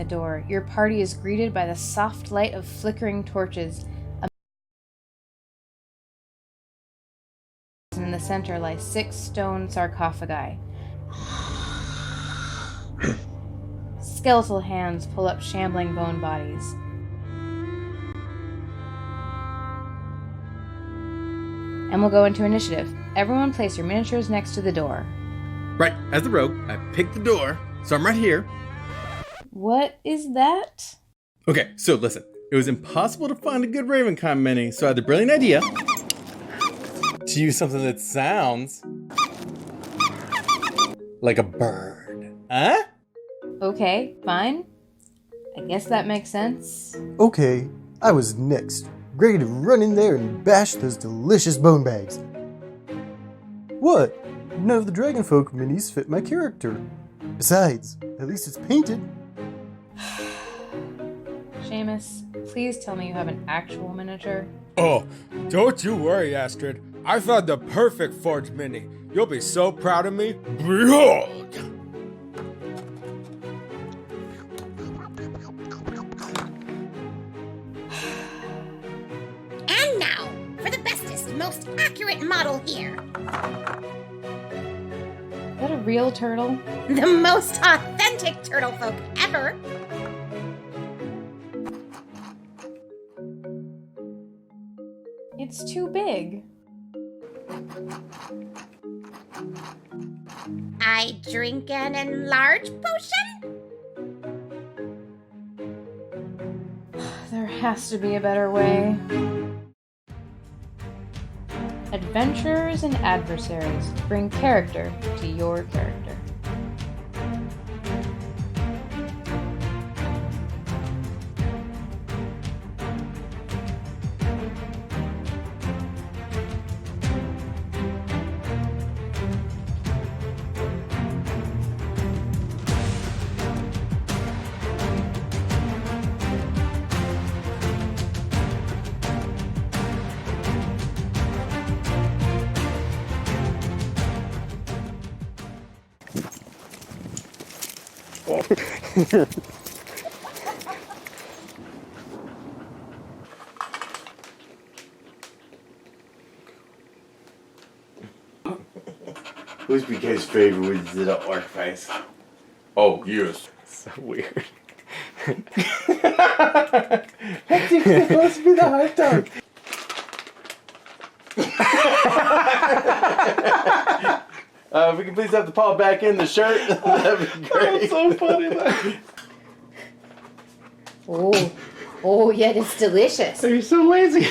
door, your party is greeted by the soft light of flickering torches. In the center lie 6 stone sarcophagi. Skeletal hands pull up shambling bone bodies. And we'll go into initiative. Everyone place your miniatures next to the door. Right, as the rogue, I picked the door, so I'm right here. What is that? Okay, so listen. It was impossible to find a good RavenCon mini, so I had the brilliant idea to use something that sounds like a bird. Huh? Okay, fine. I guess that makes sense. Okay, I was next, ready to run in there and bash those delicious bone bags. What? None of the Dragonfolk minis fit my character. Besides, at least it's painted. Seamus, please tell me you have an actual miniature. Oh, don't you worry, Astrid. I found the perfect forged mini. You'll be so proud of me. Behold! And now, for the bestest, most accurate model here. Is that a real turtle? The most authentic turtle folk ever. It's too big. I drink an enlarged potion? There has to be a better way. Adventurers and adversaries bring character to your character. Who's BK's favorite with the orc face? Oh, yes. So weird. That's supposed to be the hard dog. If we can please have the paw back in the shirt, that'd be great. That's so funny. Oh, yeah, it's delicious. You're so lazy.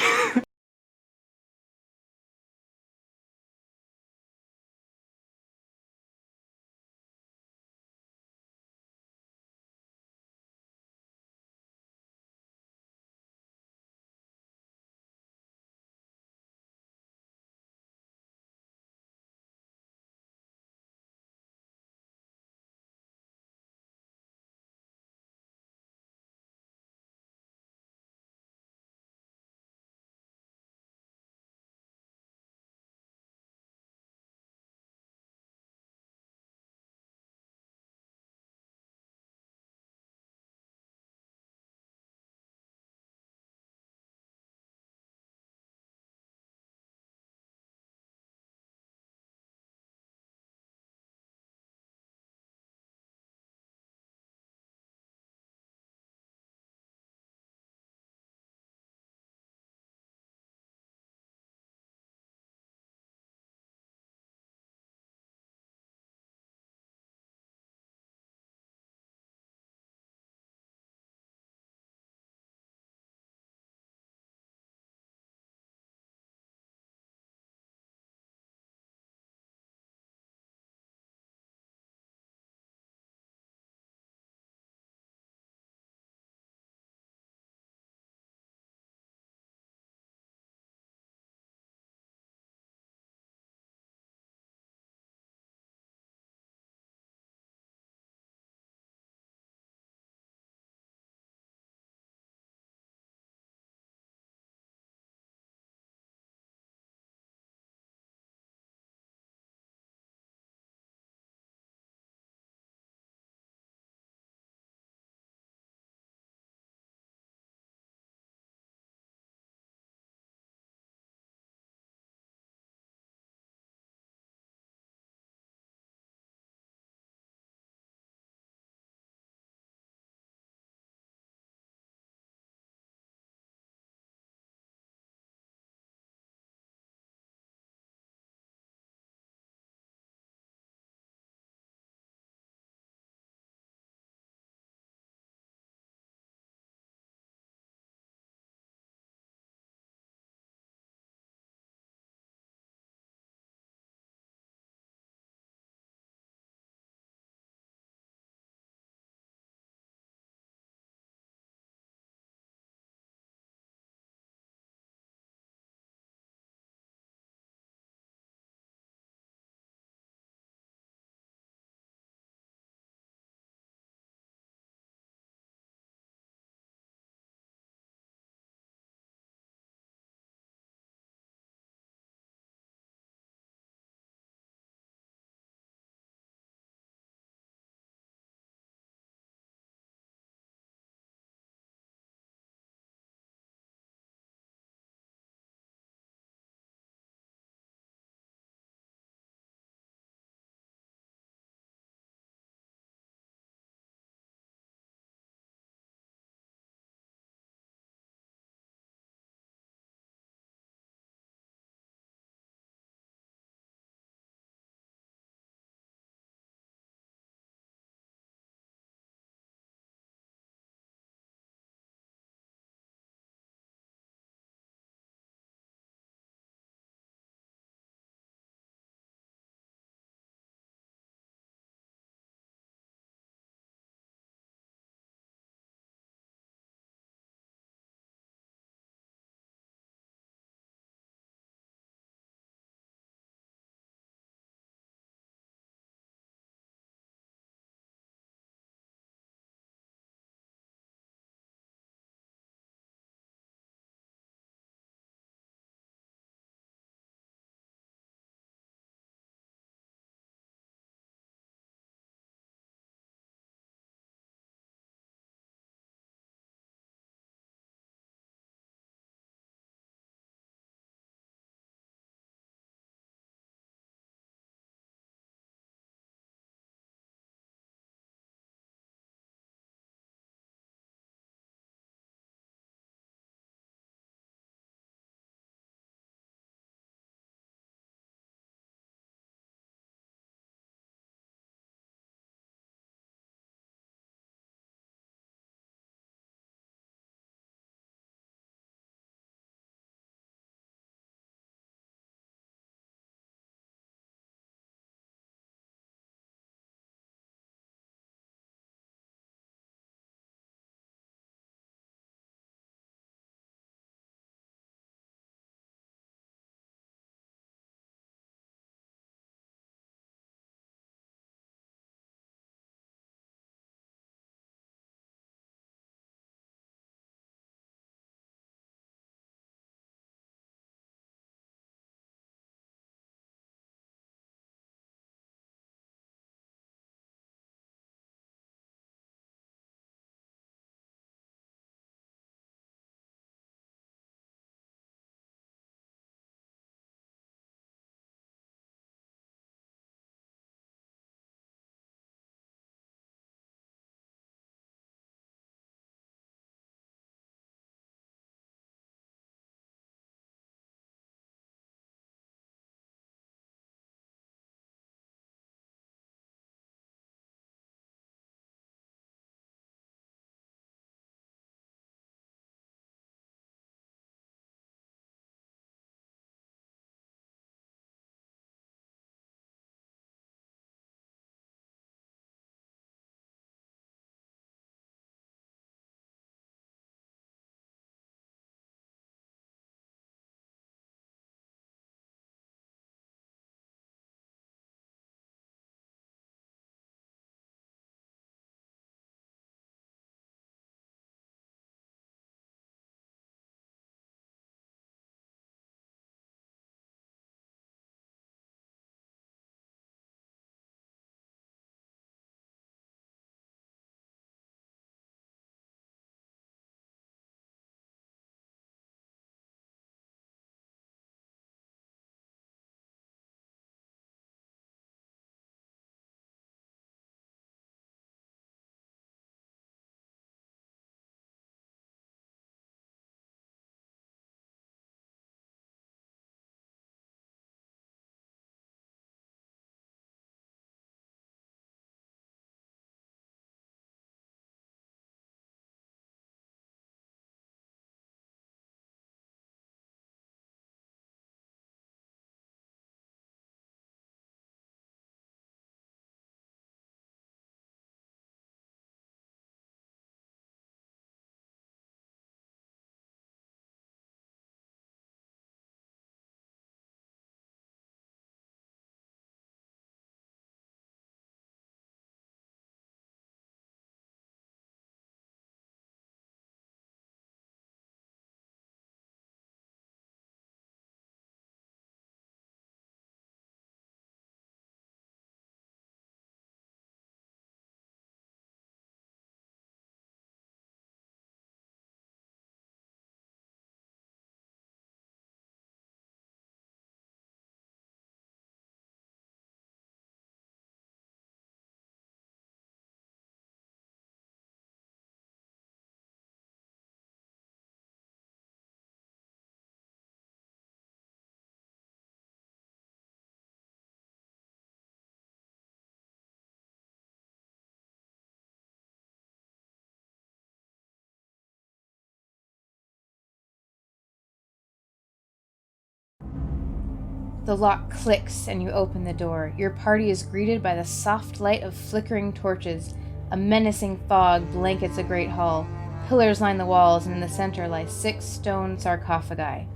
The lock clicks and you open the door. Your party is greeted by the soft light of flickering torches. A menacing fog blankets a great hall. Pillars line the walls, and in the center lie 6 stone sarcophagi.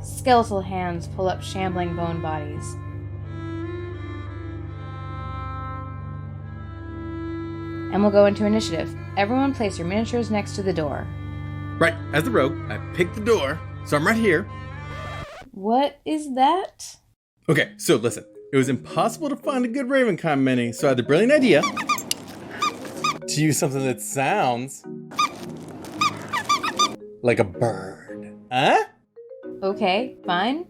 Skeletal hands pull up shambling bone bodies. And we'll go into initiative. Everyone place your miniatures next to the door. Right, as the rogue, I picked the door, so I'm right here. What is that? Okay, so listen. It was impossible to find a good RavenCon mini, so I had the brilliant idea to use something that sounds like a bird. Huh? Okay, fine.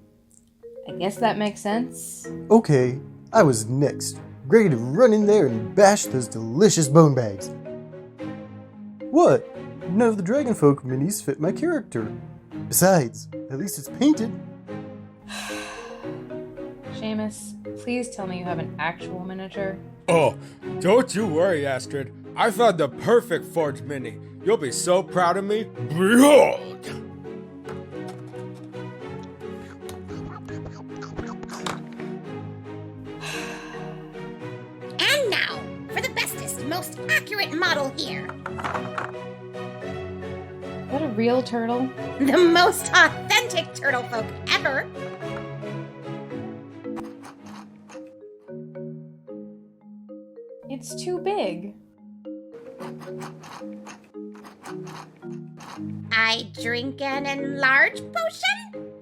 I guess that makes sense. Okay, I was next, ready to run in there and bash those delicious bone bags. What? None of the Dragonfolk minis fit my character. Besides, at least it's painted. Seamus, please tell me you have an actual miniature. Oh, don't you worry, Astrid. I found the perfect forged mini. You'll be so proud of me. Behold! And now, for the bestest, most accurate model here. Is that a real turtle? The most authentic turtle folk ever. It's too big. I drink an enlarged potion?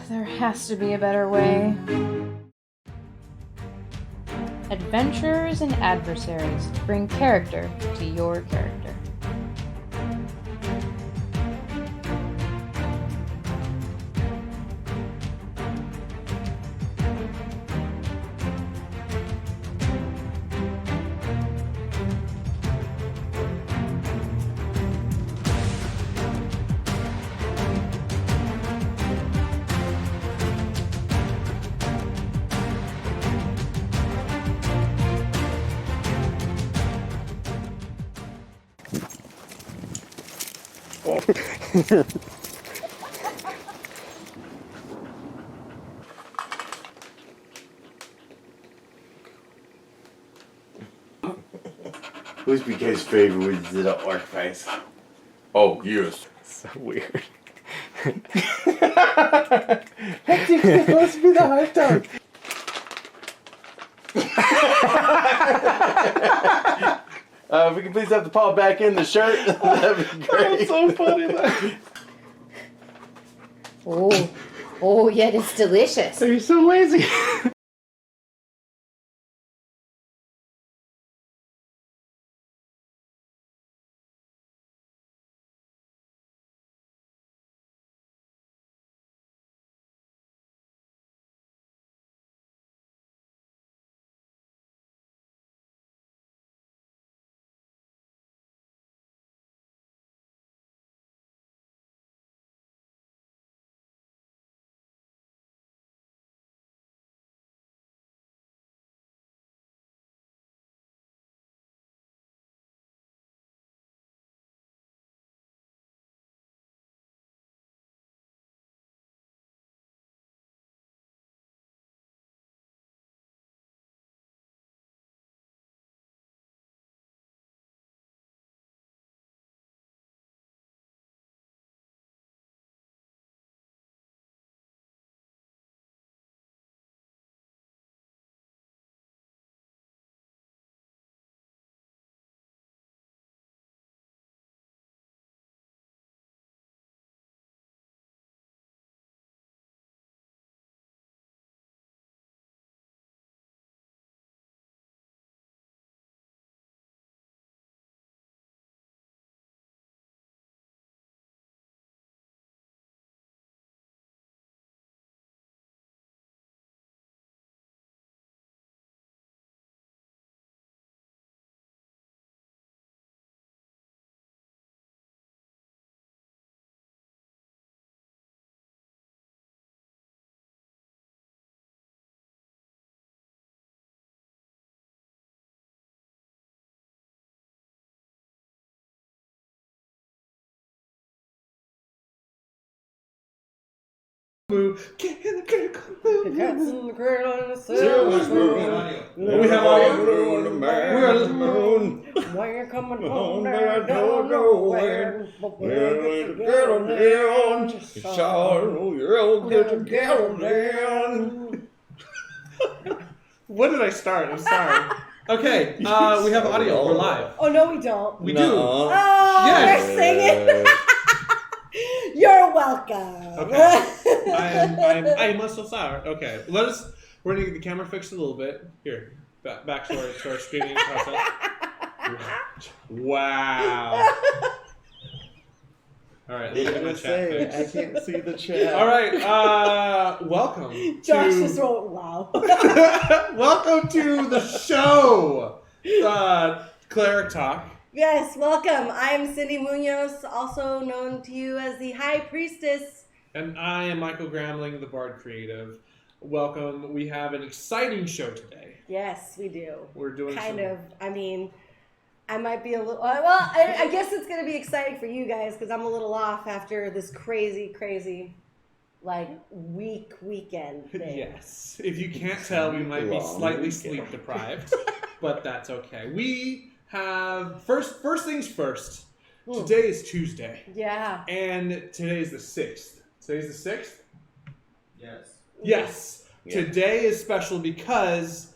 There has to be a better way. Adventurers and adversaries bring character to your character. Who's BK's favorite with the orc face? Oh, you. So weird. That's supposed to be the hard dog. If we can please have the paw back in the shirt, that'd be great. That's so funny. Oh, yet it's delicious. You're so lazy. move. Get in the critical move. Cats in the cradle and the Silver silver spoon. We have audio. We're on the moon. When you're coming Home, home, there I there don't don't know know where. where. We're to get on down. Sorrow, you'll get to get on down. When did I start? I'm sorry. Okay, we have audio. We're live. Oh, no, we don't. We do. Nuh-uh. Oh, Yes. we're singing. You're welcome. Okay. I am so sorry. Okay, we're gonna get the camera fixed a little bit. Here, back to our streaming process. Wow. All right, let me get my chat fixed. I can't see the chat. All right, welcome. Josh to, just wrote wow. welcome to the show, Cleric Talk. Yes, welcome. I'm Cindy Munoz, also known to you as the High Priestess. And I am Michael Gramling, the Bard Creative. Welcome. We have an exciting show today. Yes, we do. We're doing I mean, I might be a little... Well, I guess it's going to be exciting for you guys because I'm a little off after this crazy, like, weekend thing. Yes. If you can't tell, we might be Long slightly weekend. sleep deprived, but that's okay. We have... First things first. Today is Tuesday. Yeah. And today is the 6th. Today's the 6th? Yes. Yes. Yeah. Today is special because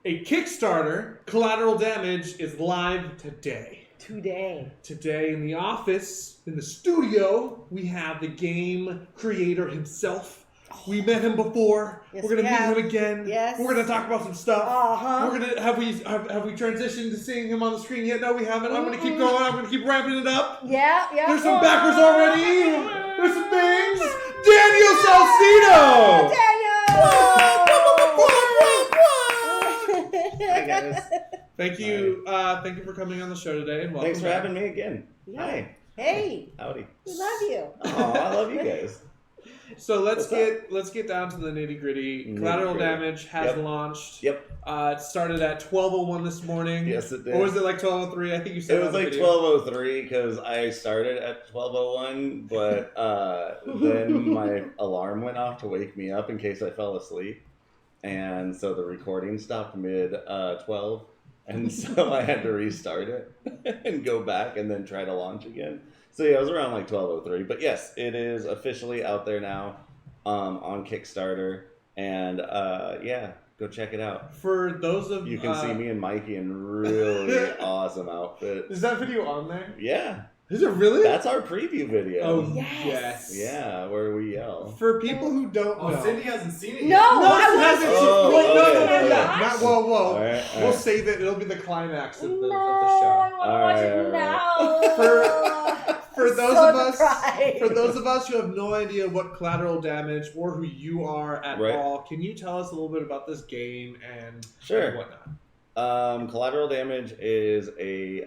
a Kickstarter, Collateral Damage, is live today. Today in the office, in the studio, we have the game creator himself. We met him before. Yes, We're gonna we meet have. him again. Yes. We're gonna talk about some stuff. Uh-huh. We're gonna have we transitioned to seeing him on the screen yet? No, we haven't. I'm gonna keep going. I'm gonna keep ramping it up. Yeah. There's some backers already. There's some things. Daniel Salcido. Hi, guys. Thank you for coming on the show today, and welcome. Thanks for back. having me again. Yeah. Hi. Hey, Howdy. we love you. Oh, I love you guys. So let's What's get down to the nitty gritty. Nitty-gritty. Collateral Damage has Yep. launched. Yep. It started at 12:01 this morning. Yes, it did. Or was it like 12:03? I think you said It was on the like video. 12:03 because I started at 12:01, but then my alarm went off to wake me up in case I fell asleep, and so the recording stopped mid 12, and so I had to restart it and go back and then try to launch again. So yeah, it was around like 12:03. But yes, it is officially out there now on Kickstarter, and yeah, go check it out. For those of You can see me and Mikey in really awesome outfits. Is that video on there? Yeah, Is it really? that's our preview video. Oh Yes. yes. Yeah, where we yell. For people who don't know. Cindy hasn't seen it No, yet. I it was hasn't. Oh, Wait, no. okay. Not, whoa. All right. We'll save it. It'll be the climax of the I show. want to watch it now. For those So of us, deprived. for those of us who have no idea what Collateral Damage or who you are at Right. all, can you tell us a little bit about this game and Sure. whatnot? Collateral Damage is a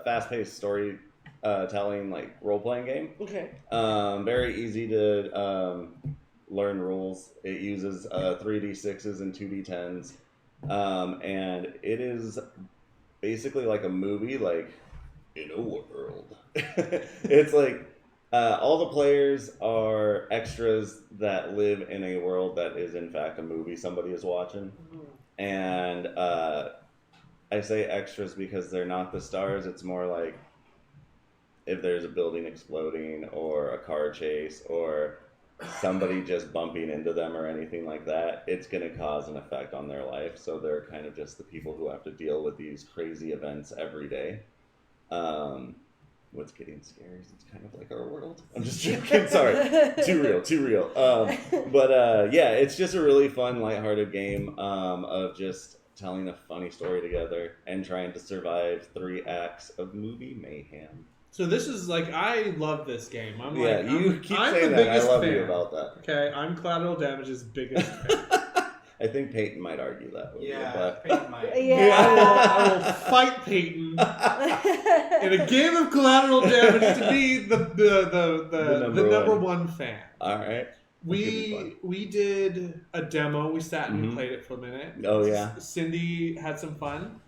fast-paced story telling like role-playing game. Okay. Very easy to learn rules. It uses 3d6s and 2d10s, and it is basically like a movie, like in a world. It's like all the players are extras that live in a world that is in fact a movie somebody is watching, and I say extras because they're not the stars. It's more like if there's a building exploding or a car chase or somebody just bumping into them or anything like that, it's going to cause an effect on their life. So they're kind of just the people who have to deal with these crazy events every day. What's getting scary is it's kind of like our world. I'm just joking. Sorry. Too real. But yeah, it's just a really fun, lighthearted game of just telling a funny story together and trying to survive 3 acts of movie mayhem. So this is like, I love this game. I'm Yeah, like, you I'm, keep I'm saying the that. I biggest love fan. you about that. Okay, I'm Collateral Damage's biggest fan. I think Peyton might argue that with you, Yeah, but Peyton might. Yeah. I will fight Peyton in a game of Collateral Damage to be the number one fan. all right. We did a demo. We sat and Mhm. played it for a minute. Oh, yeah. Cindy had some fun.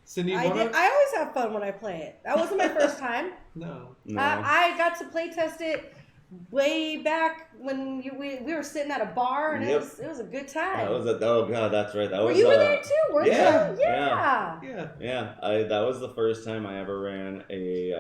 Cindy, I always have fun when I play it. That wasn't my first time. No. No. I got to play test it way back when we were sitting at a bar, and Yep. it was a good time. That was oh god, that's right. That were was. you in there too? Weren't yeah, you? yeah. Yeah. Yeah, that was the first time I ever ran a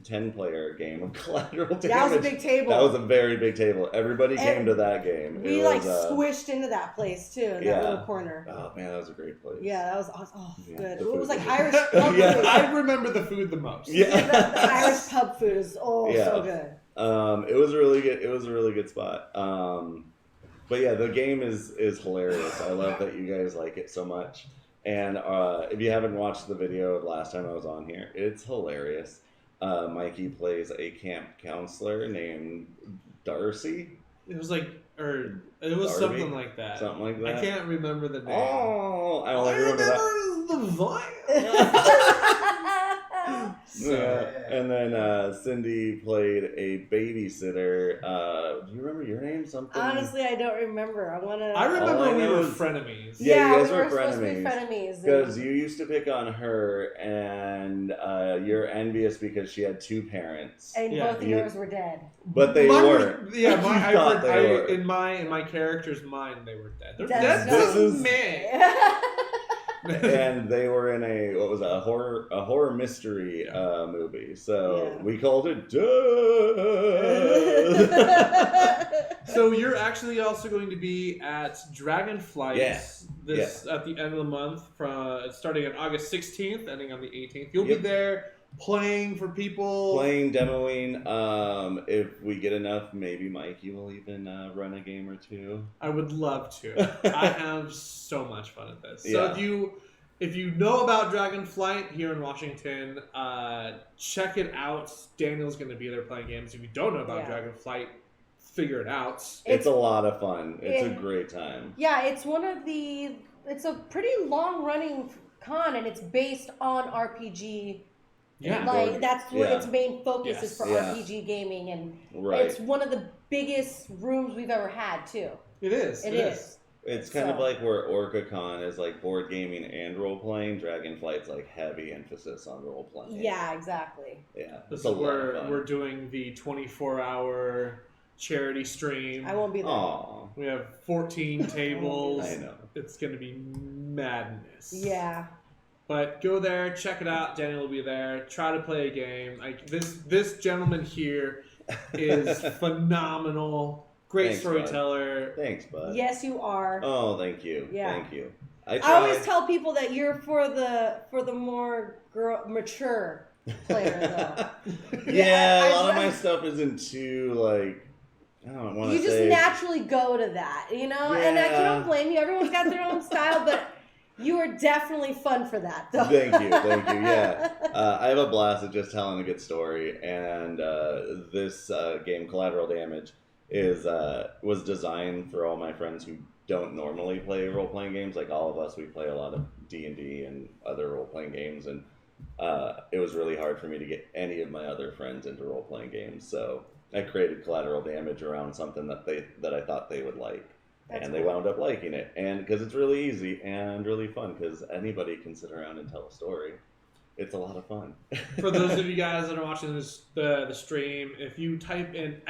10-player game of Collateral Damage. That was a big table. That was a very big table. Everybody came to that game. We squished into that place too, in that little corner. Oh man, that was a great place. Yeah, that was awesome. Oh, Yeah, good. the It was food like was Irish pub Yeah. food. I remember the food the most. Yeah. The Irish pub food is so good. It was really good. It was a really good spot. But yeah, the game is hilarious. I love that you guys like it so much. And if you haven't watched the video of last time I was on here, it's hilarious. Mikey plays a camp counselor named Darcy. It was like, or it was Darby? something like that. Something like that. I can't remember the name. Oh, I All only I remember that. remember is the vine. Yeah. And then Cindy played a babysitter. Do you remember your name? Something? Honestly, I don't remember. I I All remember I we know were is- frenemies. Yeah, you guys we were were supposed to be frenemies. frenemies. Because you used to pick on her, and you're envious because she had two parents, And Yeah. both of yours were dead. but they Mine weren't. were, yeah, You thought they were. in my character's mind, they were dead. They're That's dead so- to This is- me. And they were in a horror mystery movie. So Yeah. we called it Duh. So you're actually also going to be at Dragonflight at the end of the month, from starting on August 16th, ending on the 18th. You'll be there playing for people. Playing, demoing. If we get enough, maybe Mikey will even run a game or two. I would love to. I have so much fun at this. So Yeah. if you know about Dragonflight here in Washington, check it out. Daniel's going to be there playing games. If you don't know about Dragonflight, figure it out. It's a lot of fun. It's a great time. Yeah, it's it's a pretty long running con, and it's based on RPG. Yeah. Like that's what its main focus Yes. is for Yeah. RPG gaming, and Right. it's one of the biggest rooms we've ever had too. It is. It is. It's kind of like where OrcaCon is like board gaming and role playing. Dragonflight's like heavy emphasis on role playing. Yeah, exactly. Yeah. This It's a is lot of fun. we're doing the 24-hour charity stream. I won't be there. Aw. We have 14 tables. I know. It's going to be madness. Yeah. But go there, check it out. Daniel will be there. Try to play a game. Like this gentleman here is phenomenal. Great Thanks, storyteller. Thanks, bud. Yes, you are. Oh, thank you. Yeah. Thank you. I always tell people that you're for the more mature player though. Yeah, a I- lot of I- my stuff isn't too like. I don't want to You say. just naturally go to that, you know? And I Yeah. don't blame you. Everyone's got their own style, but you are definitely fun for that, though. Thank you. Yeah, I have a blast at just telling a good story, and this game, Collateral Damage, was designed for all my friends who don't normally play role playing games. Like all of us, we play a lot of D&D and other role playing games, and it was really hard for me to get any of my other friends into role playing games. So I created Collateral Damage around something that I thought they would like. And they wound up liking it, and because it's really easy and really fun, because anybody can sit around and tell a story. It's a lot of fun. For those of you guys that are watching the stream, if you type in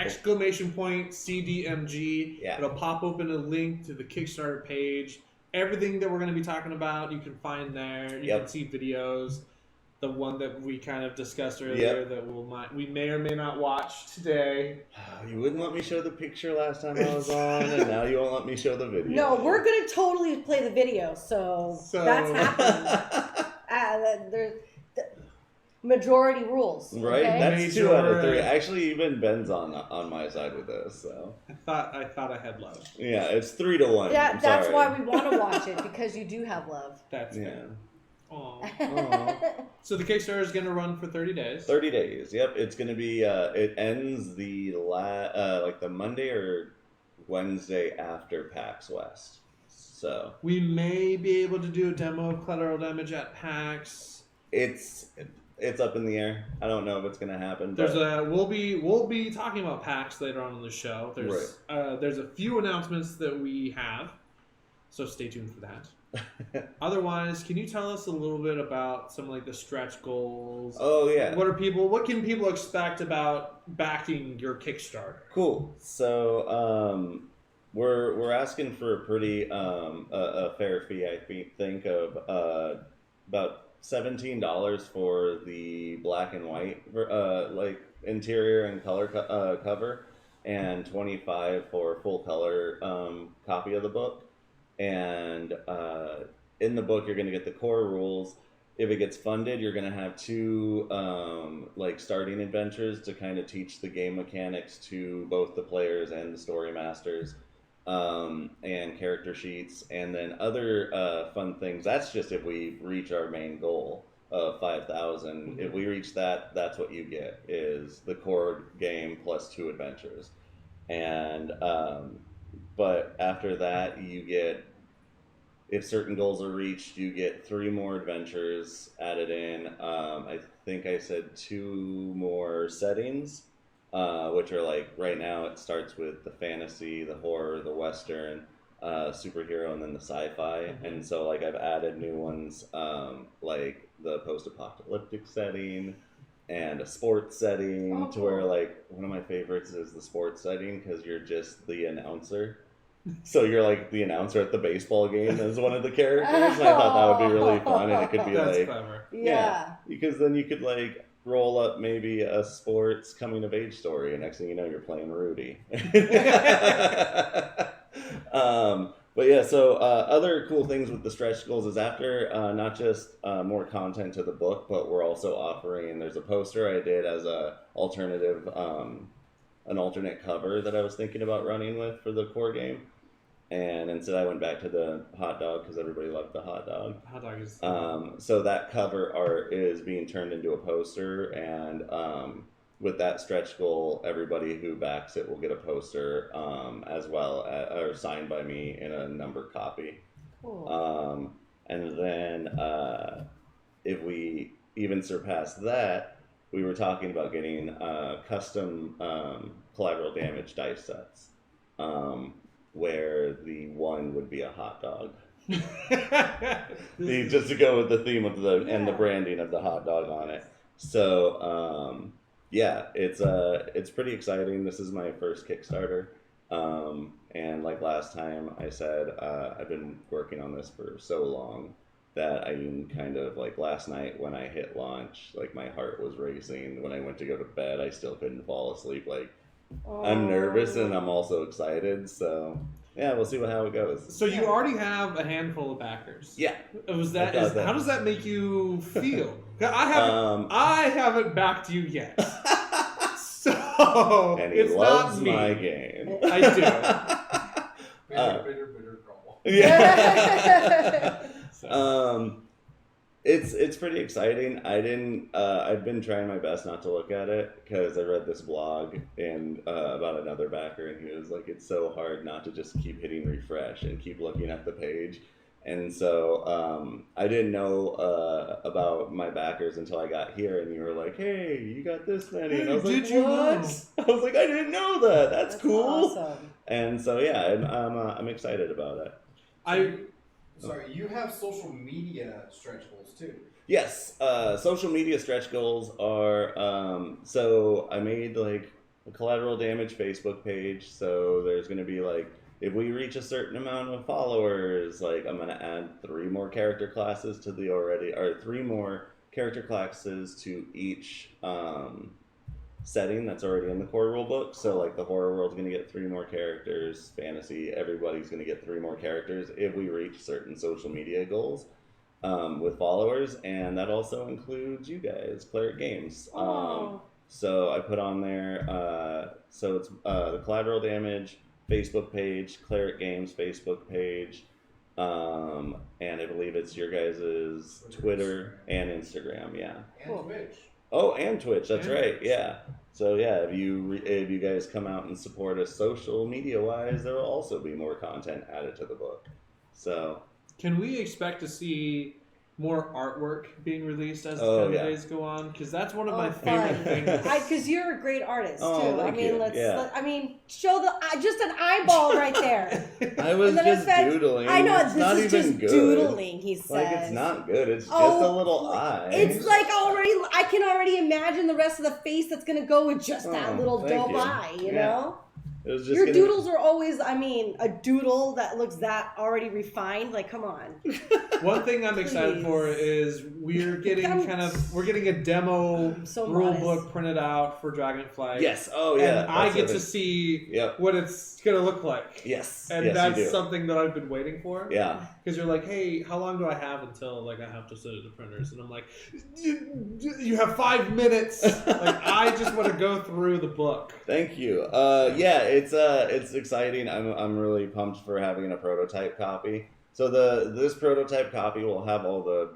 !CDMG, it'll pop open a link to the Kickstarter page. Everything that we're going to be talking about, you can find there. You can see videos. The one that we kind of discussed earlier that we may or may not watch today. You wouldn't let me show the picture last time I was on, and now you won't let me show the video. No, we're going to totally play the video, so that's happening. There's majority rules. Right? Okay? That's 2 out of 3. Actually, even Ben's on my side with this, so. I thought I had love. Yeah, it's 3 to 1. Yeah, I'm that's sorry. why we want to watch it, because you do have love. That's Yeah. Aww. So the Kickstarter is going to run for 30 days. 30 days. Yep, it's going to be. It ends the like the Monday or Wednesday after PAX West. So we may be able to do a demo of Collateral Damage at PAX. It's up in the air. I don't know if it's going to happen. There's but we'll be talking about PAX later on in the show. There's a few announcements that we have, so stay tuned for that. Otherwise, can you tell us a little bit about some like the stretch goals? Oh yeah. What can people expect about backing your Kickstarter? Cool. So we're asking for a pretty a fair fee. I think of about $17 for the black and white like interior and color cover, and 25 for full color copy of the book. And in the book, you're going to get the core rules. If it gets funded, you're going to have 2 like starting adventures to kind of teach the game mechanics to both the players and the story masters, and character sheets, and then other fun things. That's just if we reach our main goal of 5,000. Mm-hmm. If we reach that, that's what you get, is the core game plus 2 adventures. And but after that, you get, if certain goals are reached, you get 3 more adventures added in. I think I said 2 more settings, which are like, right now it starts with the fantasy, the horror, the western, superhero, and then the sci-fi. Mm-hmm. And so like I've added new ones, like the post-apocalyptic setting and a sports setting, to where like one of my favorites is the sports setting, because you're just the announcer. So you're like the announcer at the baseball game as one of the characters, and I thought that would be really fun, and it could be That's like clever. Yeah, because then you could like roll up maybe a sports coming of age story, and next thing you know, you're playing Rudy. But yeah, so other cool things with the stretch goals is after not just more content to the book, but we're also offering, there's a poster I did as a alternative, an alternate cover that I was thinking about running with for the core game. And instead I went back to the hot dog, because everybody loved the hot dog. Hot dog is... so that cover art is being turned into a poster, and with that stretch goal, everybody who backs it will get a poster, as well, or signed by me in a numbered copy. cool. And then if we even surpass that, we were talking about getting custom collateral damage dice sets, where the one would be a hot dog. Just to go with the theme of and the branding of the hot dog on it. So yeah, it's pretty exciting. This is my first Kickstarter, and like last time I said, I've been working on this for so long that I kind of, like last night when I hit launch, like my heart was racing. When I went to go to bed, I still couldn't fall asleep. Like, I'm nervous and I'm also excited. So yeah, we'll see how it goes. So you already have a handful of backers. Yeah. How does that make you feel? I haven't backed you yet. So and he it's loves not me. my game. I do. Bitter trouble. Yeah. It's pretty exciting. I've been trying my best not to look at it, because I read this blog about another backer, and he was like, it's so hard not to just keep hitting refresh and keep looking at the page. And so I didn't know about my backers until I got here, and you were like, hey, you got this many. And I was like, what? I was like, I didn't know that. That's cool. Awesome. And so yeah, I'm excited about it. Sorry, you have social media stretch goals too. Yes, social media stretch goals are, so I made like a Collateral Damage Facebook page, so there's going to be like, if we reach a certain amount of followers, like I'm going to add 3 more character classes to the or 3 more character classes to each setting that's already in the core rule book. So like the horror world's going to get 3 more characters, fantasy, everybody's going to get 3 more characters if we reach certain social media goals with followers, and that also includes you guys, Cleric Games. So I put on there, so it's the Collateral Damage Facebook page, Cleric Games Facebook page, and I believe it's your guys' Twitter and Instagram, yeah. And Twitch. Oh, and Twitch. That's right. Yeah. So yeah, if you guys come out and support us social media wise, there will also be more content added to the book. So can we expect to see more artwork being released as Oh, the yeah. days go on, because that's one of my fun. favorite things. Because you're a great artist too. Oh, I thank mean, you. I mean, show the just an eyeball right there. I was And then just it says, doodling. I know It's this not is even just good. doodling. He says. Like, it's not good. It's just Oh, a little eye. It's like already. I can already imagine the rest of the face that's gonna go with just that Oh, little thank dope you. eye. You Yeah. know. It was just Your gonna- doodles are always, I mean, a doodle that looks that already refined. Like, come on. One thing I'm excited Please. for is we're getting a demo So rule modest. book printed out for Dragonflight. Yes. Oh, yeah. And I That's get what to it- see Yep. what it's gonna look like. Yes. And yes, that's you do. something that I've been waiting for. Yeah. Because you're like, hey, how long do I have until like I have to send it to printers? And I'm like, you have 5 minutes. Like I just want to go through the book. Thank you. Yeah, it's exciting. I'm really pumped for having a prototype copy. So this prototype copy will have all the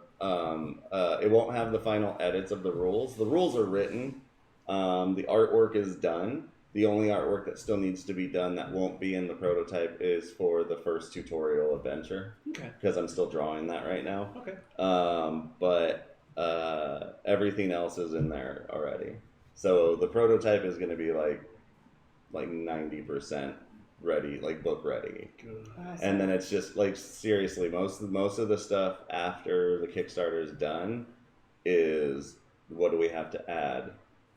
it won't have the final edits of the rules. The rules are written. The artwork is done. The only artwork that still needs to be done that won't be in the prototype is for the first tutorial adventure. Okay. Because I'm still drawing that right now. Okay. But everything else is in there already. So the prototype is going to be like 90% ready, like book ready. Awesome. And then it's just like seriously, most of the stuff after the Kickstarter is done is what do we have to add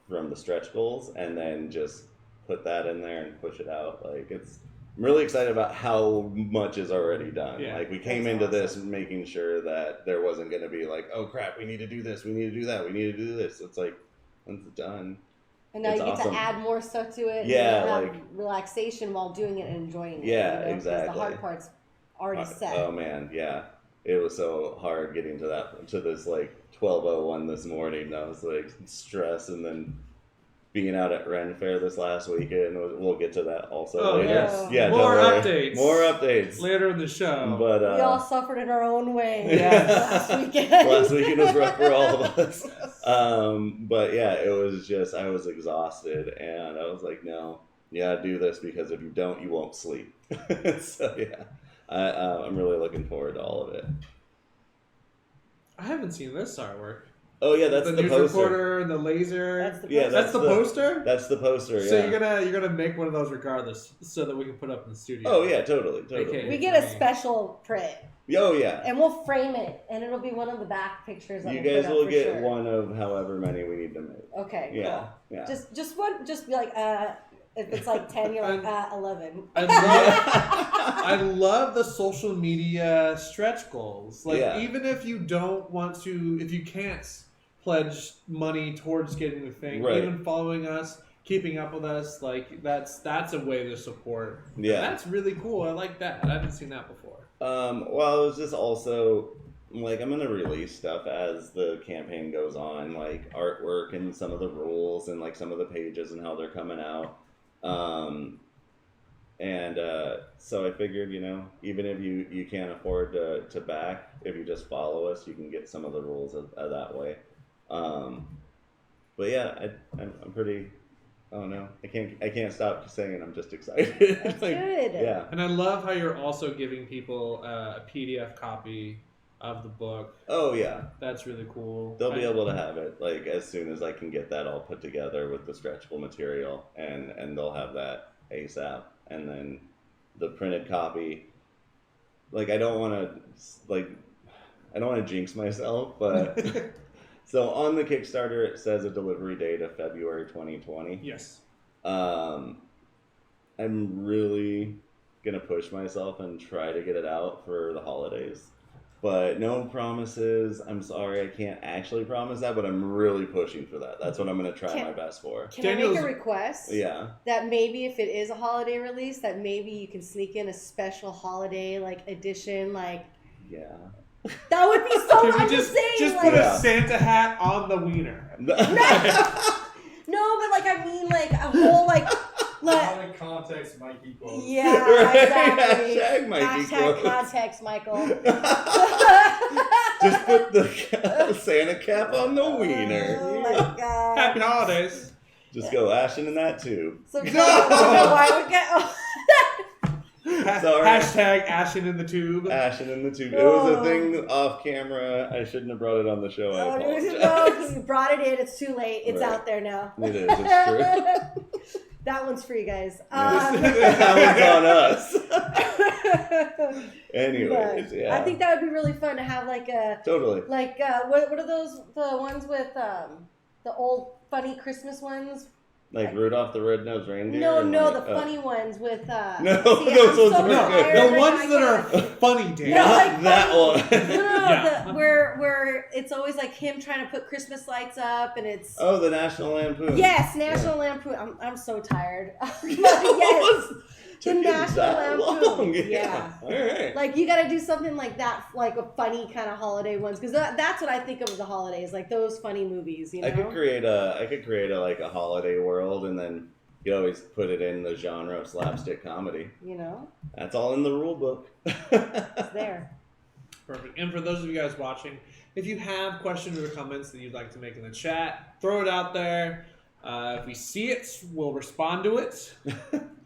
from the stretch goals, and then just put that in there and push it out. Like I'm really excited about how much is already done. Yeah. Like we came That's into awesome. this making sure that there wasn't going to be like, oh crap, we need to do this, we need to do that, we need to do this. It's like once it's done. And now It's you get awesome. to add more stuff to it. Yeah, and have like- relaxation while doing it and enjoying it. Yeah, you know? 'Cause exactly. the hard part's already set. Oh man, yeah. It was so hard getting to this like 12:01 this morning. I was like stressed, and then being out at Ren Fair this last weekend. We'll get to that also Oh, later. yes. Yeah, More don't worry. updates. More updates. Later in the show. But We all suffered in our own way. Yeah. Last weekend. last weekend was rough for all of us. But yeah, it was just I was exhausted, and I was like, no, you gotta do this because if you don't, you won't sleep. So yeah, I'm really looking forward to all of it. I haven't seen this artwork. Oh yeah, that's the the news poster. reporter and the laser. That's the Yeah, poster. That's the poster? That's the poster. So Yeah. you're gonna make one of those regardless, so that we can put up in the studio. Oh yeah, totally. Okay. We get a special print, Oh yeah. and we'll frame it, and it'll be one of the back pictures. That You we'll guys put up will for get sure. one of however many we need to make. Okay. Yeah. Cool. Yeah. Just one. Just be like, if it's like 10, you're like 11. I love the social media stretch goals. Like Yeah. even if you don't want to, if you can't pledge money towards getting the thing, Right. even following us, keeping up with us, like that's a way to support. Yeah. That's really cool. I like that. I haven't seen that before. Well, it was just also like I'm gonna release stuff as the campaign goes on, like artwork and some of the rules and like some of the pages and how they're coming out. So I figured, even if you can't afford to back, if you just follow us, you can get some of the rules that way. But yeah, I'm pretty. I don't know. I can't stop saying I'm just excited. That's Like, good. Yeah. And I love how you're also giving people a PDF copy of the book. Oh yeah. That's really cool. They'll be able to have it like as soon as I can get that all put together with the stretchable material, and they'll have that ASAP. And then the printed copy. Like I don't want to jinx myself, but so on the Kickstarter it says a delivery date of February 2020. Yes. I'm really gonna push myself and try to get it out for the holidays. But no promises. I'm sorry, I can't actually promise that, but I'm really pushing for that. That's what I'm going to try my best for. Can I make a request? Yeah. That maybe if it is a holiday release, that maybe you can sneak in a special holiday edition, Yeah. That would be so. Can I'm we just saying, put a Santa hat on the wiener? No, but I mean a whole Out of context, Mike equals. Yeah, Right. exactly. Hashtag Mike Hashtag equals. context, Michael. Just put the Santa cap on the wiener. Oh my god. Happy holidays. Just go Ashton in that too. So why would get? Sorry. Hashtag Ashen in the tube. Ashen in the tube. It was a thing off camera. I shouldn't have brought it on the show. I apologize. No, you brought it in. It's too late. It's Right. out there now. It is. It's true. That one's free, guys. That one's on us. Anyways, yeah. I think that would be really fun to have like a Totally. like what are those the ones with the old funny Christmas ones? Like Rudolph the Red-Nosed Reindeer? No, and the like, funny ones with No, see, those ones I'm so are No, good. tired the right ones now, that I are can't- funny, Dan. Yeah, Not like that funny- one. No, Yeah. where it's always like him trying to put Christmas lights up, and it's Oh, the National Lampoon. yes, National Lampoon. I'm so tired. Yes, the Took you National that Lampoon. long. Yeah. All right. Like you got to do something like that, like a funny kind of holiday ones, because that's what I think of as the holidays, like those funny movies. You know, I could create a like a holiday world, and then you always put it in the genre of slapstick comedy. You know, That's all in the rule book. it's there. Perfect. And for those of you guys watching, if you have questions or comments that you'd like to make in the chat, throw it out there. If we see it, we'll respond to it.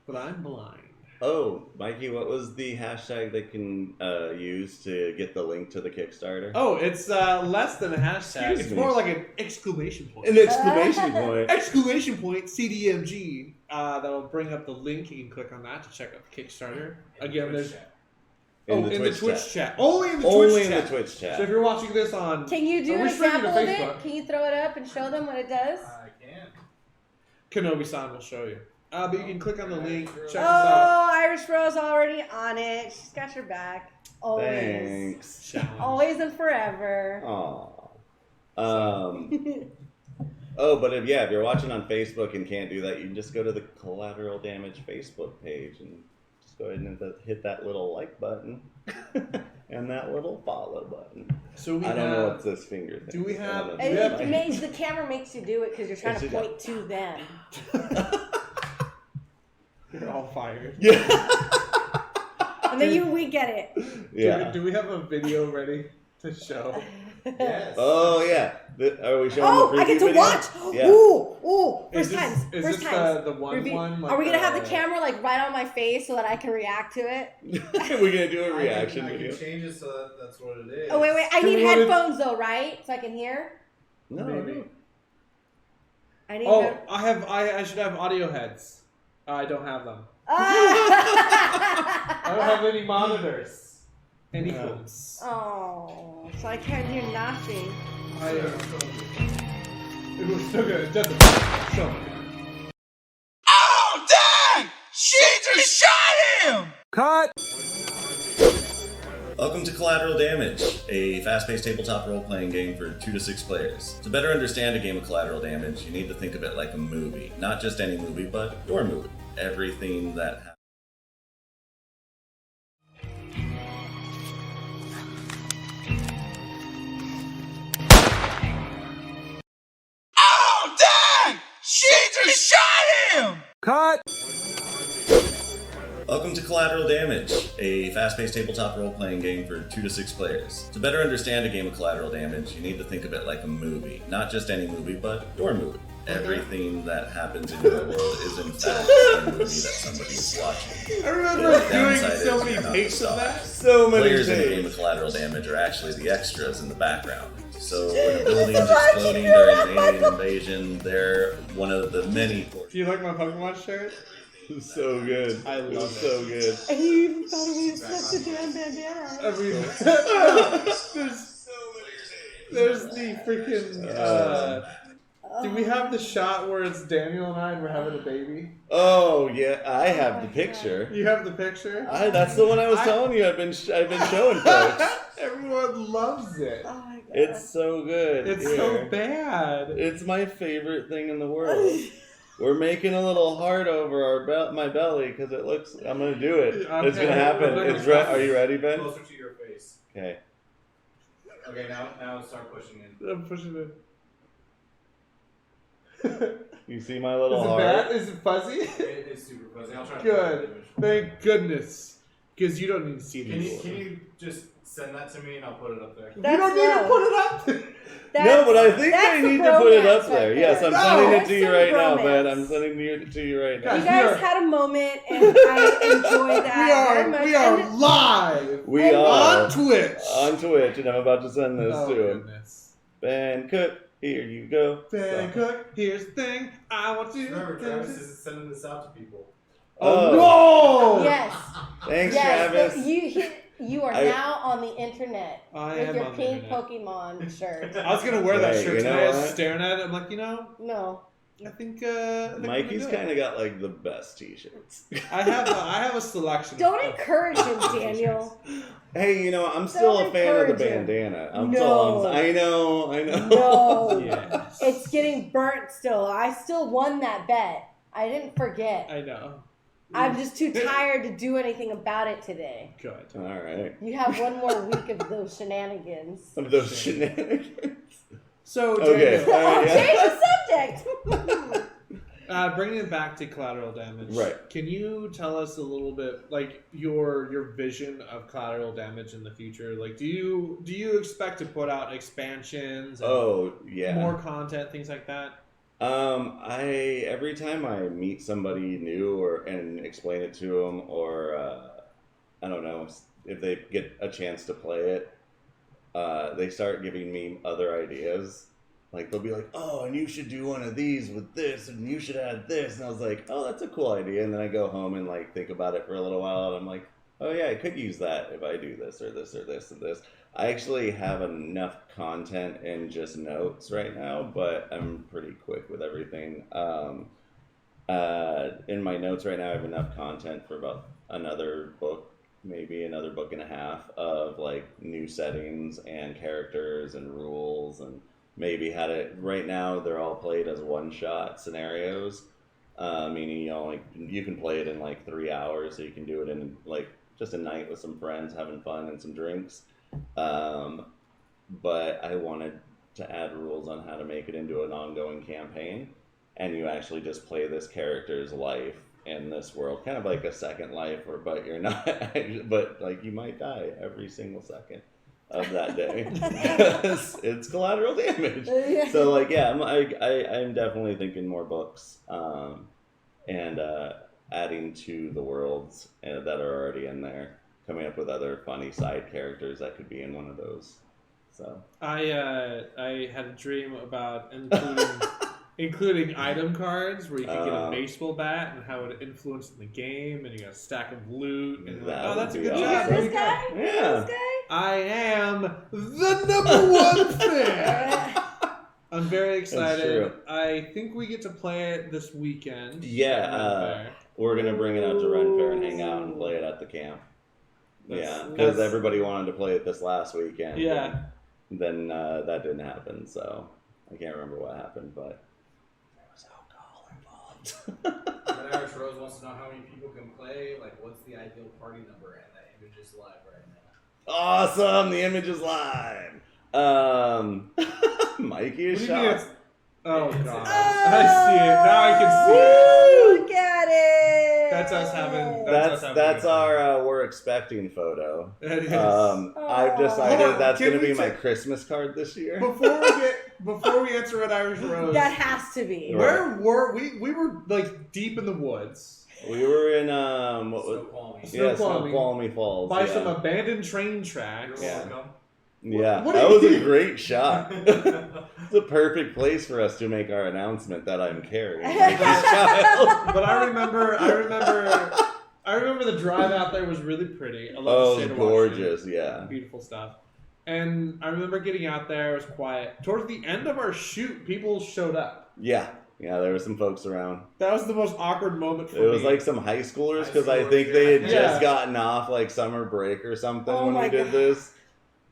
But I'm blind. Oh, Mikey, what was the hashtag they can use to get the link to the Kickstarter? Oh, it's less than a hashtag. Excuse It's me. more like an exclamation point. An exclamation point. Exclamation point CDMG. That'll bring up the link. You can click on that to check out the Kickstarter. Again, there's In in the Twitch chat. Only in the Twitch chat. So if you're watching this on, Can you do Are an we streaming to example of Facebook? it? Can you throw it up and show them what it does? I can. Kenobi-san will show you. But you can click on the link. Check us out. Oh, Irish Rose already on it. She's got your back. Always. Thanks. Challenge. Always and forever. Aw. Oh, but if you're watching on Facebook and can't do that, you can just go to the Collateral Damage Facebook page and just go ahead and hit that little like button and that little follow button. So we I don't know have. what's this finger thing. Do we I have- don't know. It makes the camera makes you do it because you're trying to It's point to them. You're all fired. Yeah. And then we get it. Yeah. Do we have a video ready to show? Yes. Oh yeah. Are we showing Oh, the I get preview to video? watch. Yeah. Ooh, Is first this- times. is First this times. the one Review- one? Are we gonna have the like, camera like right on my face so that I can react to it? We're gonna do a I reaction can video. change it so that that's what it is. Oh wait, I Do we need wanna- headphones though, right? So I can hear. No. Maybe. I need. Oh, I should have audio heads. I don't have them. Ah! I don't have any monitors. Any No. phones. Oh, so I can't hear nothing. It was still good. It doesn't matter. Show me. Oh, dang! She just shot him! Cut! Welcome to Collateral Damage, a fast-paced tabletop role-playing game for 2 to 6 players. To better understand a game of Collateral Damage, you need to think of it like a movie. Not just any movie, but your movie. Everything that happens. Oh, dang! She just shot him! Cut! Welcome to Collateral Damage, a fast-paced tabletop role-playing game for 2 to 6 players. To better understand a game of Collateral Damage, you need to think of it like a movie. Not just any movie, but your movie. Everything that happens in your world is in fact a movie that somebody is watching. I remember The doing downside so is many you're not takes the of star. that. So many Players in a game of Collateral Damage are actually the extras in the background. So when a building's exploding during an alien invasion, they're one of the many portions. Do you like my Pokemon shirt? It's so good. I love It's so good. And you even thought of me as such a damn bandana. There's the freaking. Do we have the shot where it's Daniel and I and we're having a baby? Oh yeah, I have the picture. You have the picture? That's the one I was telling you. I've been showing folks. Everyone loves it. Oh my god. It's so good. It's Here. so bad. It's my favorite thing in the world. We're making a little heart over my belly because it looks. I'm gonna do it. It's Okay. gonna happen. Are you ready, Ben? Closer to your face. Okay. Okay, now start pushing in. I'm pushing it. You see my little Is it heart? bad? Is it fuzzy? It's super fuzzy. I'll try to Good. Thank goodness. Because you don't need to see Can these. you just send that to me and I'll put it up there? You That's don't need to low. put it up there. No, but I think I that's need the to put it bromance up there. right Yes, there. I'm No, sending it that's to you some right now, bromance. man. I'm sending it to you right now. You Guys, guys had a moment, and I enjoyed that very much. We are And live We And- are on Twitch. on Twitch, and I'm about to send this Oh to him. goodness. Ben Cook, here you go. Fan Cook, here's the thing. I want you. Remember, Travis is sending this out to people. Oh no! Yes. Thanks, Yes. Travis. You are now on the internet I with am your on the pink internet. Pokemon shirt. I was gonna wear that Hey, shirt you know today. I was what? staring at it. I'm like, No. I think I'm gonna Mikey's do it. kind of got like the best T-shirts. I have a selection. Don't of- encourage him, Daniel. Hey, I'm still a Don't fan of the encourage him. bandana. No. I know. No. Yes. It's getting burnt still. I still won that bet. I didn't forget. I know. I'm just too tired to do anything about it today. Good. All right. You have one more week of those shenanigans. Of those shenanigans. So, Okay. Daniel, All right, yeah. Change the subject. bringing it back to collateral damage. Right. Can you tell us a little bit, like your vision of collateral damage in the future? Like, do you expect to put out expansions? And Oh, yeah. more content, things like that. Every time I meet somebody new and explain it to them, or I don't know if they get a chance to play it, they start giving me other ideas. Like they'll be like, "Oh, and you should do one of these with this, and you should add this." And I was like, "Oh, that's a cool idea." And then I go home and like think about it for a little while, and I'm like, "Oh yeah, I could use that if I do this or this or this and this." I actually have enough content in just notes right now, but I'm pretty quick with everything. In my notes right now, I have enough content for about another book, maybe another book and a half of like new settings and characters and rules, and maybe how to. Right now, they're all played as one-shot scenarios, meaning you can play it in like 3 hours, so you can do it in like just a night with some friends, having fun and some drinks. But I wanted to add rules on how to make it into an ongoing campaign, and you actually just play this character's life in this world, kind of like a second life, but you're not, but like you might die every single second of that day because it's collateral damage. So like, yeah, I'm definitely thinking more books, and adding to the worlds that are already in there. Coming up with other funny side characters that could be in one of those. So I had a dream about including item cards where you could get a baseball bat and how it influenced the game, and you got a stack of loot, and you're like, oh, that's a good job. This There you go. guy? Yeah. This guy? I am the number one fan. I'm very excited. true. I think we get to play it this weekend. Yeah, we're gonna bring it out to Ren Fair and hang out and play it at the camp. Yeah, because everybody wanted to play it this last weekend. Yeah. And then that didn't happen, so I can't remember what happened, but there was alcohol involved. And Irish Rose wants to know how many people can play. Like, what's the ideal party number? And that image is live right now. Awesome! The image is live. Mikey is What do you mean shot. it's- Oh god. I see it. Now I can see it. Look at it. That's us having. That's our we're expecting photo. It is. I've decided Hold on, that's can going to we be my ta- Christmas card this year. Before we answer Red Irish Rose, That has to be. where were we? We were like deep in the woods We were in what was Snoqualmie. Snoqualmie Falls by yeah. some abandoned train tracks. You're Yeah. welcome. Yeah, What do that you was a think? great shot. It's a perfect place for us to make our announcement that I'm carrying Mikey's child. But I remember the drive out there was really pretty. I love the Oh, state it's of gorgeous, Washington. yeah. Beautiful stuff. And I remember getting out there, it was quiet. Towards the end of our shoot, people showed up. Yeah, there were some folks around. That was the most awkward moment for me. It was like some high schoolers, because I High think schoolers, they had yeah. just gotten off like summer break or something Oh when my we did God. this.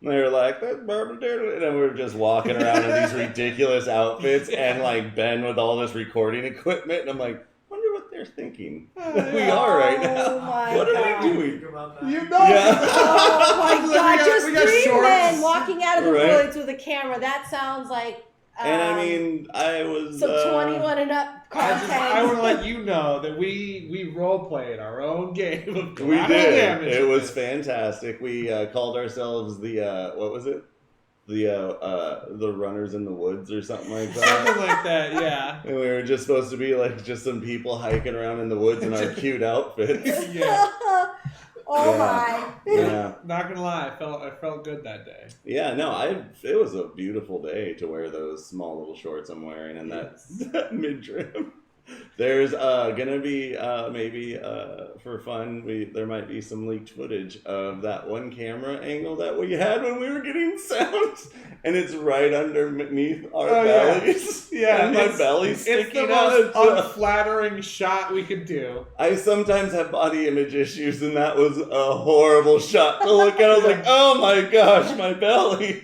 And they were like, that's Barbara Diddle. And then we were just walking around in these ridiculous outfits and like Ben with all this recording equipment. And I'm like, wonder what they're thinking. We are right now. Oh my What are God. we doing? Think about that. You know. Yeah. Oh my We god, got- just we got three shorts. men walking out of the Right. woods with a camera. That sounds like And I mean, I was. some 21 and up content. I want to let you know that we role played our own game of We collateral did. damage. It was fantastic. We called ourselves the, what was it? the runners in the woods or something like that. Something like that, yeah. And we were just supposed to be like just some people hiking around in the woods in our cute outfits. Yeah. Oh my. Yeah. Not gonna lie, I felt good that day. Yeah, no, it was a beautiful day to wear those small little shorts I'm wearing and that mid-trim. There's gonna be maybe for fun there might be some leaked footage of that one camera angle that we had when we were getting sound, and it's right underneath our bellies. Yeah, and my belly's sticking it's the out. most unflattering shot we could do. I sometimes have body image issues, and that was a horrible shot to look at. I was like, oh my gosh, my belly.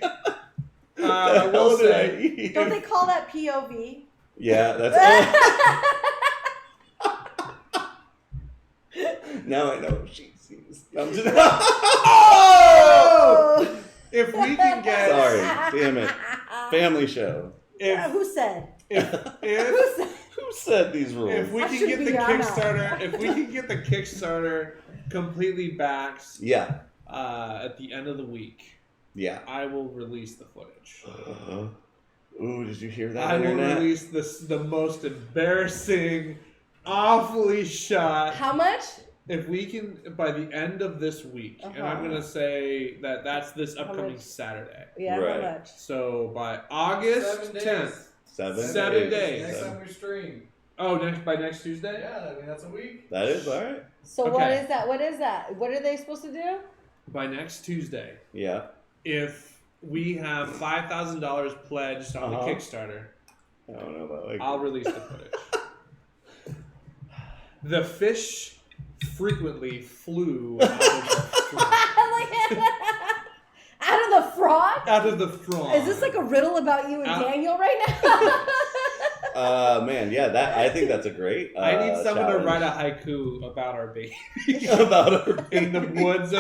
I will say, Don't they call that POV? Yeah, that's all. Now I know what she sees. I'm just... Oh! If we can get... Sorry, damn it. Family show. Who said? Who said these rules? If we can get the Kickstarter, if we can get the Kickstarter completely backed, at the end of the week, I will release the footage. Ooh, did you hear that? I will release the most embarrassing, awfully shot. How much? If we can, by the end of this week, and I'm going to say that's this upcoming Saturday. Yeah, how much? So by August 10th. 7 days. Next time we stream. Oh, by next Tuesday? Yeah, I mean, that's a week. That is, all right. So what is that? What is that? What are they supposed to do? By next Tuesday. Yeah. If we have $5,000 pledged on the Kickstarter, I don't know about I'll release the footage. The fish frequently flew out of the frog. Out of the frog? Out of the frog. Is this like a riddle about you and Daniel right now? Man, yeah, I think that's a great I need someone challenge. to write a haiku about our baby. About our baby. in the woods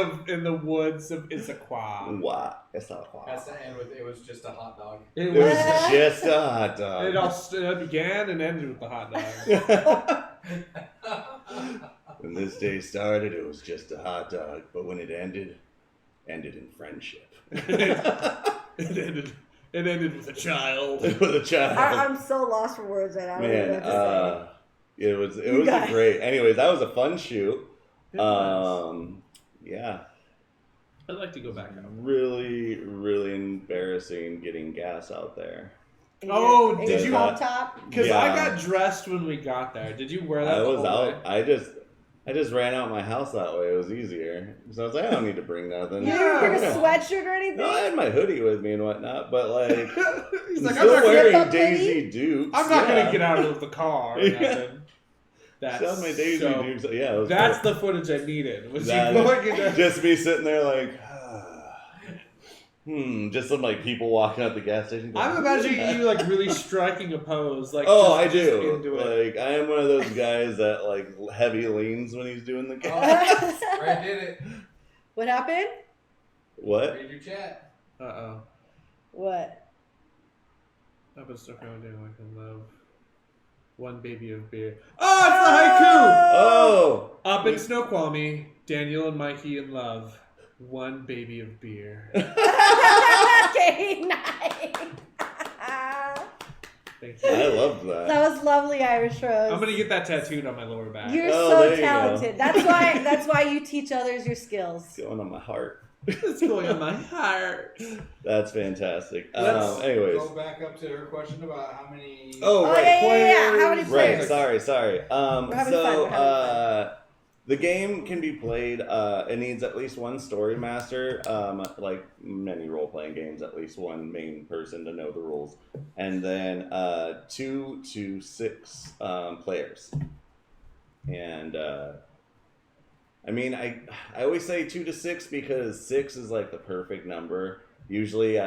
of Issaquah. Wow, Issaquah. Has to end with, it was just a hot dog. It was just a hot dog. It began and ended with the hot dog. When this day started, it was just a hot dog, but when it ended in friendship. It ended with a child. With a child. I'm so lost for words right now. Man, it was a great. Anyways, that was a fun shoot. Yeah. I'd like to go back out. Really, really embarrassing getting gas out there. Oh, did you? Top? Because I got dressed when we got there. Did you wear that? I was whole out. way? I just ran out my house that way. It was easier. So I was like, I don't need to bring nothing. You didn't bring a sweatshirt or anything? No, I had my hoodie with me and whatnot, but like, He's like, I'm still wearing Daisy Daisy Dukes. I'm not gonna get out of the car. Or nothing. That's still my Daisy Dukes. Yeah, it was that's cool. the footage I needed. Was That you going into just me sitting there like, just some like people walking out the gas station. Going, I'm imagining you like really striking a pose. Like, I just do. into it. Like, I am one of those guys that like heavy leans when he's doing the gas. Ray did it. What happened? What? Read your chat. What? I've been stuck around doing like I love one baby of beer. Oh, it's the haiku! Oh! Up in Snoqualmie, Daniel and Mikey in love. One baby of beer. Okay, nice. Thank you. I loved that. That was lovely, Irish Rose. I'm gonna get that tattooed on my lower back. You're Oh, so there you talented. That's why you teach others your skills. It's going on my heart. It's going on my heart. That's fantastic. Let's Anyways. Go back up to her question about how many. Oh, right. Yeah. How many players? Right, sorry. We're having fun. The game can be played, it needs at least one story master, like many role-playing games, at least one main person to know the rules, and then 2 to 6 players. And, I mean, I always say 2 to 6 because 6 is like the perfect number. Usually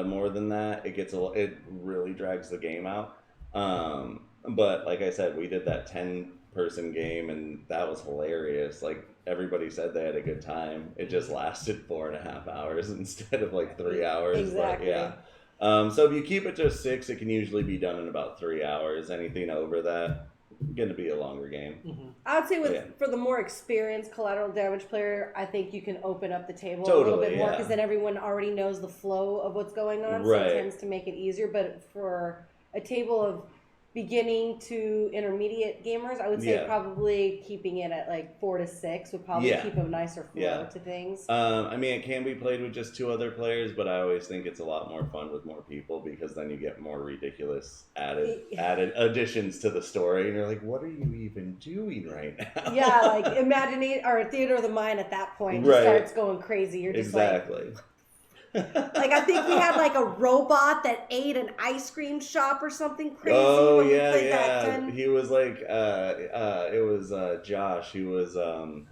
more than that, it really drags the game out. But like I said, we did that 10-person game, and that was hilarious. Like, everybody said they had a good time. It just lasted 4.5 hours instead of like 3 hours. Exactly. But, yeah. So if you keep it to 6, it can usually be done in about 3 hours. Anything over that, going to be a longer game. Mm-hmm. I would say for the more experienced collateral damage player, I think you can open up the table a Totally, little bit more yeah. because then everyone already knows the flow of what's going on, so Right. it tends to make it easier. But for a table of beginning to intermediate gamers, I would say Yeah. probably keeping it at like 4 to 6 would probably Yeah. keep a nicer flow Yeah. to things. I mean, it can be played with just 2 other players, but I always think it's a lot more fun with more people because then you get more ridiculous added additions to the story, and you're like, what are you even doing right now? Yeah, like imagine or Theater of the Mind at that point Right. starts going crazy. You're just Exactly. like I think we had like a robot that ate an ice cream shop or something crazy. Oh when we yeah, played yeah. that He was like, it was Josh. He was, oh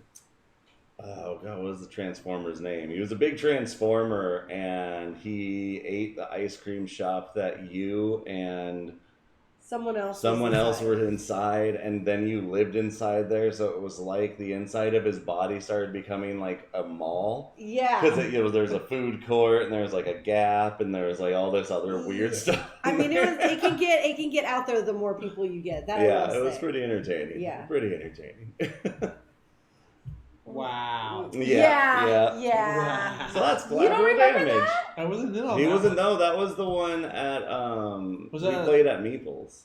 god, what was the Transformer's name? He was a big Transformer, and he ate the ice cream shop that you and someone else were inside, and then you lived inside there. So it was like the inside of his body started becoming like a mall. Yeah. Because there's a food court, and there's like a Gap, and there's like all this other weird stuff. I mean, it can get out there the more people you get. That Yeah, it was pretty entertaining. Yeah. Pretty entertaining. Wow. Yeah. So that's You don't Collateral remember Damage. that? I wasn't in on He that. wasn't. No, that was the one at Was we that- played at Meeples.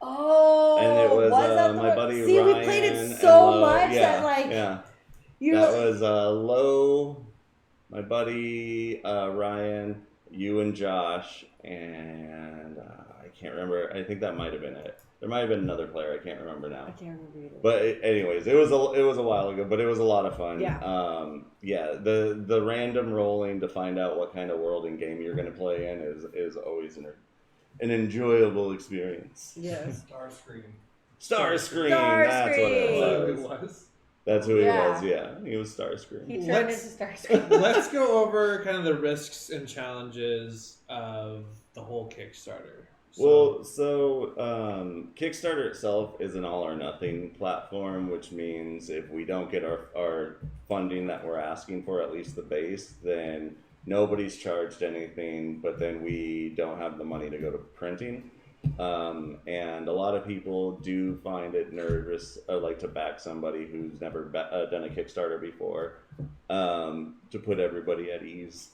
Oh, And it was that the my one? buddy See, Ryan. we played it and so Lo. much Yeah, that like yeah. you That know, was Lo, my buddy Ryan, you and Josh, and I can't remember. I think that might have been it. There might have been another player. I can't remember now. I can't remember either. But anyways, it was a while ago, but it was a lot of fun. Yeah. The random rolling to find out what kind of world and game you're going to play in is always an enjoyable experience. Yes. Starscream. Starscream. That's what it It was. was. That's who he Yeah. was. Yeah, he was Starscream. He turned Let's- into Starscream. Let's go over kind of the risks and challenges of the whole Kickstarter. So Kickstarter itself is an all or nothing platform, which means if we don't get our funding that we're asking for, at least the base, then nobody's charged anything, but then we don't have the money to go to printing. And a lot of people do find it nervous, like to back somebody who's never done a Kickstarter before, to put everybody at ease,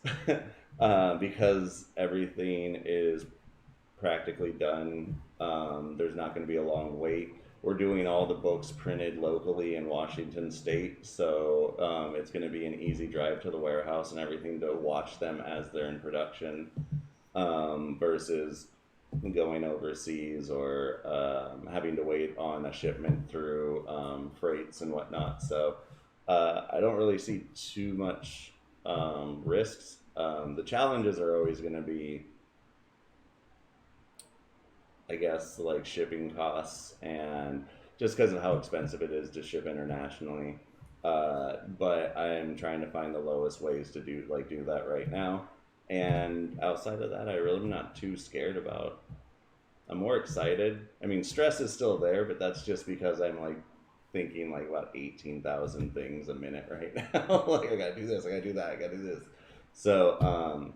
because everything is practically done. There's not going to be a long wait. We're doing all the books printed locally in Washington State, so it's going to be an easy drive to the warehouse and everything to watch them as they're in production, versus going overseas or having to wait on a shipment through freights and whatnot. So I don't really see too much risks. The challenges are always going to be, I guess, like shipping costs, and just because of how expensive it is to ship internationally. But I'm trying to find the lowest ways to do that right now. And outside of that, I really am not too scared about. I'm more excited. I mean, stress is still there, but that's just because I'm like thinking like about 18,000 things a minute right now. Like I gotta do this, I gotta do that, I gotta do this. So,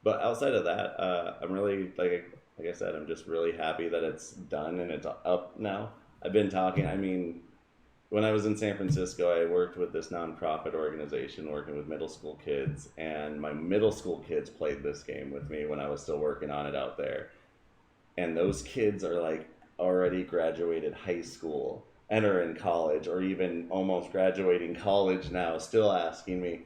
but outside of that, I'm really like I said, I'm just really happy that it's done and it's up now. I've been talking. I mean, when I was in San Francisco, I worked with this nonprofit organization working with middle school kids, and my middle school kids played this game with me when I was still working on it out there. And those kids are like already graduated high school and are in college, or even almost graduating college now, still asking me,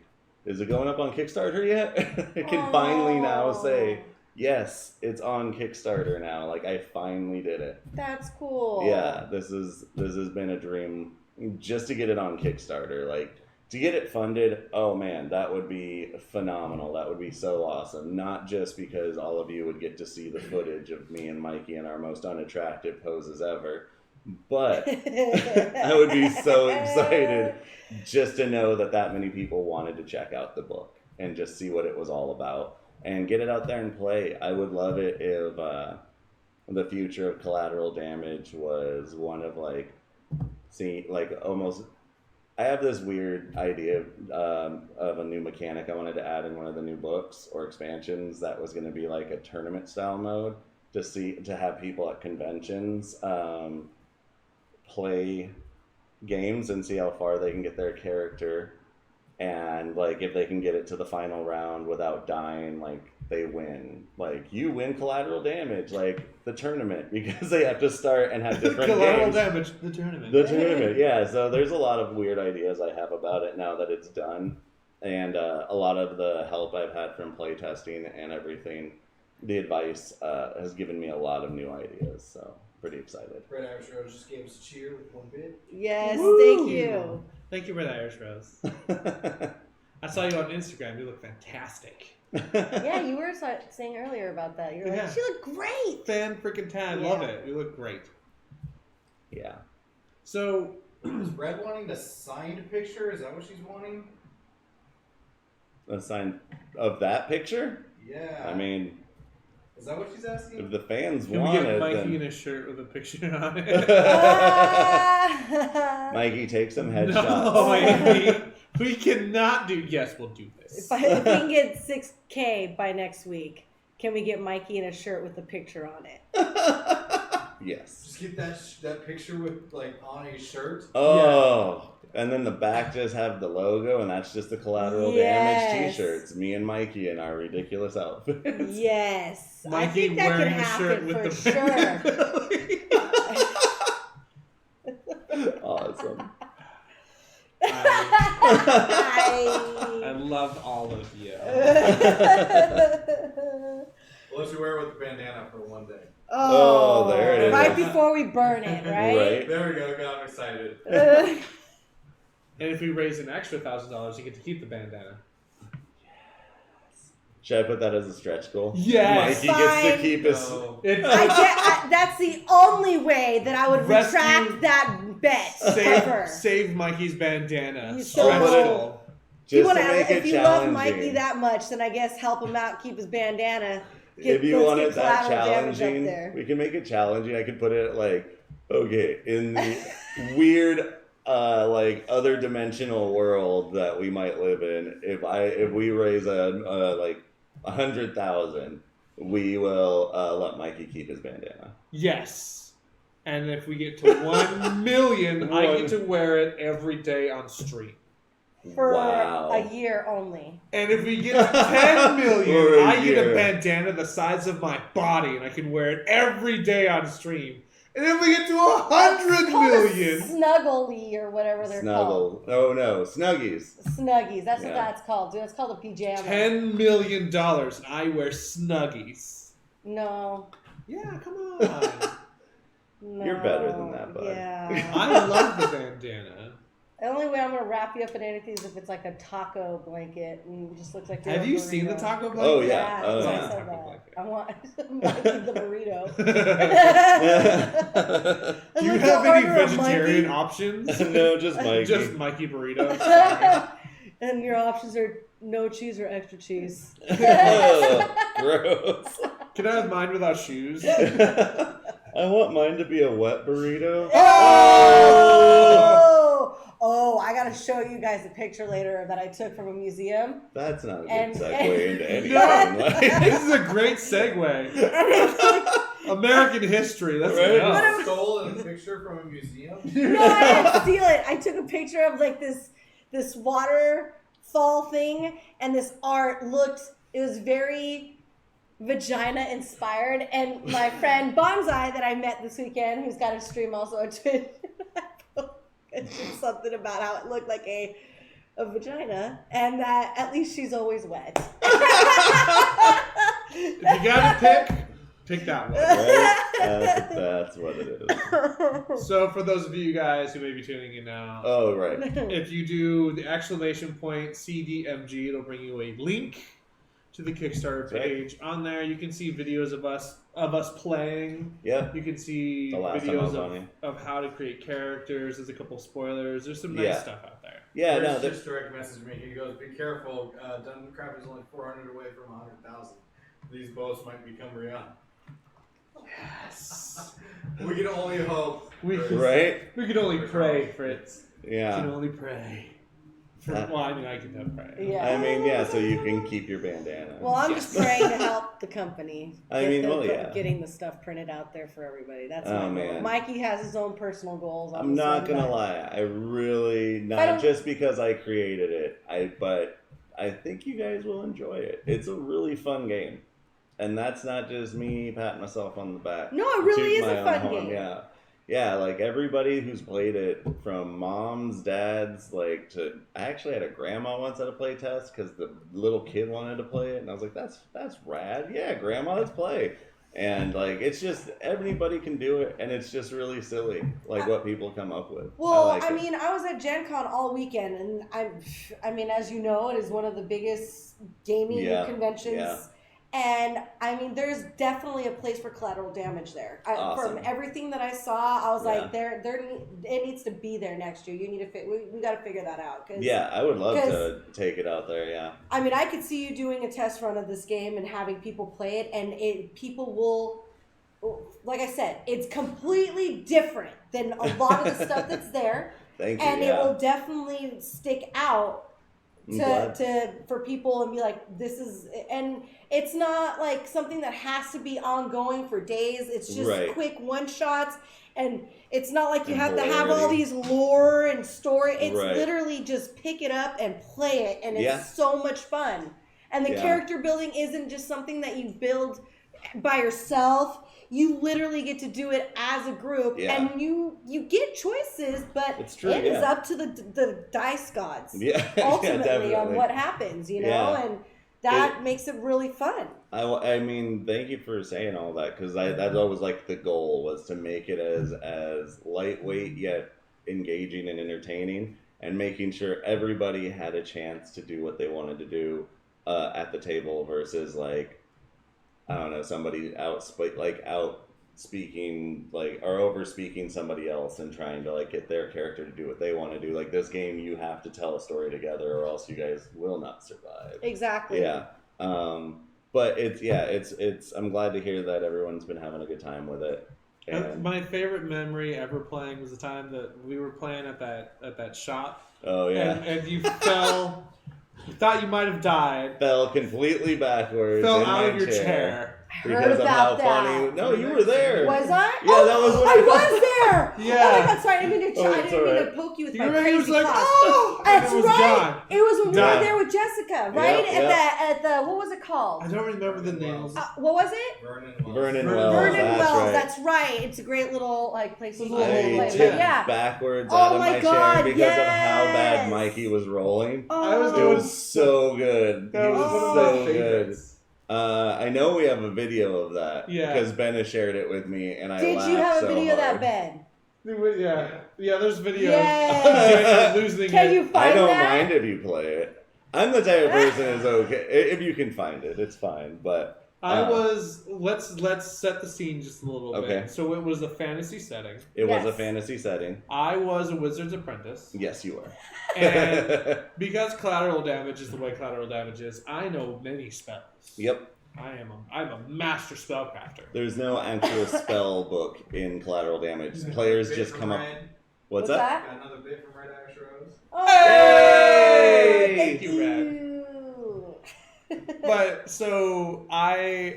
is it going up on Kickstarter yet? I can finally now say, yes, it's on Kickstarter now. Like I finally did it. That's cool. Yeah, this has been a dream just to get it on Kickstarter. Like to get it funded, oh man, that would be phenomenal. That would be so awesome. Not just because all of you would get to see the footage of me and Mikey in our most unattractive poses ever, but I would be so excited just to know that many people wanted to check out the book and just see what it was all about and get it out there and play. I would love it if the future of Collateral Damage was one of almost. I have this weird idea of a new mechanic I wanted to add in one of the new books or expansions that was going to be like a tournament style mode to have people at conventions play games and see how far they can get their character, and like if they can get it to the final round without dying, like they win. Like you win collateral damage, like the tournament, because they have to start and have different Collateral games. damage, the tournament. The tournament, yeah. So there's a lot of weird ideas I have about it now that it's done, and a lot of the help I've had from playtesting and everything, the advice has given me a lot of new ideas. So pretty excited. Red Irish Rose just gave us a cheer with one bid. Yes, Woo! thank you. Thank you, Red Irish Rose. I saw you on Instagram. You look fantastic. Yeah, you were saying earlier about that. You're Yeah. like, she looked great. Fan freaking tan. Yeah. Love it. You look great. Yeah. So, Is Red wanting a signed picture? Is that what she's wanting? A sign of that picture? Yeah. I mean, is that what she's asking? if the fans can we want get it, Mikey then in a shirt with a picture on it? Mikey, take some No, headshots. Mikey. We cannot do. Yes, we'll do this. If we can get 6K by next week, can we get Mikey in a shirt with a picture on it? Yes. Just get that picture with like on a shirt. Oh, and then the back just have the logo, and that's just the collateral damage Yes. T-shirts. Me and Mikey in our ridiculous outfits. Yes. I Mikey think that could wearing a shirt happen with for the sure. Awesome. I love all of you. Unless you wear it with the bandana for one day. Oh, there it is. Right before we burn it, right? Right. There we go. God, I'm excited. And if we raise an extra $1,000, you get to keep the bandana. Should I put that as a stretch goal? Yes. Mikey gets to Fine. keep his. No. That's the only way that I would Rescue- retract that bet ever. Save Mikey's bandana. He's Stretch so goal. Just to wanna, make it if you love challenging. Mikey that much, then I guess help him out, keep his bandana. If you let's want get it that collateral damage up challenging, there. we can make it challenging. I could put it like, okay, in the weird, like other dimensional world that we might live in. If we raise like 100,000, we will let Mikey keep his bandana. Yes. And if we get to 1 million, I get to wear it every day on stream. For Wow. a year only. And if we get to 10 million, For a I get a year. bandana the size of my body, and I can wear it every day on stream. And if we get to 100 It's called a million, Snuggly or whatever they're called. Snuggle. Oh no, Snuggies. Snuggies. That's what Yeah. that's called, dude. It's called a pajama. $10 million, and I wear Snuggies. No. Yeah, come on. No. You're better than that, bud. Yeah. I love the bandana. The only way I'm gonna wrap you up in anything is if it's like a taco blanket and it just looks like you're Have a you burrito. seen the taco blanket? Oh, yeah. Yeah, Oh, that's why I yeah. said Taco that. blanket. I want Mikey the burrito. Do you I'd like to have any order a vegetarian Mikey. options? No, just Mikey. Just Mikey burritos. And your options are no cheese or extra cheese. Ugh, gross. Can I have mine without shoes? I want mine to be a wet burrito. Oh, I gotta show you guys a picture later that I took from a museum. That's not a good And- segue into anything. No. Like, This is a great segue. American history. That's Right? enough. Stolen a picture from a museum? No, I didn't steal it. I took a picture of like this waterfall thing, and this art it was very vagina inspired. And my friend Bonsai that I met this weekend, who's got a stream also on Twitch, it's just something about how it looked like a vagina, and that at least she's always wet. If you got to pick that one. right? That's what it is. So for those of you guys who may be tuning in now, Oh, right. if you do the exclamation point CDMG, it'll bring you a link to the Kickstarter Right. page. On there, you can see videos of us playing. Yep. You can see The last time I was on videos here. of how to create characters. There's a couple spoilers. There's some nice Yeah. stuff out there. Yeah, no, Chris there's just direct messaged me. He goes, "Be careful. Dungeon is only 400 away from 100,000. These boats might become real." Yes. We can only hope. We Chris. can- right. We can only pray, Fritz. We can Yeah. only pray. Well, I mean, I can have pray. Yeah. I mean, yeah, so you can keep your bandana. Well, I'm just praying to help the company. Getting the stuff printed out there for everybody. That's my goal. Man. Mikey has his own personal goals. I'm not gonna lie. I really not just because I created it. But I think you guys will enjoy it. It's a really fun game, and that's not just me patting myself on the back. No, it really is a fun game. Yeah. Yeah, like everybody who's played it, from moms, dads, like to... I actually had a grandma once at a play test because the little kid wanted to play it, and I was like, that's rad. Yeah, grandma, let's play. And like, it's just, everybody can do it, and it's just really silly, like what people come up with. Well, I mean, I was at GenCon all weekend, and I mean, as you know, it is one of the biggest gaming conventions. Yeah. And I mean, there's definitely a place for Collateral Damage there. Awesome. From everything that I saw, I was like, it needs to be there next year. You need to we got to figure that out. I would love to take it out there. Yeah. I mean, I could see you doing a test run of this game and having people play it, and people will, like I said, it's completely different than a lot of the stuff that's there. Thank you. And it will definitely stick out for people and be like, this is, and it's not like something that has to be ongoing for days. It's just quick one shots, and it's not like you have to have all these lore and story. It's literally just pick it up and play it, and it's so much fun. And the character building isn't just something that you build by yourself. You literally get to do it as a group, and you get choices, but it is up to the dice gods ultimately on what happens, you know, and that makes it really fun. I mean, thank you for saying all that, because that was like the goal, was to make it as lightweight yet engaging and entertaining, and making sure everybody had a chance to do what they wanted to do at the table, versus like, I don't know, somebody out speaking like, or over speaking somebody else and trying to like get their character to do what they want to do. Like this game, you have to tell a story together, or else you guys will not survive. Exactly. Yeah. But it's I'm glad to hear that everyone's been having a good time with it. And my favorite memory ever playing was the time that we were playing at that shop. Oh yeah. And you fell. You thought you might have died. Fell completely backwards. Fell out of your chair. Heard about that. No, you were there. Was I? Yeah, that was what I was there. Yeah. Oh my God, sorry. I didn't mean to poke you with my crazy was like, class. oh! That's it was right. gone. It was when we were there with Jessica, right? At the what was it called? I don't remember the names. What was it? Vernon Wells. That's right. It's a great little like place to play. Backwards out of my chair because of how bad Mikey was rolling. It was so good. He was so good. I know we have a video of that because Ben has shared it with me, and I laughed so hard. Did you have a video of that, Ben? Yeah, there's videos. Losing Can you find I don't that? mind if you play it. I'm the type of person is okay if you can find it. It's fine, but let's set the scene just a little bit. So it was a fantasy setting. It was a fantasy setting. I was a wizard's apprentice. Yes, you were. And because collateral damage is the way collateral damage is, I know many spells. Yep. I'm a master spellcrafter. There's no actual spell book in collateral damage. Players just come up. What's that? Got another bit from Red Ash Rose. Hey! Thank you, Red. But so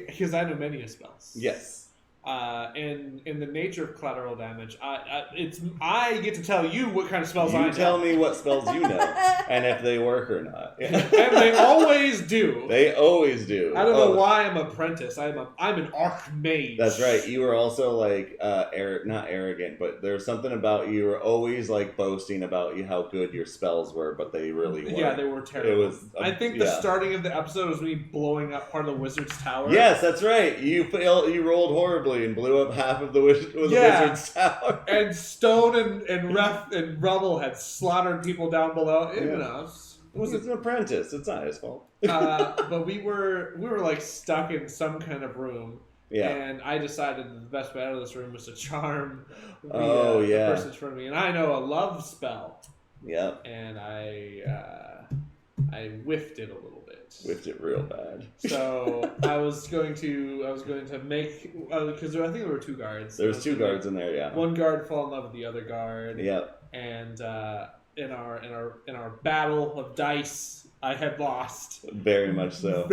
because I know many spells. Yes. And in the nature of collateral damage, I get to tell you what kind of spells I know. You tell me what spells you know, and if they work or not. And they always do. They always do. I don't know why I'm an apprentice. I'm an archmage. That's right. You were also like not arrogant, but there's something about you were always like boasting about how good your spells were, but they really weren't. Yeah, they were terrible. It was. I think the starting of the episode was me blowing up part of the wizard's tower. Yes, that's right. You rolled horribly and blew up half of the wizard's tower. And Stone and Ref and Rubble had slaughtered people down below. You know, it was an apprentice. It's not his fault. But we were like stuck in some kind of room. Yeah. And I decided that the best way out of this room was to charm the person in front of me. And I know a love spell. Yep. And I whiffed it a little bit. Whiffed it real bad. So I was going to make because I think there were two guards. There's two guards in there, yeah. One guard fall in love with the other guard. Yep. And in our battle of dice, I had lost. Very much so.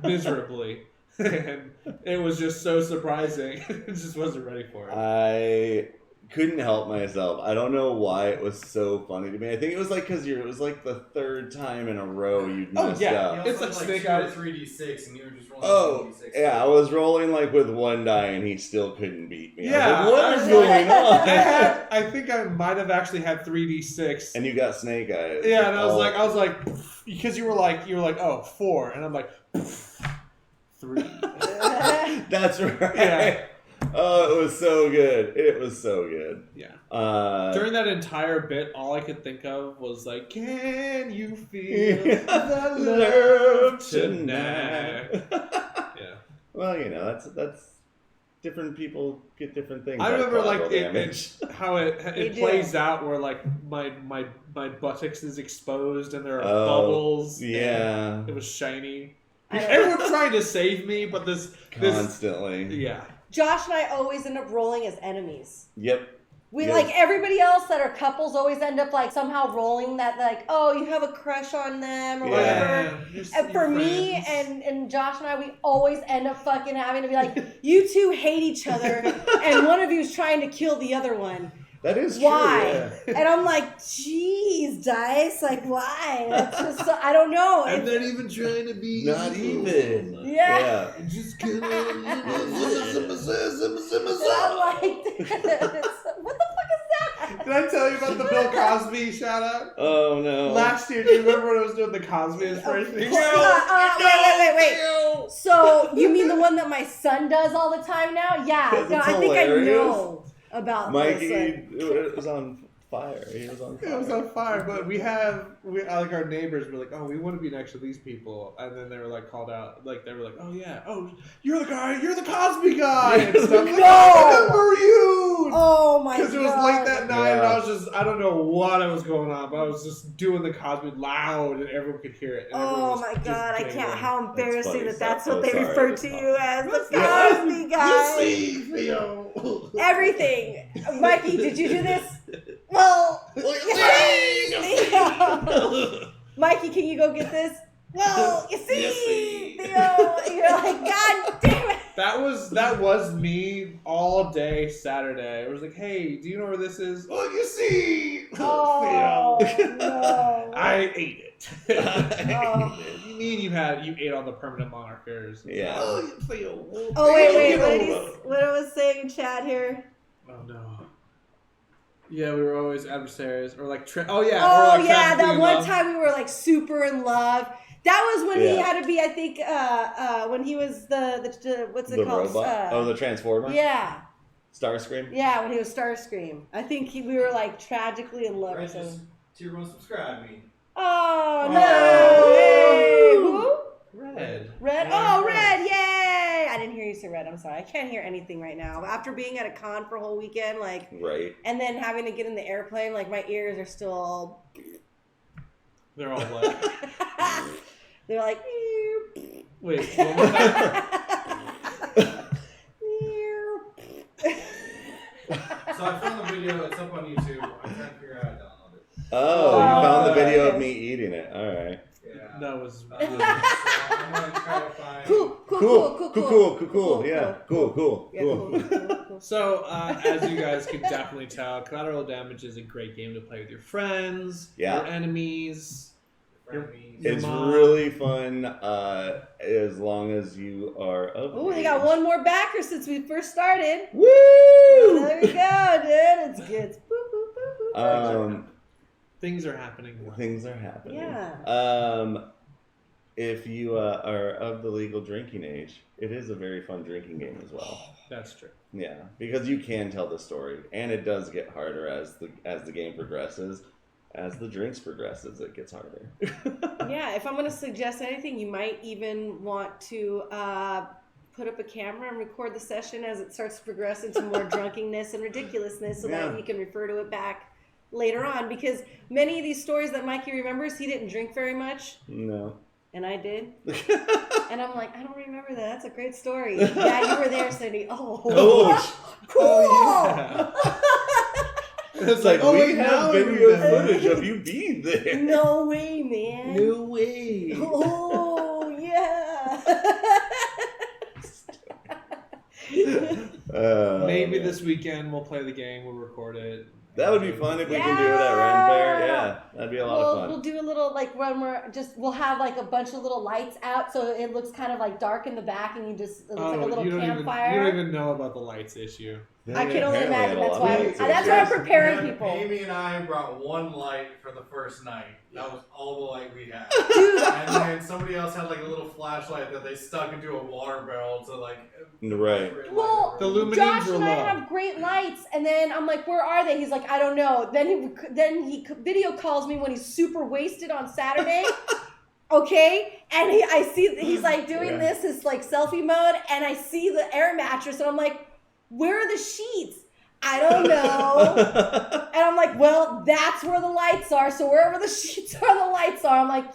Miserably. And it was just so surprising. I just wasn't ready for it. I couldn't help myself. I don't know why it was so funny to me. I think it was like because it was like the third time in a row you'd messed up. It's like Snake Eyes 3d6 and you were just rolling 3d6. Yeah, I was rolling like with one die and he still couldn't beat me. Yeah, I was like, what is going on? I think I might have actually had 3d6. And you got Snake Eyes. Yeah, and I was like, because you were like, oh, 4, and I'm like, 3. That's right. Yeah. Oh, it was so good. It was so good. Yeah. During During that entire bit, all I could think of was like, can you feel the love tonight? Yeah. Well, you know, that's different people get different things. I remember like damage. how it plays out where like my buttocks is exposed and there are bubbles. Yeah. It was shiny. Everyone's trying to save me, but this Constantly. Yeah. Josh and I always end up rolling as enemies. Yep. We like everybody else that are couples always end up like somehow rolling that like, oh, you have a crush on them or whatever. And for me and Josh and I, we always end up fucking having to be like, you two hate each other and one of you is trying to kill the other one. That is why? true. And I'm like, geez, Dice, like why? That's just so, I don't know. I'm not even trying to be not evil. even. Yeah. Just kidding. I'm like, what the fuck is that? Did I tell you about the Bill Cosby shout out? Oh no. Last year, do you remember when I was doing the Cosby inspiration? Wait. So you mean the one that my son does all the time now? Yeah. No, I think I know about Mikey, this. it was on fire. He was on fire. It was on fire, but we like our neighbors were like, oh, we want to be next to these people, and then they were like called out, like they were like, oh yeah, oh you're the Cosby guy, and stuff. Like, I remember you. Oh my god! Because it was late that night, and I was just, I don't know what was going on, but I was just doing the Cosby loud, and everyone could hear it. And oh my god! I can't. How embarrassing that's what they sorry. refer to you as, the Cosby guy. You see, Theo. Everything. Mikey, did you do this? Well, Mikey, can you go get this? Well, you see, Theo, you're like, God damn it. That was me all day Saturday. I was like, hey, do you know where this is? Oh, you see. Oh, no. I ate it. Oh. You mean you ate all the permanent markers? Yeah. Oh, Theo. Oh, wait. What I was saying in chat here? Oh, no. Yeah, we were always adversaries. Or like, that one time we were like super in love. That was when he had to be, I think, when he was the what's it called? Robot? The Transformer? Yeah. Starscream? Yeah, when he was Starscream. I think we were like tragically in love or something. Tier 1 subscribe me. Oh, no. Hey, who? Red. Red? Oh, Red. Yay. I didn't hear you say Red. I'm sorry. I can't hear anything right now. After being at a con for a whole weekend, like, right. And then having to get in the airplane, like, my ears are still... They're all like... They're like... Wait, one more time? So I found the video. It's up on YouTube. I'm trying to figure out how to download it. Oh, you found the video of me eating it. All right. Yeah. That was So I'm gonna try to find. Cool. Yeah, cool. So, as you guys can definitely tell, Collateral Damage is a great game to play with your friends, your enemies. It's really fun as long as you are of Oh, they age. got one more backer since we first started. Woo! There you go, dude. It's good. Things are happening. Things are happening. Yeah. If you are of the legal drinking age, it is a very fun drinking game as well. That's true. Yeah, because you can tell the story, and it does get harder as the game progresses. As the drinks progresses, it gets harder. Yeah, if I'm going to suggest anything, you might even want to put up a camera and record the session as it starts to progress into more drunkenness and ridiculousness so that you can refer to it back later on. Because many of these stories that Mikey remembers, he didn't drink very much. No. And I did. And I'm like, I don't remember that. That's a great story. Yeah, you were there, Cindy. Oh, cool. Oh, yeah. It's like, oh, we wait, have now I video remember. footage of you being there. No way, man. No way. Oh, yeah. Maybe Man. this weekend we'll play the game. We'll record it. That would be fun if we can do it at Ren Fair. Yeah, that'd be a lot of fun. We'll do a little, like, when we'll have, like, a bunch of little lights out, so it looks kind of, like, dark in the back, and it looks like a little campfire. You don't even know about the lights issue. I can only imagine. That's why That's I'm preparing And people. Amy and I brought one light for the first night. That was all the light we had. Dude. And then somebody else had like a little flashlight that they stuck into a water barrel to like. Right. Well, The luminines Josh were and I low. have great lights, and then I'm like, "Where are they?" He's like, "I don't know." Then he video calls me when he's super wasted on Saturday. Okay, and I see he's like doing this, his like selfie mode, and I see the air mattress, and I'm like, "Where are the sheets?" I don't know. And I'm like, "Well, that's where the lights are. So wherever the sheets are, the lights are." I'm like,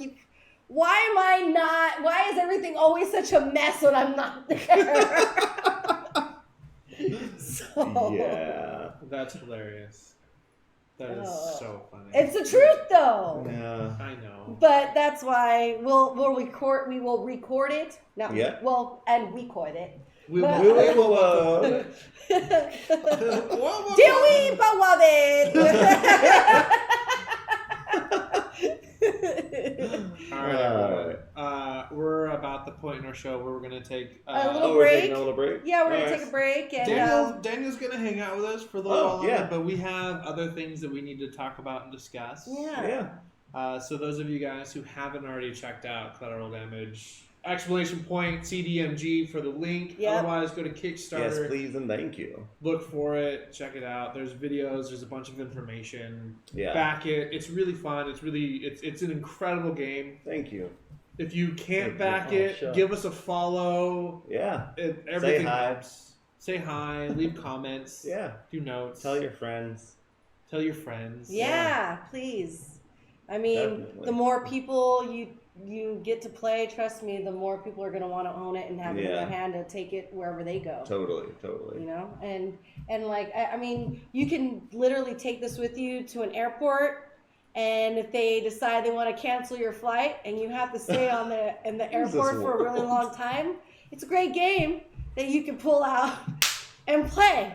why is everything always such a mess when I'm not there? So Yeah. That's hilarious. That is so funny. it's the truth though. Yeah. I know. But that's why we will record it. Not Yeah. well, and record it. We But- Whoa. Dilly Bawabit. All right. We're about the point in our show where we're going to take A little We're break. taking a little break? Yeah, we're All gonna right. take a break and Daniel's going to hang out with us for a little Oh, while longer, yeah. but we have other things that we need to talk about and discuss. yeah. Yeah. So those of you guys who haven't already checked out Collateral Damage, exclamation point CDMG for the link. Yep. Otherwise, go to Kickstarter. Yes, please and thank you. Look for it. Check it out. There's videos. There's a bunch of information. Yeah. Back it. It's really fun. It's an incredible game. Thank you. If you can't back Oh, it, sure. give us a follow. Yeah. Everything Say hi. helps. Say hi. Leave comments. Yeah. Do notes. Tell your friends. Tell your friends. Yeah, please. I mean, Definitely. the more people you get to play, trust me, the more people are going to want to own it and have it in their hand to take it wherever they go. Totally. You know, and like I mean, you can literally take this with you to an airport, and if they decide they want to cancel your flight and you have to stay in the airport for a really long time, it's a great game that you can pull out and play.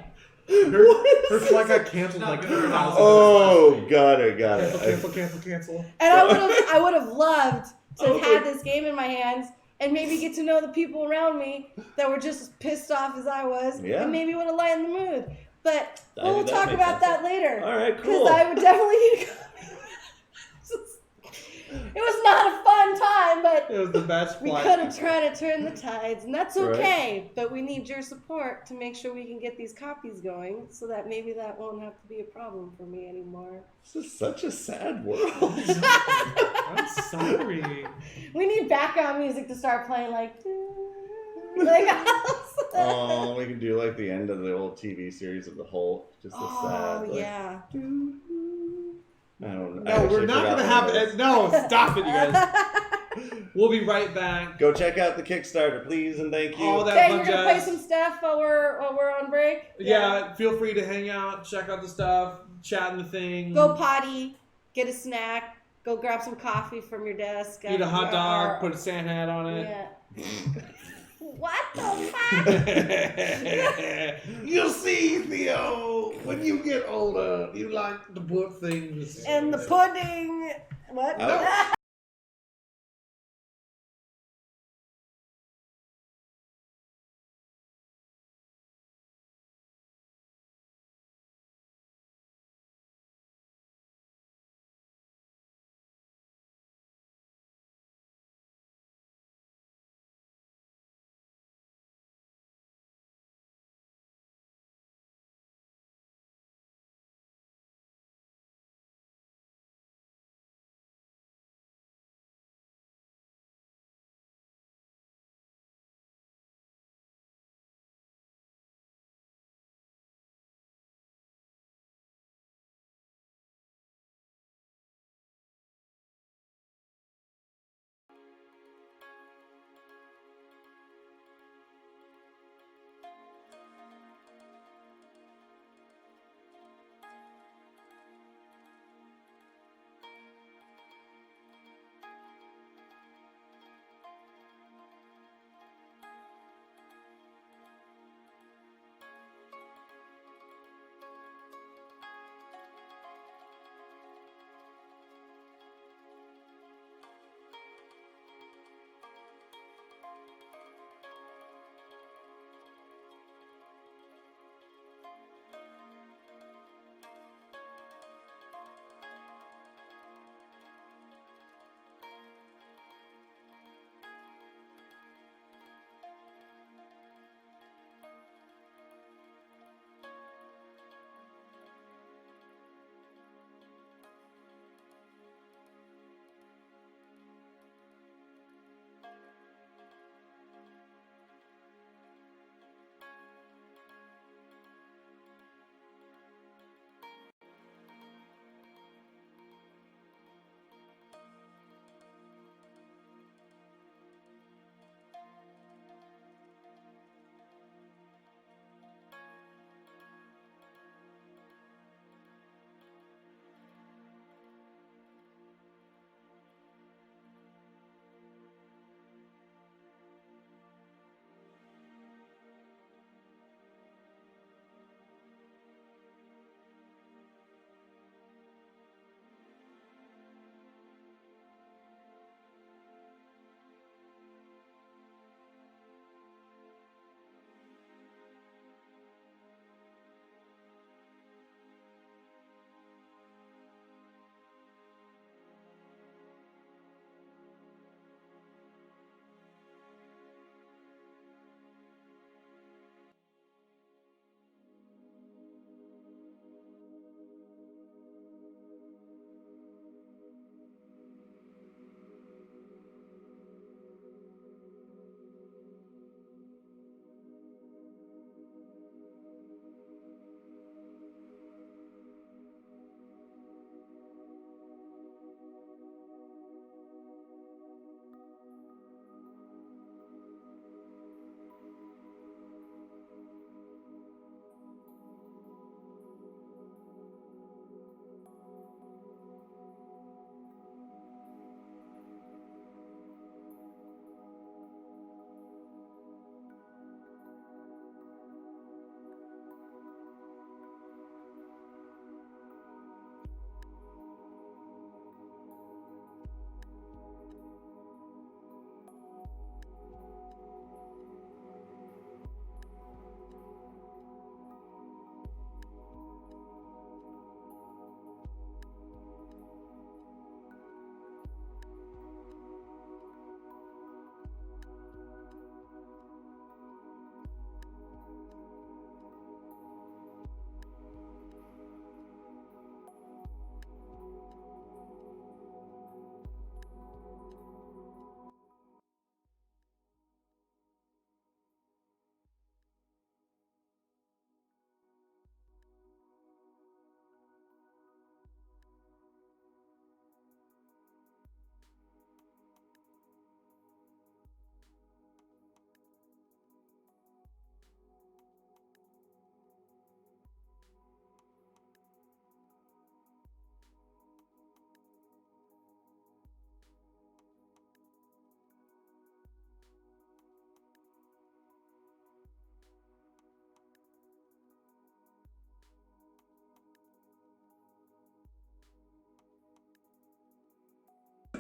Her flight got canceled like 1,000 Oh, got it. Cancel. And I would have loved to have had this game in my hands and maybe get to know the people around me that were just as pissed off as I was, Yeah. and maybe would have lightened the mood. But I we'll think that talk makes about sense. that later. All right, Because cool. I would definitely need to go. It was not a fun time, but It was the best we flight. could have tried to turn the tides, and that's Right. okay. But we need your support to make sure we can get these copies going, so that maybe that won't have to be a problem for me anymore. This is such a sad world. I'm sorry. We need background music to start playing, like. Oh, we can do like the end of the old TV series of the Hulk. Just the sad. Like, yeah. I don't know. No, we're not going to have it. No, stop it, you guys. We'll be right back. Go check out the Kickstarter, please, and thank you. All that Okay, fun you're gonna play jazz. some stuff while we're on break. Yeah, feel free to hang out, check out the stuff, chat in the thing. Go potty, get a snack, go grab some coffee from your desk. Eat a hot dog, put Or- a Santa hat on it. Yeah. What the fuck? You'll see, Theo, when you get older, you like to put things. And the pudding. What? Oh.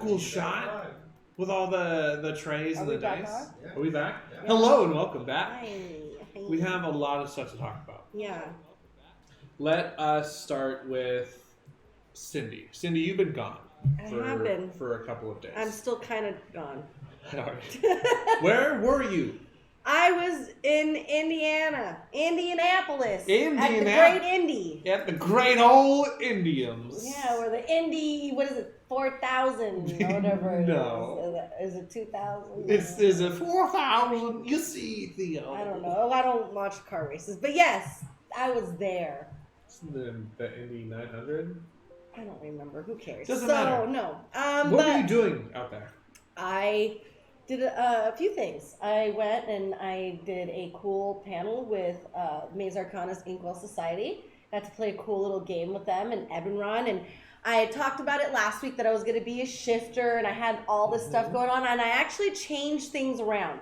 cool shot with all the trays and the dice. Yeah. Are we back? Yeah. Hello and welcome back. Hi. We have a lot of stuff to talk about. Yeah. Let us start with Cindy. Cindy, you've been gone. I have been. For a couple of days. I'm still kind of gone. All right. Where were you? I was in Indianapolis. At the Indiana- Great Indy. At the Great Old Indians. Yeah, where the Indy, what is it, 4,000 or whatever it No. is. Is it 2,000? Is it 4,000? You see, Theo. I don't know. I don't watch car races. But yes, I was there. The Indy 900? I don't remember. Who cares? Doesn't matter. No. What were you doing out there? I did a few things. I went and I did a cool panel with Maze Arcana's Inkwell Society. Got to play a cool little game with them in Ebenron. And I talked about it last week that I was going to be a shifter and I had all this stuff going on. And I actually changed things around.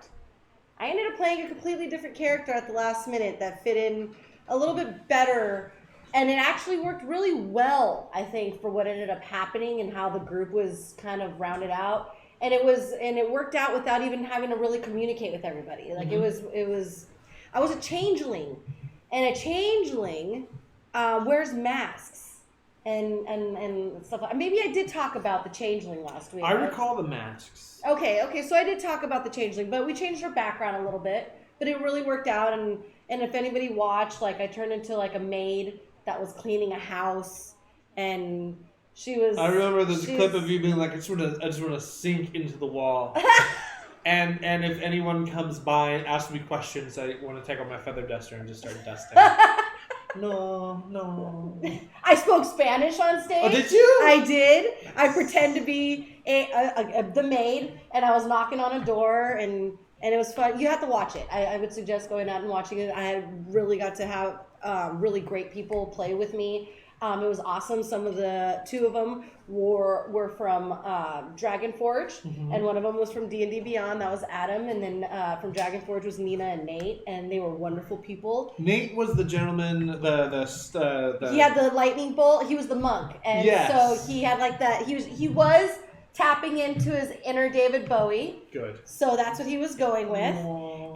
I ended up playing a completely different character at the last minute that fit in a little bit better. And it actually worked really well, I think, for what ended up happening and how the group was kind of rounded out. And it worked out without even having to really communicate with everybody. Like I was a changeling, and a changeling wears masks and stuff. Maybe I did talk about the changeling last week. I recall the masks. Okay, so I did talk about the changeling, but we changed her background a little bit. But it really worked out, and if anybody watched, like I turned into like a maid that was cleaning a house, and she was. I remember there's a clip of you being like, I just want to sink into the wall. and if anyone comes by and asks me questions, I want to take out my feather duster and just start dusting. No. I spoke Spanish on stage. Oh, did you? I did. I pretend to be the maid, and I was knocking on a door, and it was fun. You have to watch it. I would suggest going out and watching it. I really got to have really great people play with me. It was awesome. Some of the two of them were from Dragonforge, and one of them was from D&D Beyond. That was Adam, and then from Dragonforge was Nina and Nate, and they were wonderful people. Nate was the gentleman. He had the lightning bolt. He was the monk, and so he had like that. He was tapping into his inner David Bowie. Good. So that's what he was going with.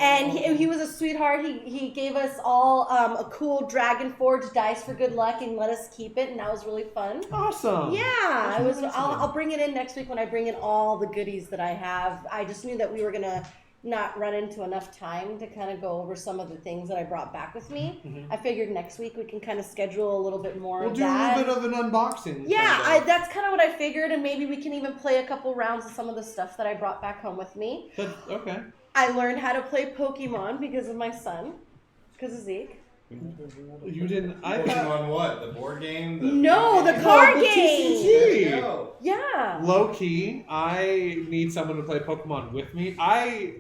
And he was a sweetheart. He gave us all a cool Dragon Forge dice for good luck and let us keep it, and that was really fun. Awesome. Yeah, I'll bring it in next week when I bring in all the goodies that I have. I just knew that we were gonna not run into enough time to kind of go over some of the things that I brought back with me. I figured next week we can kind of schedule a little bit more of that. We'll do a little bit of an unboxing. Yeah, that's kind of what I figured, and maybe we can even play a couple rounds of some of the stuff that I brought back home with me. Okay. I learned how to play Pokemon because of my son, because of Zeke. You didn't. Pokemon what? The board game? The card game. TCG. Yeah. Low key, I need someone to play Pokemon with me. I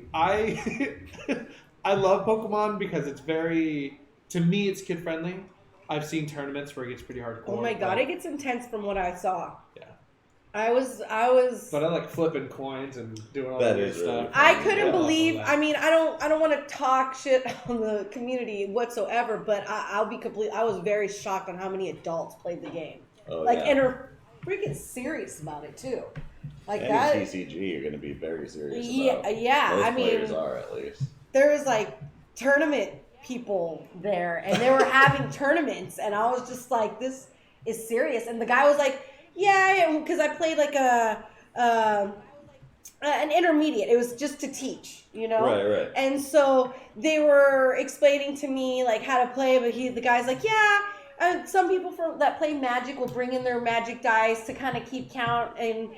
love Pokemon because it's very, to me, it's kid friendly. I've seen tournaments where it gets pretty hardcore. Oh my god, it gets intense from what I saw. Yeah. I was. But I like flipping coins and doing all That that weird is really stuff. I couldn't believe. I mean, I don't want to talk shit on the community whatsoever, but I'll be complete. I was very shocked on how many adults played the game. And are freaking serious about it too. Like any that. TCG, you're going to be very serious Yeah, about. yeah. Most I mean, players are at least. there was like tournament people there, and they were having tournaments, and I was just like, this is serious. And the guy was like, yeah, because I played like an intermediate. It was just to teach, you know? Right. And so they were explaining to me like how to play, but the guy's like, yeah, some people that play Magic will bring in their Magic dice to kind of keep count, and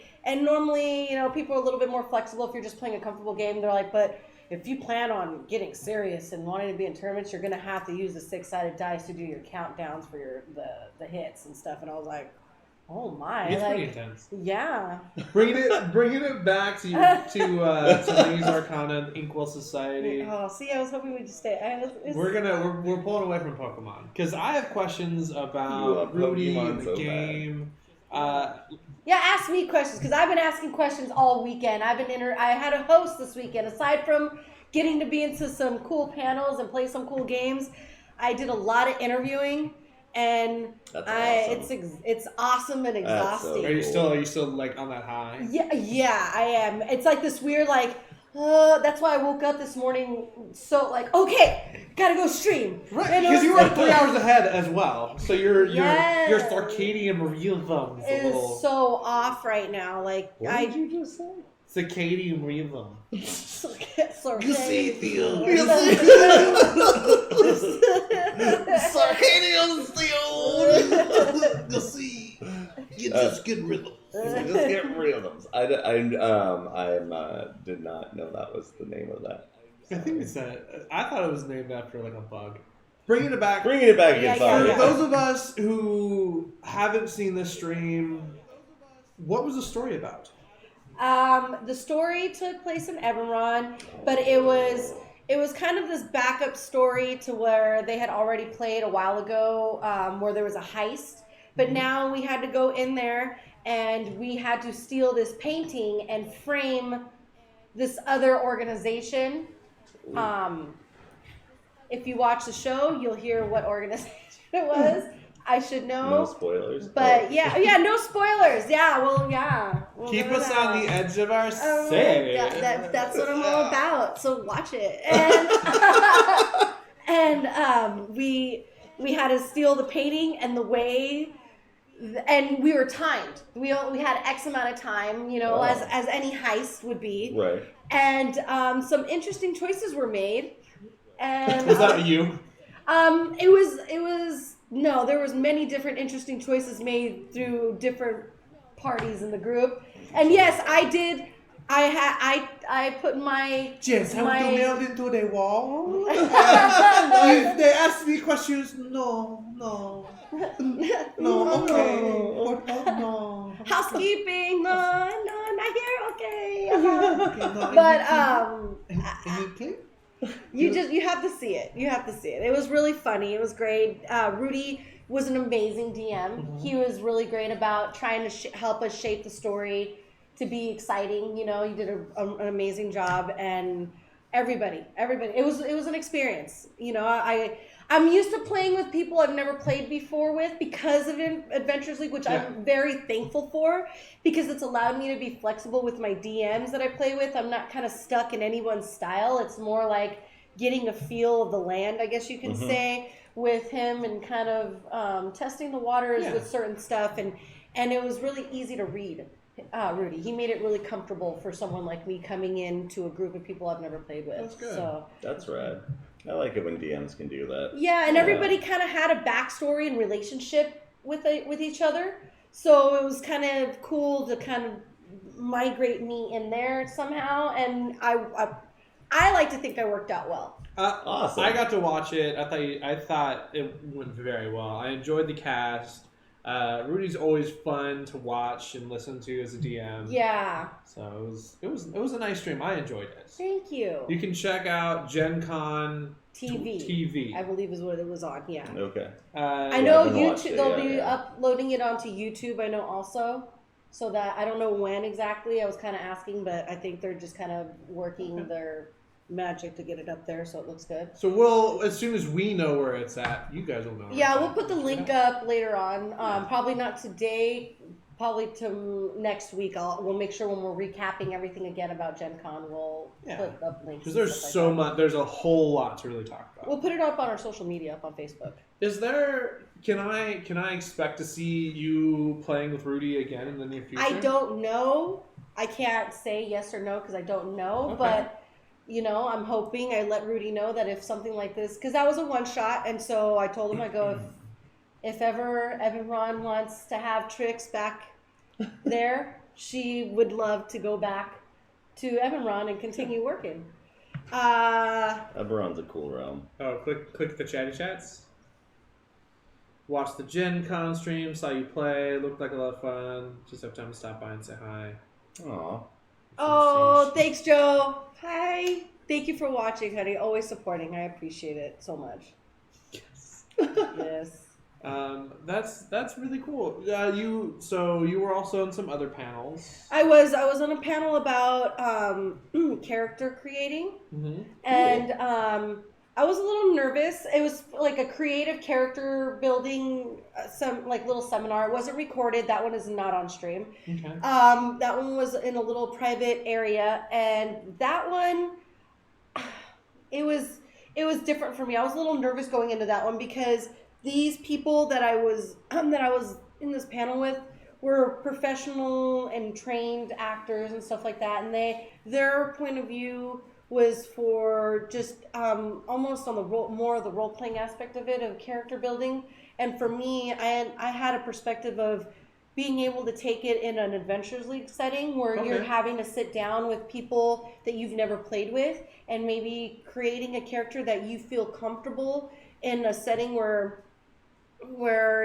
normally, you know, people are a little bit more flexible if you're just playing a comfortable game. They're like, but if you plan on getting serious and wanting to be in tournaments, you're going to have to use the 6-sided dice to do your countdowns for the hits and stuff. And I was like, oh my. It's pretty intense. Yeah. Bringing it back to Maze Arcana and Inkwell Society. Oh, see, I was hoping we'd just stay. We're pulling away from Pokemon because I have questions about Rudy and the game. Yeah, ask me questions because I've been asking questions all weekend. I had a host this weekend. Aside from getting to be into some cool panels and play some cool games, I did a lot of interviewing. and That's awesome. it's awesome and That's so exhausting. cool. Are you still like on that high? Yeah, I am. It's like this weird that's why I woke up this morning so like, okay, gotta go stream. Right, And it because was you were like- 3 hours ahead as well. So your Yes. circadian rhythm It is so off right now. Like What did you just say? circadian rhythm. Just get rhythms. Just get rhythms. I did not know that was the name of that. I think it's that. I thought it was named after like a bug. Bringing it back. Bringing it back again. Yeah, Sorry. yeah. For those of us who haven't seen this stream, what was the story about? The story took place in Eberron, but it was kind of this backup story to where they had already played a while ago, where there was a heist. But now we had to go in there and we had to steal this painting and frame this other organization. If you watch the show, you'll hear what organization it was. I should know. No spoilers. But yeah, no spoilers. Yeah, well, yeah. We'll Keep go us now. on the edge of our Oh, say. that's what I'm all about. So watch it. And we had to steal the painting and the way, and we were timed. We had X amount of time, as any heist would be. Right. And some interesting choices were made. And Was that you? it was no, there was many different interesting choices made through different parties in the group. And yes, I did. I put my Yes, I my- want to nailed into the wall. If they ask me questions, no, okay, no. housekeeping. No, not here. Okay. Okay, no, But anything? you have to see it. You have to see it. It was really funny. It was great. Rudy was an amazing DM. Mm-hmm. He was really great about trying to help us shape the story to be exciting. He did an amazing job, and everybody. It was an experience. I'm used to playing with people I've never played before with because of Adventures League, which Yeah. I'm very thankful for, because it's allowed me to be flexible with my DMs that I play with. I'm not kind of stuck in anyone's style. It's more like getting a feel of the land, I guess you can say, with him, and kind of testing the waters with certain stuff. And it was really easy to read. Rudy, he made it really comfortable for someone like me coming into a group of people I've never played with. That's good. So That's rad. I like it when DMs can do that. yeah, and everybody kind of had a backstory and relationship with each other. So it was kind of cool to kind of migrate me in there somehow, and I like to think I worked out well. Awesome. I got to watch it. I thought it went very well. I enjoyed the cast. Rudy's always fun to watch and listen to as a DM. Yeah. So it was a nice stream. I enjoyed it. Thank you. You can check out GenCon TV. I believe is what it was on. Yeah. Okay. I know haven't watched YouTube. it They'll yet, be yeah. uploading it onto YouTube. I know also. So that I don't know when exactly. I was kind of asking, but I think they're just kind of working their magic to get it up there, so it looks good. So as soon as we know where it's at, you guys will know. where Yeah, it's we'll at. put the link up later on. Probably not today. Probably to next week. We'll make sure when we're recapping everything again about GenCon, we'll put up links. Because there's so much. There's a whole lot to really talk about. We'll put it up on our social media, up on Facebook. Is there? Can I expect to see you playing with Rudy again in the near future? I don't know. I can't say yes or no because I don't know. Okay. But I'm hoping. I let Rudy know that if something like this, because that was a one shot, and so I told him, I go, if ever Evan Ron wants to have Trix back there, she would love to go back to Evan Ron and continue working. Eberron's a cool realm. Oh, click the chatty chats. Watch the Gen Con stream, saw you play, looked like a lot of fun. Just have time to stop by and say hi. Aw. Oh, thanks, Joe. Hi. Thank you for watching, honey. Always supporting. I appreciate it so much. Yes. Yes. That's really cool. You were also in some other panels. I was on a panel about character creating, Mm-hmm. and I was a little nervous. It was like a creative character building, some like little seminar. It wasn't recorded. That one is not on stream. Okay. That one was in a little private area, and that one, it was different for me. I was a little nervous going into that one because these people that I was in this panel with were professional and trained actors and stuff like that, and their point of view was for just almost on the more of the role playing aspect of it, of character building. And for me, I had a perspective of being able to take it in an Adventures League setting where you're having to sit down with people that you've never played with and maybe creating a character that you feel comfortable in a setting where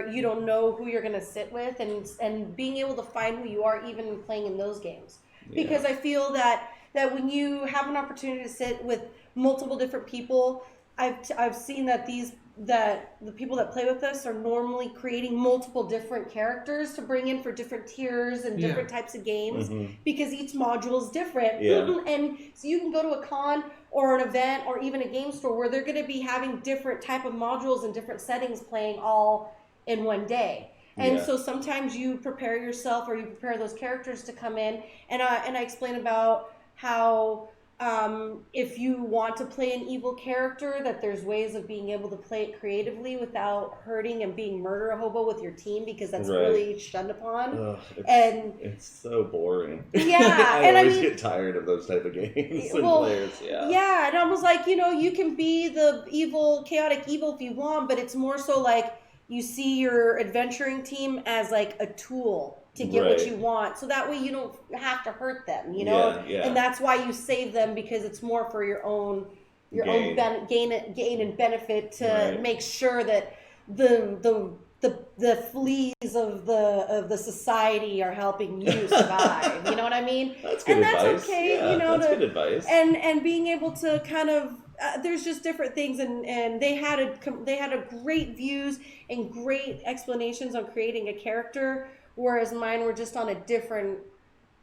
you don't know who you're going to sit with, and being able to find who you are even playing in those games. Because I feel that when you have an opportunity to sit with multiple different people, I've seen that the people that play with us are normally creating multiple different characters to bring in for different tiers and different types of games, because each module is different. And so you can go to a con or an event or even a game store where they're going to be having different type of modules and different settings playing all in one day. And so sometimes you prepare yourself or you prepare those characters to come in, and I explain about how if you want to play an evil character, that there's ways of being able to play it creatively without hurting and being murder a hobo with your team, because that's really shunned upon. It's so boring. I always get tired of those type of games and players. Yeah, and I was like, you can be the chaotic evil if you want, but it's more so like you see your adventuring team as like a tool to get what you want, so that way you don't have to hurt them, and that's why you save them, because it's more for your own gain and benefit to make sure that the fleas of the society are helping you survive. You know what I mean? That's good advice. That's okay. That's good advice. And being able to kind of there's just different things, and they had a great views and great explanations on creating a character, whereas mine were just on a different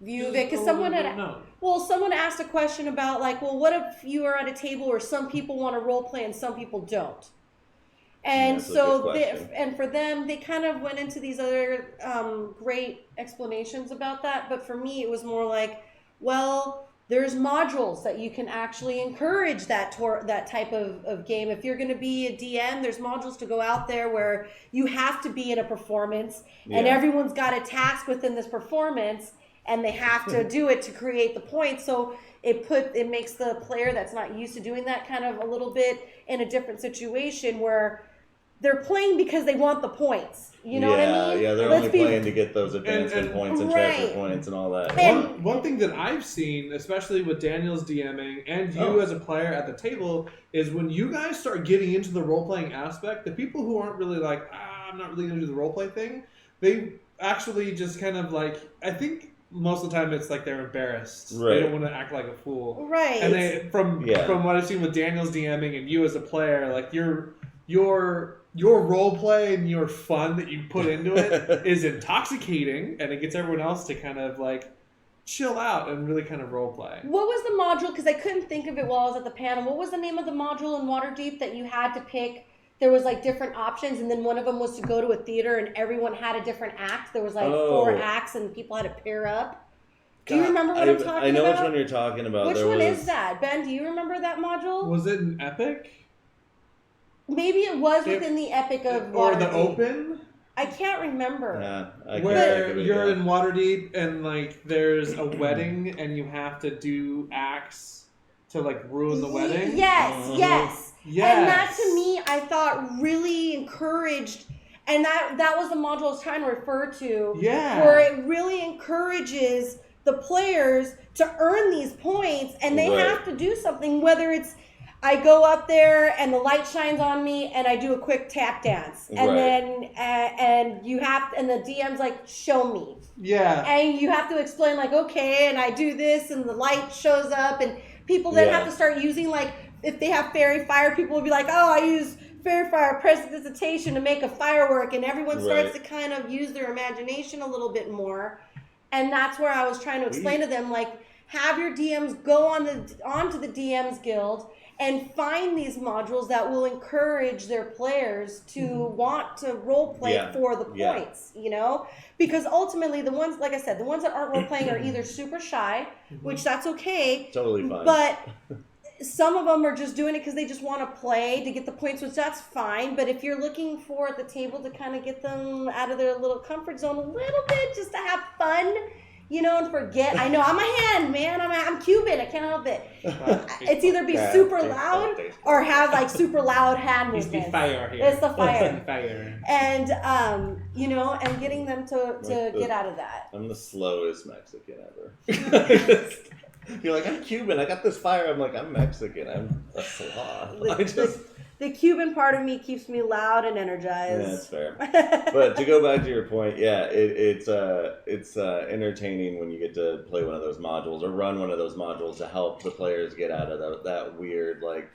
view of it. Because someone asked a question about what if you are at a table where some people want to role play and some people don't? And for them, they kind of went into these other great explanations about that. But for me, it was more like, there's modules that you can actually encourage that type of game. If you're going to be a DM, there's modules to go out there where you have to be in a performance, and everyone's got a task within this performance, and they have to do it to create the points. So it makes the player that's not used to doing that kind of a little bit in a different situation where they're playing because they want the points. You know what I mean? Yeah, they're only playing to get those advancement points and treasure points and all that. One thing that I've seen, especially with Daniel's DMing and you as a player at the table, is when you guys start getting into the role-playing aspect, the people who aren't really like, I'm not really going to do the role-play thing, they actually just kind of I think most of the time it's like they're embarrassed. They don't want to act like a fool. Right. And from what I've seen with Daniel's DMing and you as a player, your role play and your fun that you put into it is intoxicating, and it gets everyone else to kind of chill out and really kind of role play. What was the module? Because I couldn't think of it while I was at the panel. What was the name of the module in Waterdeep that you had to pick? There was different options, and then one of them was to go to a theater, and everyone had a different act. There was 4 acts, and people had to pair up. Do you remember what I'm talking about? I know which one you're talking about. Which one is that? Ben, do you remember that module? Was it an epic? Maybe it was within the epic of Waterdeep. Or the open? I can't remember. Yeah, where you're in Waterdeep and there's a wedding and you have to do acts to ruin the wedding. Yes. And that to me, I thought really encouraged, and that was the module I was trying to refer to. Yeah. Where it really encourages the players to earn these points, and they have to do something, whether it's I go up there and the light shines on me and I do a quick tap dance, and then and you have and the DM's show me, and you have to explain okay, and I do this and the light shows up, and people then have to start using if they have fairy fire, people will be I use fairy fire prestidigitation to make a firework, and everyone starts to kind of use their imagination a little bit more, and that's where I was trying to explain to them have your DMs go onto the DM's Guild and find these modules that will encourage their players to want to role play for the points, you know? Because ultimately the ones, like I said, the ones that aren't role playing are either super shy, which that's okay. Totally fine. But some of them are just doing it because they just want to play to get the points, which that's fine. But if you're looking for at the table to kind of get them out of their little comfort zone a little bit, just to have fun, you know, and forget. I know I'm a hand, man. I'm Cuban. I can't help it. It's either be super loud or have like super loud hand movements. It's the fire here. It's the fire. Fire. And you know, and getting them to get out of that. I'm the slowest Mexican ever. You're like, I'm Cuban. I got this fire. I'm like, I'm Mexican. I'm a sloth. The Cuban part of me keeps me loud and energized. Yeah, that's fair. But to go back to your point, yeah, it's entertaining when you get to play one of those modules or run one of those modules to help the players get out of that weird, like,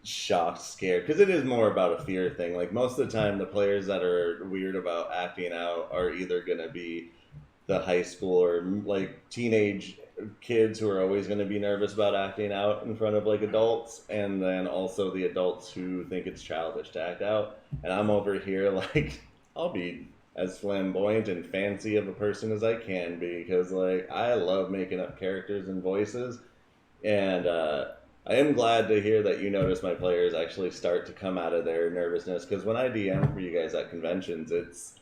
shocked, scared. Because it is more about a fear thing. Like, most of the time, the players that are weird about acting out are either going to be the high school or, like, teenage kids who are always going to be nervous about acting out in front of like adults, and then also the adults who think it's childish to act out. And I'm over here like, I'll be as flamboyant and fancy of a person as I can be, because like I love making up characters and voices. And I am glad to hear that you notice my players actually start to come out of their nervousness, because when I DM for you guys at conventions, it's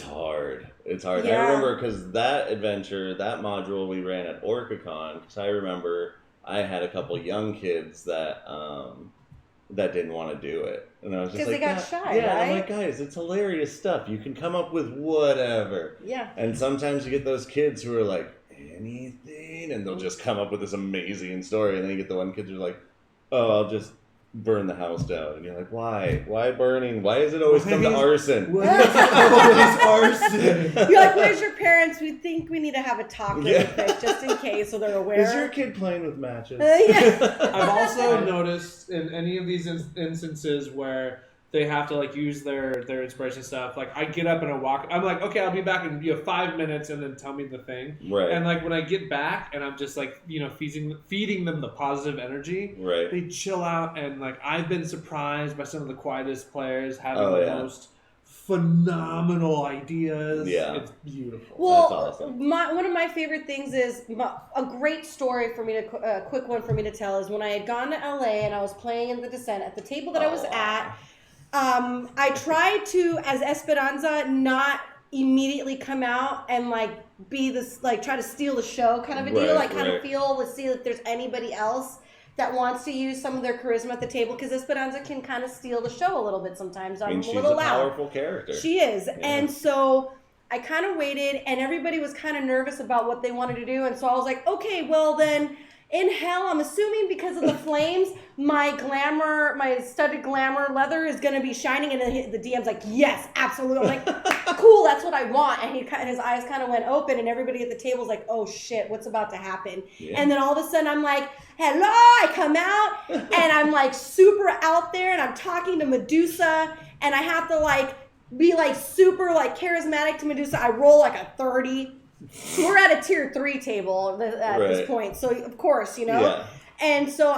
hard. It's hard. Yeah. I remember because that adventure, that module we ran at OrcaCon, because I remember I had a couple young kids that didn't want to do it. And I was just like, because they got shy, yeah, right? I'm like, guys, it's hilarious stuff. You can come up with whatever. Yeah. And sometimes you get those kids who are like, anything, and they'll just come up with this amazing story. And then you get the one kids who are like, oh, I'll just burn the house down. And you're like, why burning? Why does it always come to arson? What is arson? You're like, where's your parents? We think we need to have a talk really quick, just in case, so they're aware. Is your kid playing with matches? Yeah. I've also noticed in any of these instances where they have to like use their inspiration stuff, like I get up and I walk, I'm like, okay, I'll be back in 5 minutes, and then tell me the thing. Right. And like when I get back and I'm just like, you know, feeding them the positive energy, Right. they chill out. And like I've been surprised by some of the quietest players having the most phenomenal ideas. Yeah. It's beautiful. Well, that's awesome. One of my favorite things is a great story for me to a quick one for me to tell is when I had gone to LA and I was playing in the Descent at the table that I was at. I tried to, as Esperanza, not immediately come out and like be this, like try to steal the show kind of a deal. Like kind of feel to see if there's anybody else that wants to use some of their charisma at the table, because Esperanza can kind of steal the show a little bit sometimes. I'm she's a little a loud. powerful character. She is. Yeah. And so I kind of waited, and everybody was kind of nervous about what they wanted to do. And so I was like, okay, well then, in hell, I'm assuming because of the flames, my studded glamour leather is going to be shining. And the DM's like, yes, absolutely. I'm like, cool, that's what I want. And his eyes kind of went open, and everybody at the table's like, oh shit, what's about to happen? Yeah. And then all of a sudden I'm like, hello, I come out, and I'm like super out there, and I'm talking to Medusa, and I have to like be like super like charismatic to Medusa. I roll like a 30. We're at a tier 3 table at this point, so of course, you know. Yeah. And so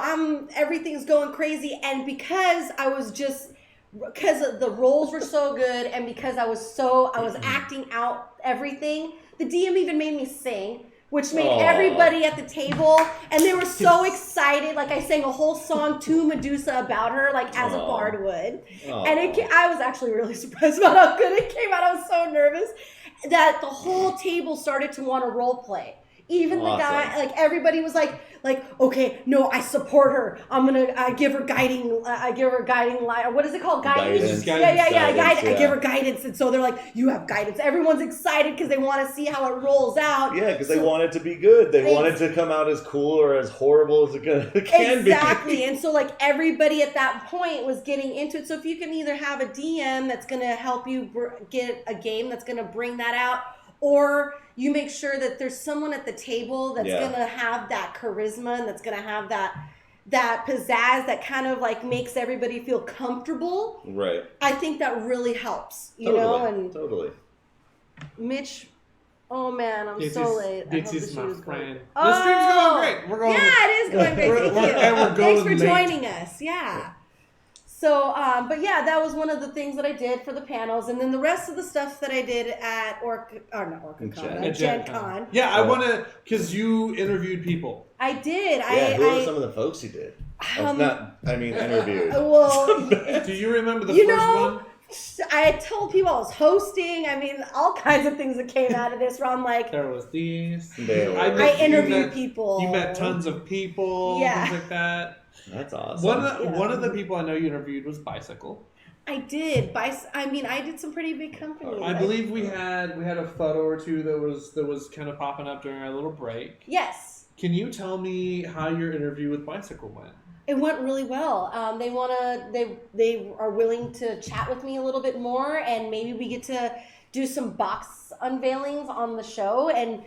everything's going crazy, and because the roles were so good, and because I was acting out everything, the DM even made me sing, which made everybody at the table, and they were so excited. Like I sang a whole song to Medusa about her, like as a bard would. And I was actually really surprised about how good it came out. I was so nervous that the whole table started to want to role play. Even the guy, like everybody was like, okay, no, I support her. I give her guiding light. What is it called? Guidance. I give her guidance, and so they're like, you have guidance. Everyone's excited because they want to see how it rolls out. Yeah, because they want it to be good. They want it to come out as cool or as horrible as it can be. Exactly, and so like everybody at that point was getting into it. So if you can either have a DM that's going to help you get a game that's going to bring that out, or you make sure that there's someone at the table that's going to have that charisma and that's going to have that pizzazz that kind of like makes everybody feel comfortable. Right. I think that really helps, you know? And totally. Mitch Oh man, I'm so late. I hope This the is shoot my is going. friend. Oh, The stream's going great. We're going. Yeah, it is going great. Thank you. And we're Thanks going for late. joining us. Yeah. So, but yeah, that was one of the things that I did for the panels, and then the rest of the stuff that I did at GenCon. Yeah, I want to, because you interviewed people. I did. Yeah, who are some of the folks you did? Interviewed. Well, do you remember the first one? I told people I was hosting. I mean, all kinds of things that came out of this. Where I'm like, there was these. I interviewed people. You met tons of people. Yeah. Things like that. That's awesome. One of the people I know you interviewed was Bicycle. I did. I did some pretty big companies. I believe we had a photo or two that was kind of popping up during our little break. Yes. Can you tell me how your interview with Bicycle went? It went really well. They are willing to chat with me a little bit more, and maybe we get to do some box unveilings on the show and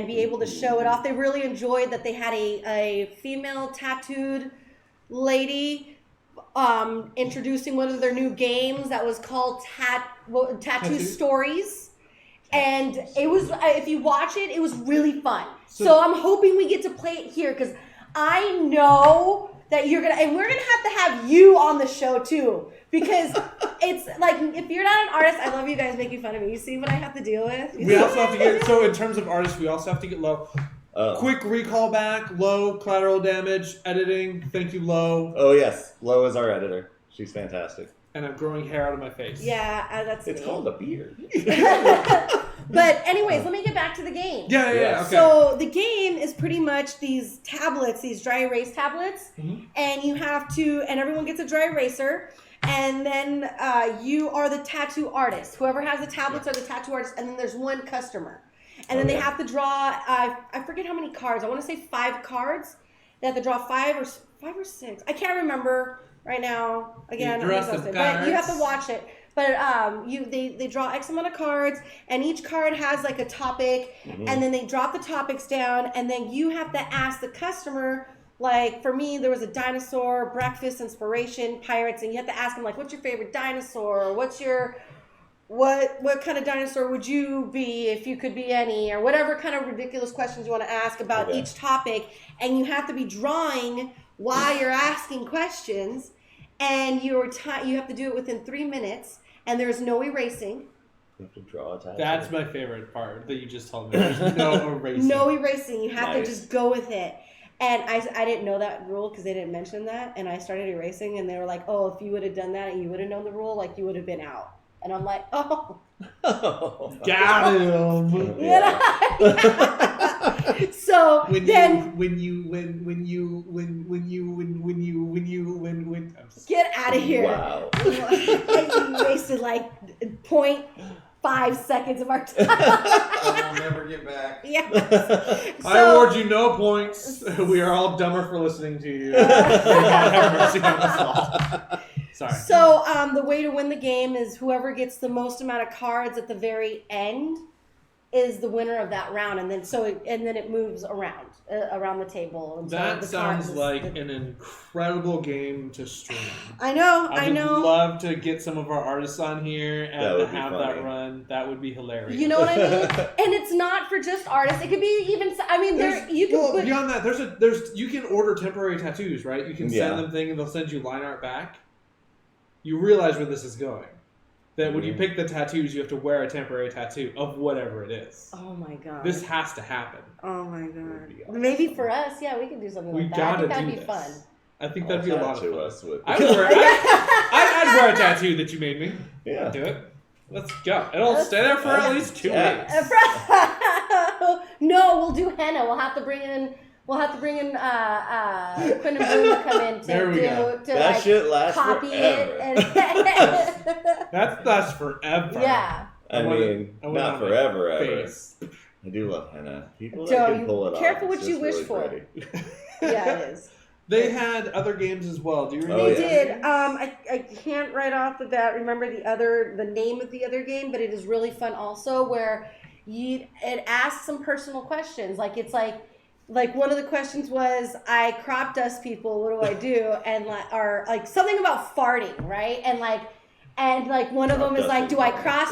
be able to show it off. They really enjoyed that they had a female tattooed lady introducing one of their new games that was called Tattoo Stories. And it was, if you watch it, it was really fun. So I'm hoping we get to play it here, because I know that we're gonna have you on the show too, because it's like, if you're not an artist, I love you guys making fun of me. You see what I have to deal with? We also have to get, so in terms of artists, we also have to get Low. Quick recall back, Low, Collateral Damage, editing, thank you, Low. Oh yes, Low is our editor. She's fantastic. And I'm growing hair out of my face. Yeah, that's It's called a beard. But anyways, let me get back to the game. Yeah, okay. So the game is pretty much these tablets, these dry erase tablets, and you have to, and everyone gets a dry eraser, and then you are the tattoo artist. Whoever has the tablets are the tattoo artist, and then there's one customer. And then they have to draw, I forget how many cards. I want to say 5 cards. They have to draw 5 or 6. I can't remember right now. Again, I'm exhausted, but you have to watch it. But they draw X amount of cards, and each card has like a topic, and then they drop the topics down, and then you have to ask the customer. Like for me, there was a dinosaur, breakfast, inspiration, pirates, and you have to ask them like, what's your favorite dinosaur? Or what's your what kind of dinosaur would you be if you could be any, or whatever kind of ridiculous questions you want to ask about each topic, and you have to be drawing while you're asking questions, and you have to do it within 3 minutes, and there's no erasing. You have to draw a tattoo. That's my favorite part that you just told me. There's no erasing. No erasing. You have to just go with it. And I didn't know that rule because they didn't mention that, and I started erasing, and they were like, oh, if you would have done that and you would have known the rule, like you would have been out. And I'm like, oh. Got him. So get out of here. Wow. You wasted like 0.5 seconds of our time. I'll never get back. Yeah. I award you no points. We are all dumber for listening to you. May God have mercy on us all. Sorry. So the way to win the game is whoever gets the most amount of cards at the very end is the winner of that round, and then it moves around the table. And that sounds like an incredible game to stream. I know. I would love to get some of our artists on here and have that run. That would be hilarious. You know what I mean? And it's not for just artists. It could be even. I mean, beyond that, you can order temporary tattoos, right? You can send them thing, and they'll send you line art back. You realize where this is going. That when you pick the tattoos, you have to wear a temporary tattoo of whatever it is. Oh my god. This has to happen. Oh my god. Awesome. Maybe for us, we can do something like that. I think that'd be fun. I think that'd be a lot of fun. Us with I'd wear a tattoo that you made me. Yeah. Do it. Let's go. It'll stay there for at least 2 weeks. No, we'll do henna. We'll have to bring in Quinn and Boone to come in to shit lasts copy forever. it. That lasts forever. Yeah. I mean, not forever, ever. I do love henna. People that can pull it off. Careful what you wish for. Yeah, it is. They had other games as well. Do you remember? They did. I can't right off the bat remember the name of the other game, but it is really fun also, where it asks some personal questions. Like one of the questions was, I crop dust people, what do I do? And or something about farting, right? And one of them is like, do I crop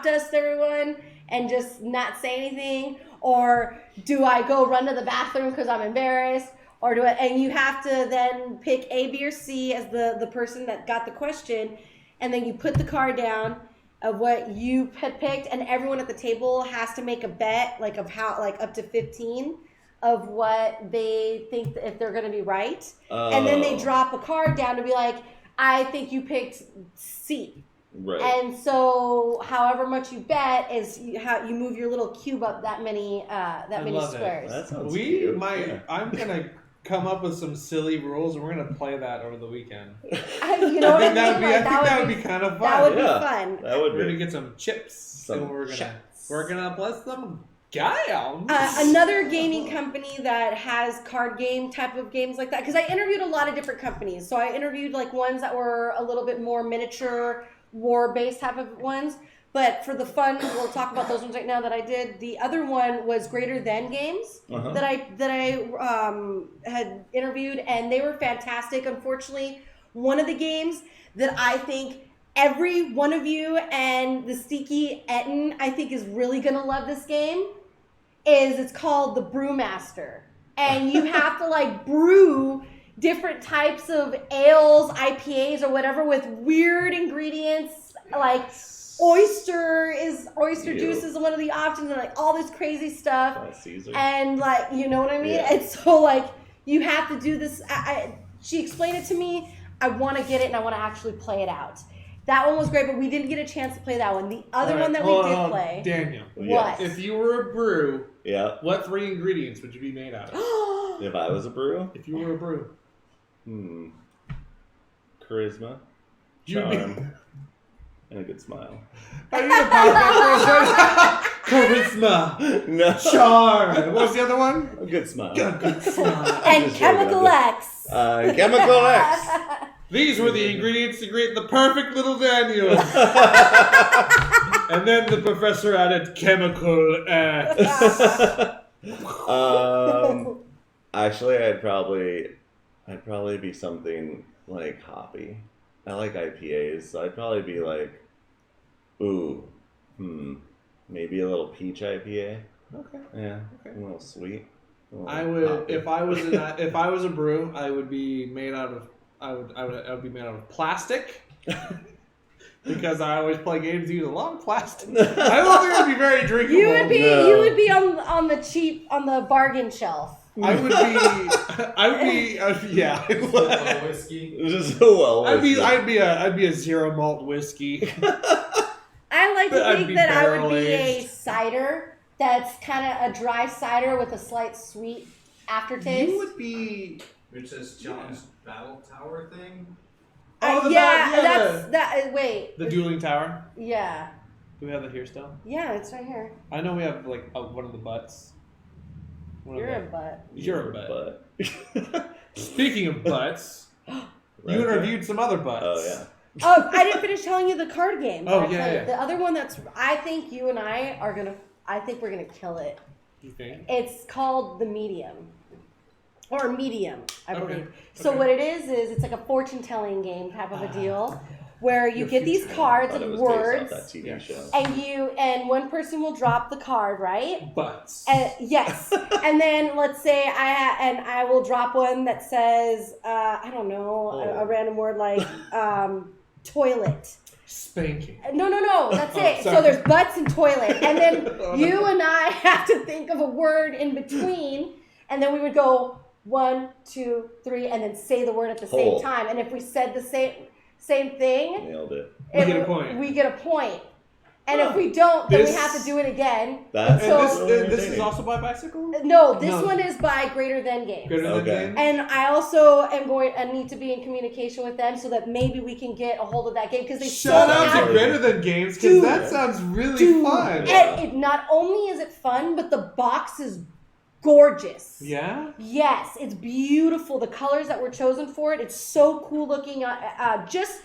dust everyone? and just not say anything? Or do I go run to the bathroom because I'm embarrassed? Or do I, and you have to then pick A, B, or C as the person that got the question, and then you put the card down of what you had picked, and everyone at the table has to make a bet, like of how, like up to 15 of what they think if they're going to be right. And then they drop a card down to be like, I think you picked C. Right. And so however much you bet is how you move your little cube up that many squares. That sounds cute. I'm going to come up with some silly rules, and we're going to play that over the weekend. You know what I mean? That would be kind of fun. That would be fun. That would We're be. going to get some chips, and we're going to play some games. Another gaming company that has card game type of games like that, because I interviewed a lot of different companies. So I interviewed like ones that were a little bit more miniature, war-based type of ones. But for the fun, we'll talk about those ones right now that I did. The other one was Greater Than Games that I had interviewed, and they were fantastic. Unfortunately, one of the games that I think every one of you and the Steaky Etten, I think, is really going to love this game, it's called the Brewmaster. And you have to like brew different types of ales, IPAs, or whatever with weird ingredients, like oyster juice is one of the options, and like all this crazy stuff. Caesar. And like, you know what I mean? Yeah. And so like you have to do this. She explained it to me. I want to get it and I want to actually play it out. That one was great, but we didn't get a chance to play that one. The other one that we did play. Daniel. What? If you were a brew, what 3 ingredients would you be made out of? If I was a brew? If you were a brew. Charisma. Charm. And a good smile. I need a podcast Charisma. No. Charm. What was the other one? A good smile. Good smile. And Chemical X. Chemical X. These were the ingredients to create the perfect little Daniel. And then the professor added Chemical X. Actually, I'd probably be something like hoppy. I like IPAs, so I'd probably be like, maybe a little peach IPA. Okay. Yeah, a little sweet. I would, if I was a brew, I would be made out of, I would be made out of plastic. Because I always play games that use a lot of plastic. I don't think it would be very drinkable. You would be on the bargain shelf. I would be, yeah. Whiskey. Just well whiskey. I'd be a zero malt whiskey. I like to think that I would be barrel-aged. a cider that's kind of a dry cider with a slight sweet aftertaste. You would be. Which is John's battle tower thing. Wait. The dueling tower. Yeah. Do we have that here still? Yeah, it's right here. I know we have like one of the butts. You're a butt. You're a butt. But Speaking of butts, you interviewed some other butts. Oh yeah. Oh, I didn't finish telling you the card game. Oh, that I yeah, played. yeah. The other one I think you and I think we're gonna kill it. You think? It's called The Medium. Or Medium, I Okay, believe. So okay. what it is it's like a fortune-telling game type of a deal, where you get these I cards thought it of was based off words, that TV show. and one person will drop the card, right? Butts. Yes, and then let's say I will drop one that says I don't know a random word like toilet. Spanking. No, that's it. Sorry. So there's butts and toilet, and then you and I have to think of a word in between, and then we would go 1, 2, 3, and then say the word at the same time. And if we said the same thing, Nailed it. We get a point. We get a point. And if we don't, then we have to do it again. That's This is also by bicycle? No, this one is by Greater Than Games. Greater Than Okay. Games? And I also need to be in communication with them so that maybe we can get a hold of that game because they Shout sold out to Greater Than Games because Dude. that sounds really fun. And not only is it fun, but the box is gorgeous. Yeah? Yes, it's beautiful. The colors that were chosen for it, it's so cool looking. Just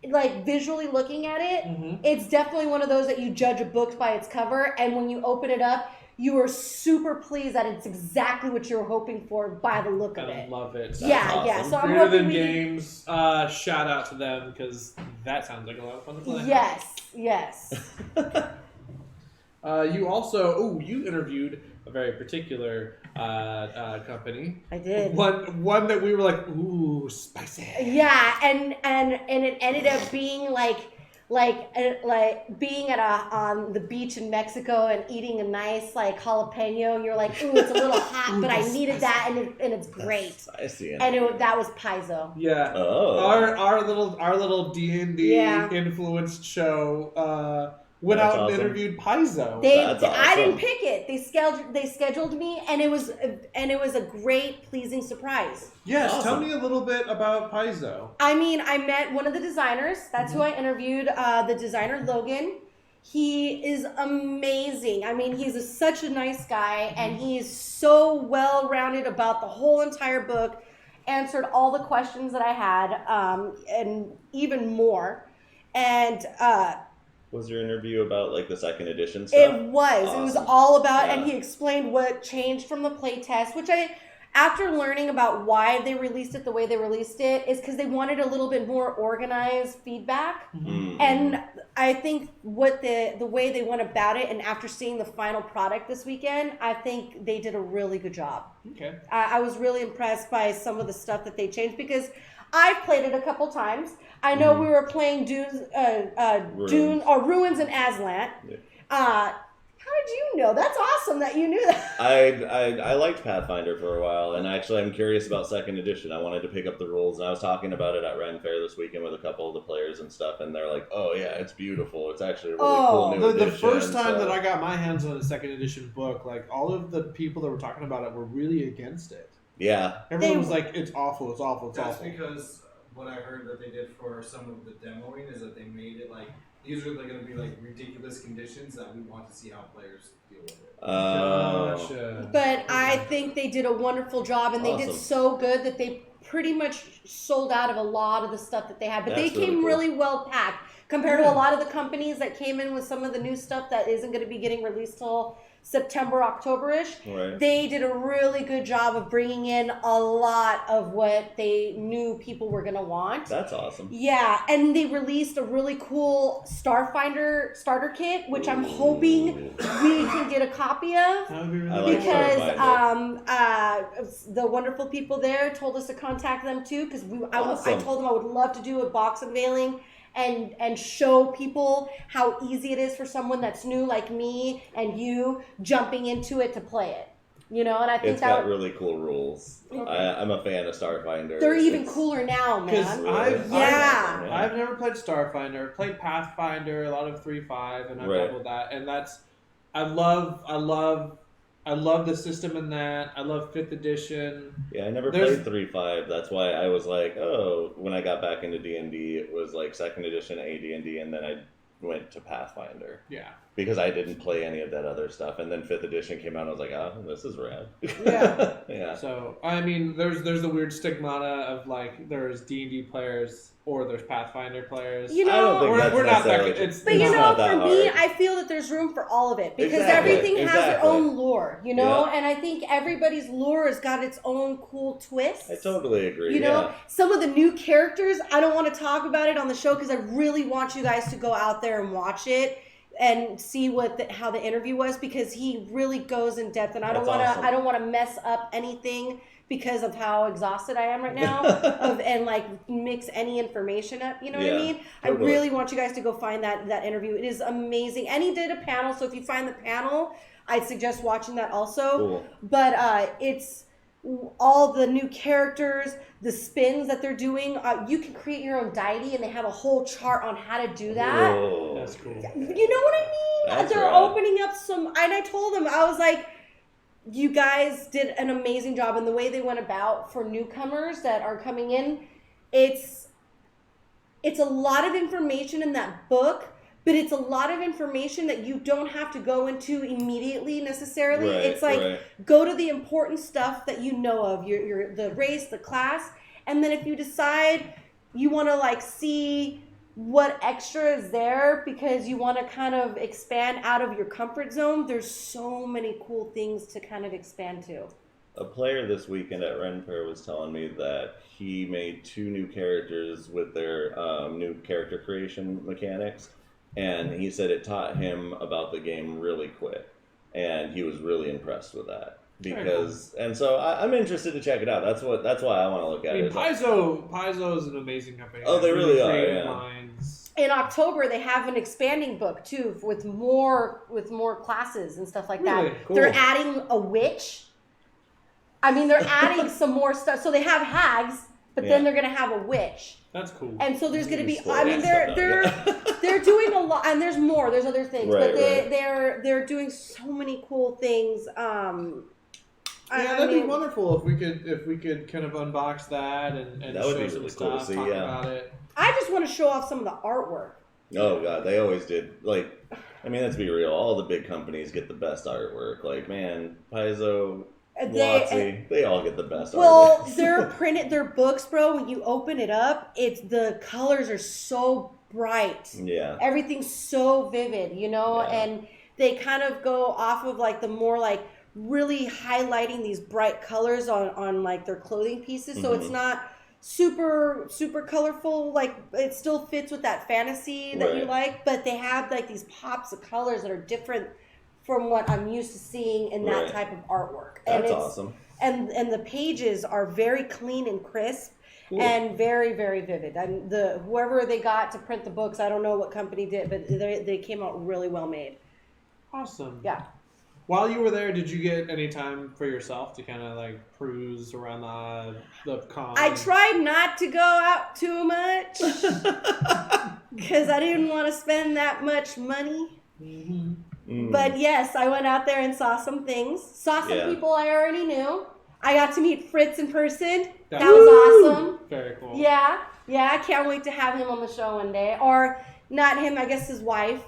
like visually looking at it, it's definitely one of those that you judge a book by its cover, and when you open it up, you are super pleased that it's exactly what you were hoping for by the look of I it. love it. Yeah. So I'm Greater hoping Than we can- Games, shout out to them because that sounds like a lot of fun to play. Yes. You also, you interviewed a very particular company. I did. One that we were like, ooh, spicy. Yeah, and it ended up being like being at on the beach in Mexico and eating a nice like jalapeno, and you're like, ooh, it's a little hot, but I needed that, and it's great. Spicy. And that was Paizo. Yeah. Oh. Our little D&D influenced show went That's out and awesome. interviewed Paizo. That's awesome. I didn't pick it. They scheduled me, and it was a great, pleasing surprise. Yes, Awesome. tell me a little bit about Paizo. I mean, I met one of the designers. That's who I interviewed, the designer Logan. He is amazing. I mean, he's such a nice guy, and he is so well-rounded about the whole entire book, answered all the questions that I had, and even more. And was your interview about like the second edition stuff? it was. Awesome. It was all about, Yeah. and he explained what changed from the playtest, which after learning about why they released it the way they released it, is because they wanted a little bit more organized feedback. Mm-hmm. And I think what the way they went about it, and after seeing the final product this weekend, I think they did a really good job. Okay. I was really impressed by some of the stuff that they changed, because I've played it a couple times. I know we were playing Ruins and Aslan. Yeah. How did you know? That's awesome that you knew that. I liked Pathfinder for a while, and actually I'm curious about second edition. I wanted to pick up the rules, and I was talking about it at Ren Faire this weekend with a couple of the players and stuff, and they're like, "Oh yeah, it's beautiful. It's actually a really cool new edition." The first time so- that I got my hands on a second edition book, like all of the people that were talking about it were really against it. Yeah. Everyone was like, "It's awful. It's awful. It's That's awful." because what I heard that they did for some of the demoing is that they made it like these are going to be like ridiculous conditions that we want to see how players deal with it. Gotcha. But I think they did a wonderful job, and they did Awesome. so good that they pretty much sold out of a lot of the stuff that they had. But That's they came really cool. really well packed compared to a lot of the companies that came in with some of the new stuff that isn't going to be getting released till September, October-ish. Right. They did a really good job of bringing in a lot of what they knew people were going to want. That's awesome. Yeah, and they released a really cool Starfinder starter kit, which I'm hoping we can get a copy of. That would be really I like cool. Because the wonderful people there told us to contact them too, because I Awesome. told them I would love to do a box unveiling and show people how easy it is for someone that's new like me and you jumping into it to play it. You know, and I think It's got really cool rules. I'm a fan of Starfinder. they're even It's- cooler now, Because man. I've never played Starfinder. I've played Pathfinder, a lot of 3.5, and I've Right. dabbled that. And I love the system in that. I love 5th edition. Yeah, I never There's- played 3.5. That's why I was like, oh, when I got back into D&D, it was like second edition AD&D, and then I went to Pathfinder. Yeah. Because I didn't play any of that other stuff, and then 5th edition came out, and I was like, oh, this is rad. Yeah. Yeah. So I mean, there's the weird stigmata of like there's D&D players or there's Pathfinder players. You know, I don't think that's we're not that necessarily good. It's But you It's know, not that for me, hard. I feel that there's room for all of it because Exactly, everything has their exactly. own lore, you know? Yeah. And I think everybody's lore has got its own cool twists. I totally agree. You know, yeah. some of the new characters, I don't want to talk about it on the show because I really want you guys to go out there and watch it and see how the interview was, because he really goes in depth, and I don't That's want to awesome. I don't want to mess up anything because of how exhausted I am right now and like mix any information up, you know what I Yeah, mean? I totally. really want you guys to go find that interview. It is amazing. And he did a panel, so if you find the panel, I'd suggest watching that also. Cool. But it's all the new characters, the spins that they're doing. You can create your own deity, and they have a whole chart on how to do that. Whoa. That's cool. You know what I mean? That's They're rad. opening up some, and I told them, I was like, you guys did an amazing job, and the way they went about for newcomers that are coming in, it's a lot of information in that book, but it's a lot of information that you don't have to go into immediately necessarily. Right, It's like, right. go to the important stuff that you know of, your the race, the class, and then if you decide you want to like see what extra is there because you want to kind of expand out of your comfort zone, there's so many cool things to kind of expand to. A player this weekend at Ren Faire was telling me that he made 2 new characters with their new character creation mechanics, and he said it taught him about the game really quick, and he was really impressed with that. Because and so I'm interested to check it out. That's why I want to look at it. Paizo is an amazing company. Oh, they really are. Creative Yeah. minds. In October, they have an expanding book too with more classes and stuff like Really? that. Cool. They're adding a witch. I mean, they're adding some more stuff. So they have hags, but then they're gonna have a witch. That's cool. And so there's gonna be. Slow I mean, that they're stuff down, they're doing a lot, and there's more. There's other things, Right, but they're doing so many cool things. That'd be wonderful if we could kind of unbox that and That would show be some really cool to stuff, see, talk yeah. about it. I just want to show off some of the artwork. Oh god, they always did. Like, I mean, let's be real. All the big companies get the best artwork. Like, man, Paizo, Watsy, they all get the best Well, artwork. their books, bro. When you open it up, the colors are so bright. Yeah. Everything's so vivid, Yeah. and they kind of go off of like the more like really highlighting these bright colors on like their clothing pieces. So it's not super colorful. Like it still fits with that fantasy that you like, but they have like these pops of colors that are different from what I'm used to seeing in that type of artwork. And That's awesome. And the pages are very clean and crisp. Cool. And very, very vivid. And whoever they got to print the books, I don't know what company did, but they came out really well made. Awesome. Yeah. While you were there, did you get any time for yourself to kind of like cruise around the con? I tried not to go out too much because I didn't want to spend that much money. Mm-hmm. But yes, I went out there and saw some things. Saw some people I already knew. I got to meet Fritz in person. That was awesome. Very cool. Yeah, I can't wait to have him on the show one day. Or not him, I guess his wife.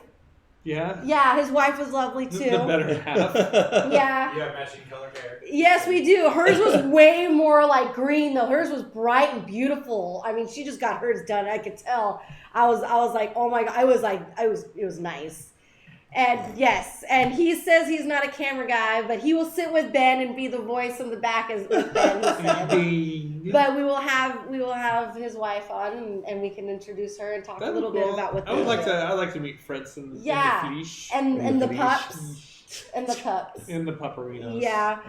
Yeah? Yeah, his wife was lovely too. The better half. Yeah. You have matching color hair. Yes, we do. Hers was way more like green though. Hers was bright and beautiful. I mean, she just got hers done. I could tell. I was like, oh my god. It was nice. And yes, and he says he's not a camera guy, but he will sit with Ben and be the voice in the back as with Ben. He said. But we will have his wife on, and we can introduce her and talk a little bit about what. I'd like to meet Fritz in the fleesh. and the pups and the pups in the pupperinos. Yeah.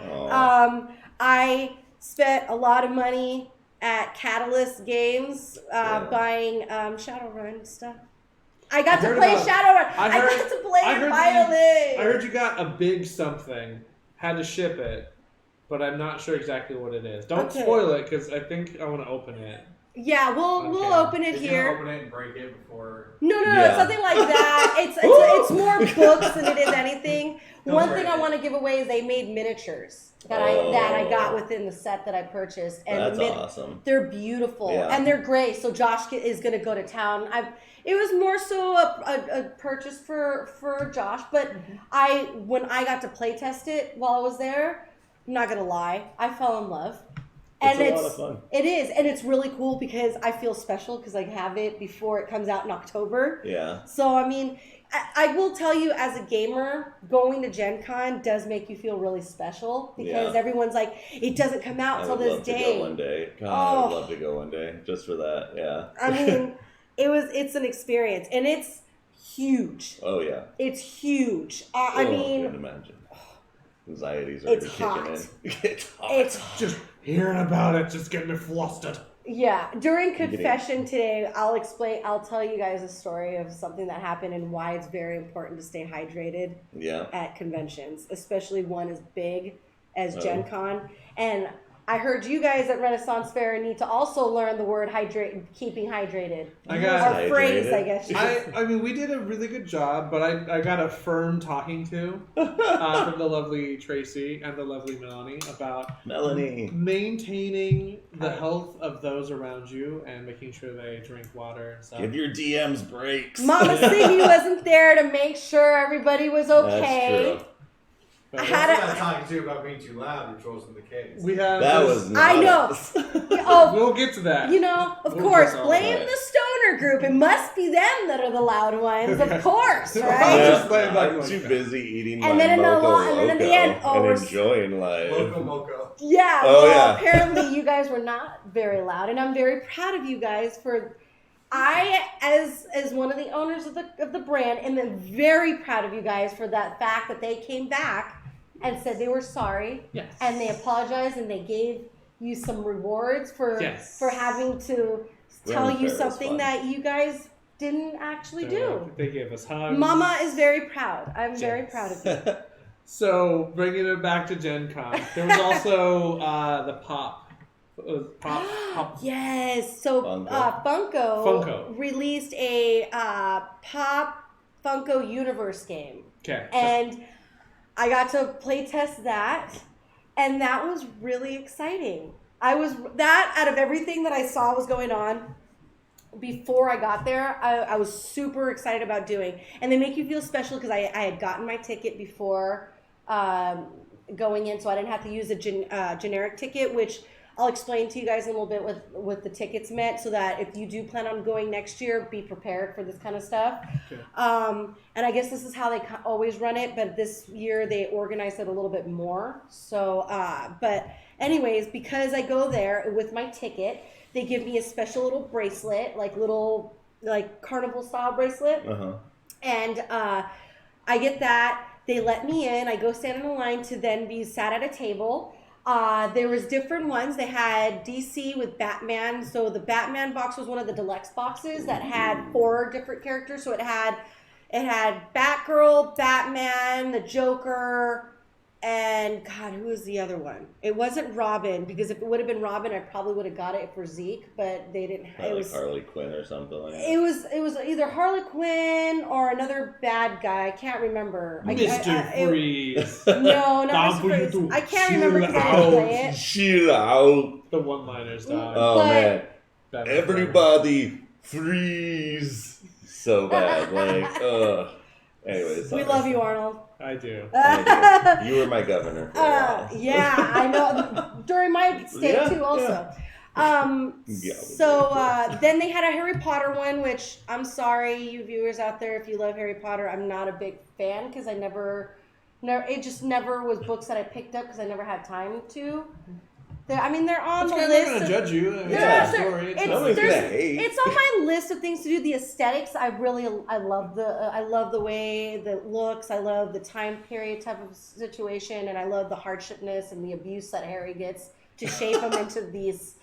I spent a lot of money at Catalyst Games buying Shadowrun stuff. I got to play Shadowrun. I got to play Violin. I heard you got a big something. Had to ship it, but I'm not sure exactly what it is. Don't spoil it because I think I want to open it. Yeah, we'll open it here. Open it and break it before. No, it's nothing like that. It's more books than it is anything. One thing I want to give away is they made miniatures that I got within the set that I purchased, and that's awesome. They're beautiful and they're gray. So Josh is going to go to town. It was more so a purchase for Josh, but when I got to play test it while I was there, I'm not gonna lie, I fell in love. And it's a lot of fun. It is, and it's really cool because I feel special because I have it before it comes out in October. Yeah. So I mean, I will tell you, as a gamer, going to GenCon does make you feel really special because everyone's like, it doesn't come out until this day. I would love to go one day. God, I'd love to go one day just for that. Yeah. I mean. It's an experience, and it's huge. Oh yeah, it's huge. I mean, I can imagine. Anxiety's already kicking in. It's hot. It's just hearing about it, just getting me flustered. Yeah. During confession today, I'll tell you guys a story of something that happened and why it's very important to stay hydrated. Yeah. At conventions, especially one as big as GenCon, and I heard you guys at Renaissance Fair need to also learn the word keeping hydrated. Or phrase, I guess. I mean, we did a really good job, but I got a firm talking to from the lovely Tracy and the lovely Melanie about maintaining the health of those around you and making sure they drink water and stuff. Give your DMs breaks. Mama Siggy wasn't there to make sure everybody was okay. That's true. I had talking to you about being too loud. You're trolling the case. We have. That was. I know. We'll get to that. Of course, blame the stoner group. It must be them that are the loud ones, of course, right? I'm too busy eating and my then mocha at the end, and enjoying life. Mocha. Yeah. Apparently you guys were not very loud, and I'm very proud of you guys for. I, as one of the owners of the brand, am very proud of you guys for that fact that they came back and said they were sorry. Yes. And they apologized and they gave you some rewards for having to tell you something that you guys didn't actually do. They gave us hugs. Mama is very proud. I'm very proud of you. So, bringing it back to GenCon, there was also the Pop. Yes. So Funko released a Pop Funko Universe game. Okay. And I got to play test that, and that was really exciting. Out of everything that I saw was going on before I got there, I was super excited about doing. And they make you feel special because I had gotten my ticket before going in, so I didn't have to use a generic ticket, which I'll explain to you guys in a little bit what the tickets meant, so that if you do plan on going next year, be prepared for this kind of stuff. Okay. And I guess this is how they always run it, but this year they organized it a little bit more. So, but anyways, because I go there with my ticket, they give me a special little bracelet, like carnival style bracelet. Uh-huh. And I get that. They let me in. I go stand in a line to then be sat at a table. There was different ones. They had DC with Batman. So the Batman box was one of the deluxe boxes that had 4 different characters. So it had Batgirl, Batman, the Joker, and God, who was the other one? It wasn't Robin, because if it would have been Robin, I probably would have got it for Zeke, but they didn't. It was Harley Quinn or something like that. It was either Harley Quinn or another bad guy. I can't remember. Mr. Freeze. No, not Mr. Freeze. I can't remember because I didn't play it. Chill out. The one-liners, dog. Oh man! Everybody freeze! So bad, like Anyways, we love you, Arnold. I do. You were my governor. Yeah, I know. During my stay too, also. Then they had a Harry Potter one, which I'm sorry, you viewers out there, if you love Harry Potter, I'm not a big fan because it just never was books that I picked up because I never had time to. They're on the list. They're gonna judge you. It's on my list of things to do. The aesthetics, I love the way that looks. I love the time period type of situation, and I love the hardshipness and the abuse that Harry gets to shape him into this.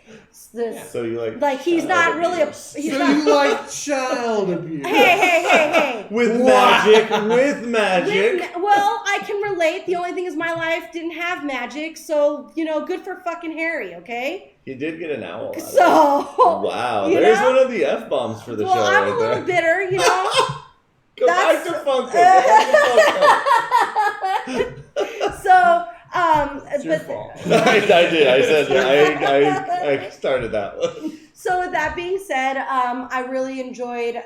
So you like he's not really a. You like child abuse? Hey! With magic. Well, I can relate. The only thing is my life didn't have magic, so good for fucking Harry. Okay. He did get an owl. Wow. There's one of the F-bombs for the show. I'm a little bitter. Go back to Funko. So. It's your fault. I did. I said I started that one. So with that being said, I really enjoyed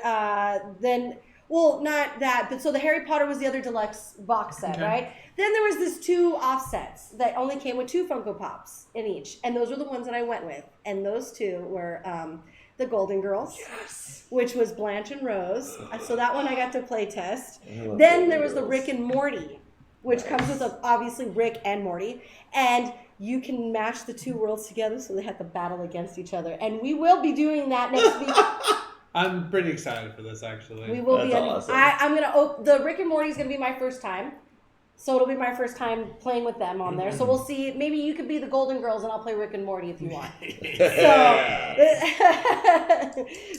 not that, but so the Harry Potter was the other deluxe box set, right? Then there was this 2 offsets that only came with 2 Funko Pops in each, and those were the ones that I went with, and those 2 were the Golden Girls, which was Blanche and Rose. So that one I got to play test. Then there was the Rick and Morty, which comes with obviously Rick and Morty, and you can mash the 2 worlds together, so they have to battle against each other, and we will be doing that next week. I'm pretty excited for this, actually. We will. That's awesome. I'm gonna the Rick and Morty is gonna be my first time, so it'll be my first time playing with them on there. So we'll see. Maybe you could be the Golden Girls, and I'll play Rick and Morty if you want.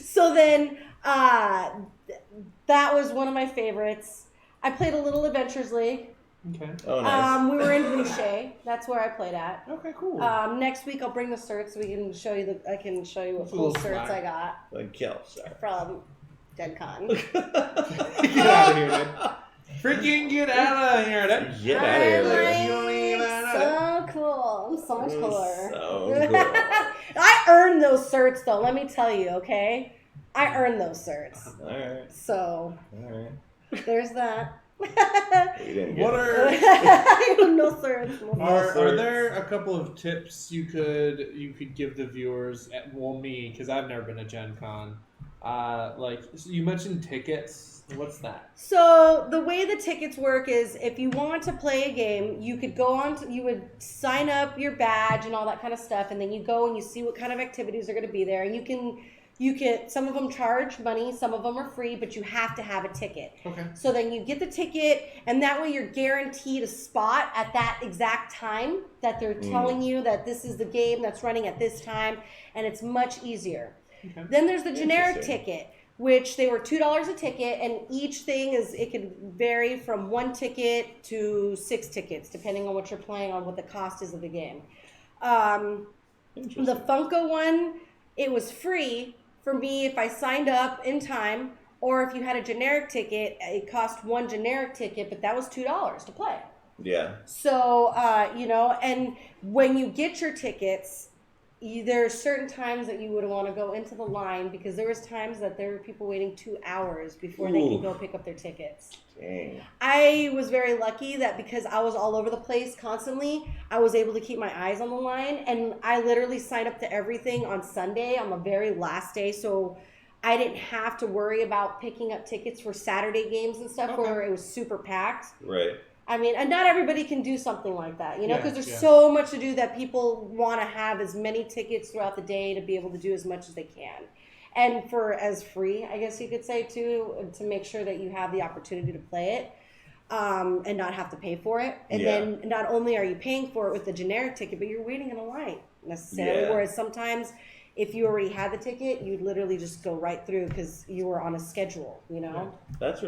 So then that was one of my favorites. I played a little Adventures League. Okay. Oh, nice. We were in Boucher. That's where I played at. Okay, cool. Next week I'll bring the certs. I can show you what cool certs I got from GenCon. Get out of here, dude. Freaking get out of here, dude. Get out of here. So cool. I'm so much cooler. So cool. I earned those certs though. Let me tell you, okay? I earned those certs. All right. So. All right. There's that. What are no certs. Are there a couple of tips you could give the viewers me, because I've never been to GenCon. So you mentioned tickets. What's that? So the way the tickets work is, if you want to play a game, you could go on. You would sign up your badge and all that kind of stuff, and then you go and you see what kind of activities are going to be there, and you can Some of them charge money, some of them are free, but you have to have a ticket. Okay. So then you get the ticket, and that way you're guaranteed a spot at that exact time that they're telling you that this is the game that's running at this time, and it's much easier. Okay. Then there's the generic ticket, which they were $2 a ticket, and each thing it can vary from 1 ticket to 6 tickets, depending on what you're playing, on what the cost is of the game. The Funko one, it was free for me if I signed up in time, or if you had a generic ticket, it cost 1 generic ticket, but that was $2 to play. Yeah. So, and when you get your tickets, there are certain times that you would want to go into the line, because there was times that there were people waiting 2 hours before they can go pick up their tickets. Dang. I was very lucky that because I was all over the place constantly, I was able to keep my eyes on the line, and I literally signed up to everything on Sunday on the very last day, so I didn't have to worry about picking up tickets for Saturday games and stuff where it was super packed. Right. I mean, and not everybody can do something like that, because there's so much to do that people want to have as many tickets throughout the day to be able to do as much as they can. And for as free, I guess you could say, too, to make sure that you have the opportunity to play it and not have to pay for it. And then not only are you paying for it with the generic ticket, but you're waiting in a line necessarily. Yeah. Whereas sometimes if you already had the ticket, you'd literally just go right through because you were on a schedule, That's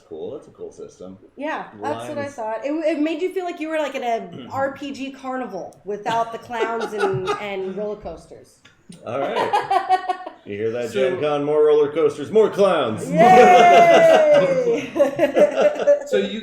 cool. That's a cool system. Yeah, that's what I thought. It made you feel like you were like in an RPG carnival without the clowns and roller coasters. All right. You hear that, GenCon? More roller coasters, more clowns. Yay! So you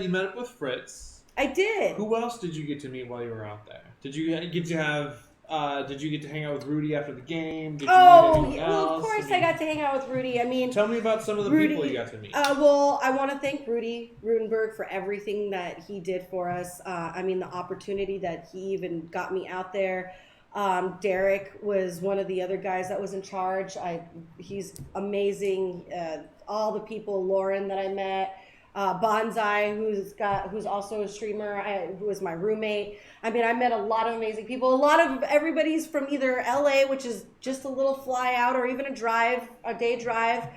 met up with Fritz. I did. Who else did you get to meet while you were out there? Did you get to hang out with Rudy after the game? Did you meet anyone else? Well, of course I got to hang out with Rudy. I mean, tell me about some of the people you got to meet. Well, I want to thank Rudy Rudenberg for everything that he did for us. The opportunity that he even got me out there. Derek was one of the other guys that was in charge. He's amazing. All the people, Lauren that I met, Bonsai, who's also a streamer, who was my roommate. I met a lot of amazing people. A lot of everybody's from either LA, which is just a little fly out, or even a day drive.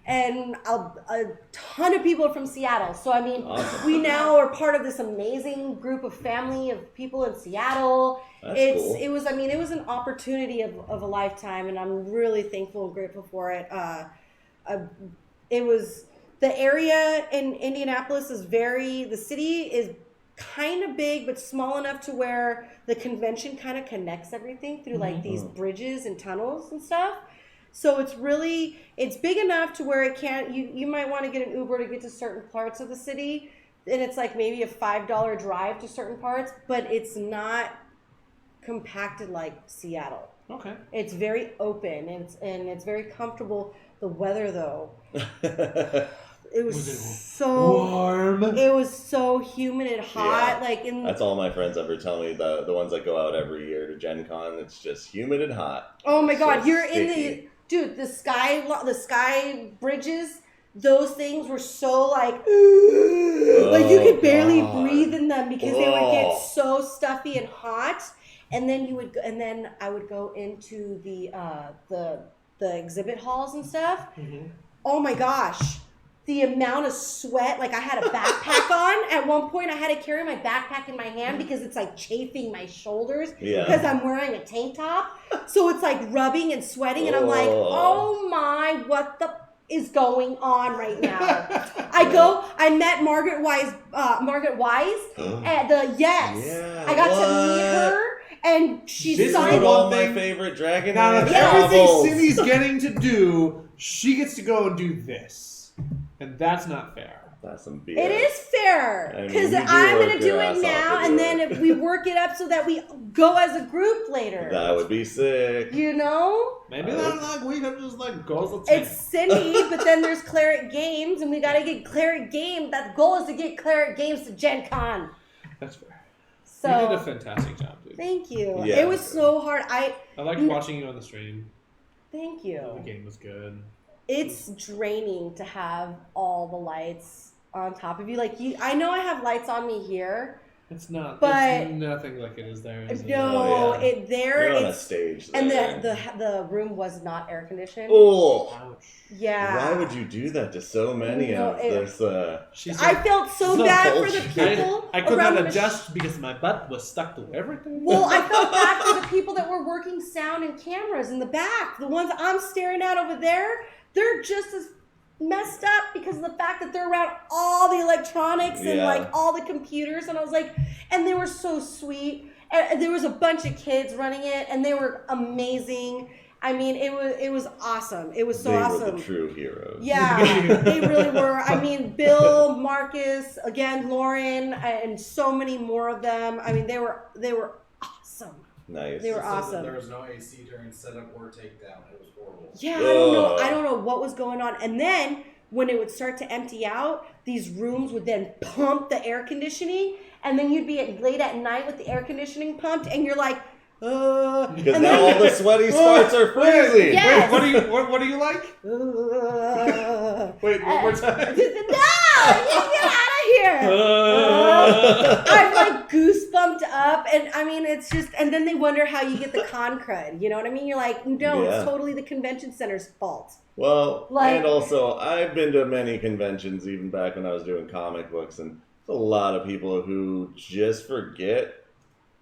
And a ton of people from Seattle. So, awesome. We now are part of this amazing group of family of people in Seattle. That's cool. It was an opportunity of a lifetime, and I'm really thankful and grateful for it. It was, the area in Indianapolis the city is kind of big, but small enough to where the convention kind of connects everything through like these bridges and tunnels and stuff. So it's big enough to where you might want to get an Uber to get to certain parts of the city, and it's like maybe a $5 drive to certain parts, but it's not compacted like Seattle. Okay. It's very open, and it's very comfortable. The weather, though, it was so warm. It was so humid and hot. Yeah. That's all my friends ever tell me. The ones that go out every year to GenCon, it's just humid and hot. Oh my God, you're sticky. The sky bridges. Those things were so like you could barely breathe in them because they would get so stuffy and hot. And then I would go into the exhibit halls and stuff. Mm-hmm. Oh my gosh. The amount of sweat, like I had a backpack on. At one point I had to carry my backpack in my hand because it's like chafing my shoulders because I'm wearing a tank top. So it's like rubbing and sweating, and I'm like, oh my, what the is going on right now? I met Margaret Wise at the I got to meet her. And she's signed all my favorite Dragon. Now, if everything Cindy's getting to do, she gets to go and do this, and that's not fair. That's some BS. It is fair because I'm going to do it now, and then if we work it up so that we go as a group later. That would be sick. You know? Maybe we could just go. It's Cindy, but then there's Cleric Games, and we got to get Cleric Games. That goal is to get Cleric Games to GenCon. That's fair. So, you did a fantastic job, dude. Thank you. Yeah. It was so hard. I liked watching you on the stream. Thank you. The game was good. It's draining to have all the lights on top of you. I know I have lights on me here, It's not. But it's nothing like it is there. Is no, Oh, yeah. You're on a stage there. and the room was not air conditioned. Oh, Ouch. Yeah. why would you do that to so many No, of this? I felt so bad for the bullshit. people. I could around not the adjust because my butt was stuck to everything. Well, I felt bad for the people that were working sound and cameras in the back. The ones I'm staring at over there, they're just as messed up because of the fact that they're around all the electronics and like all the computers. And I was like, and they were so sweet. And there was a bunch of kids running it, and they were amazing. I mean, it was awesome. It was so awesome. They were the true heroes. Yeah, they really were. I mean, Bill, Marcus, again, Lauren, and so many more of them. I mean, they were awesome. Nice. They were awesome. There was no AC during setup or takedown. It was horrible. Yeah, I don't know what was going on. And then when it would start to empty out, these rooms would then pump the air conditioning, and then you'd be late at night with the air conconditioning pumped, and you're like, because now all the sweaty spots are freezing. Yes. Wait, what do you like? Wait, one more time. No, get out of here. I'm like goosebumped up, and I mean, it's just, and then they wonder how you get the con crud. You know what I mean? You're like, no, it's totally the convention center's fault. Well, and also, I've been to many conventions, even back when I was doing comic books, and there's a lot of people who just forget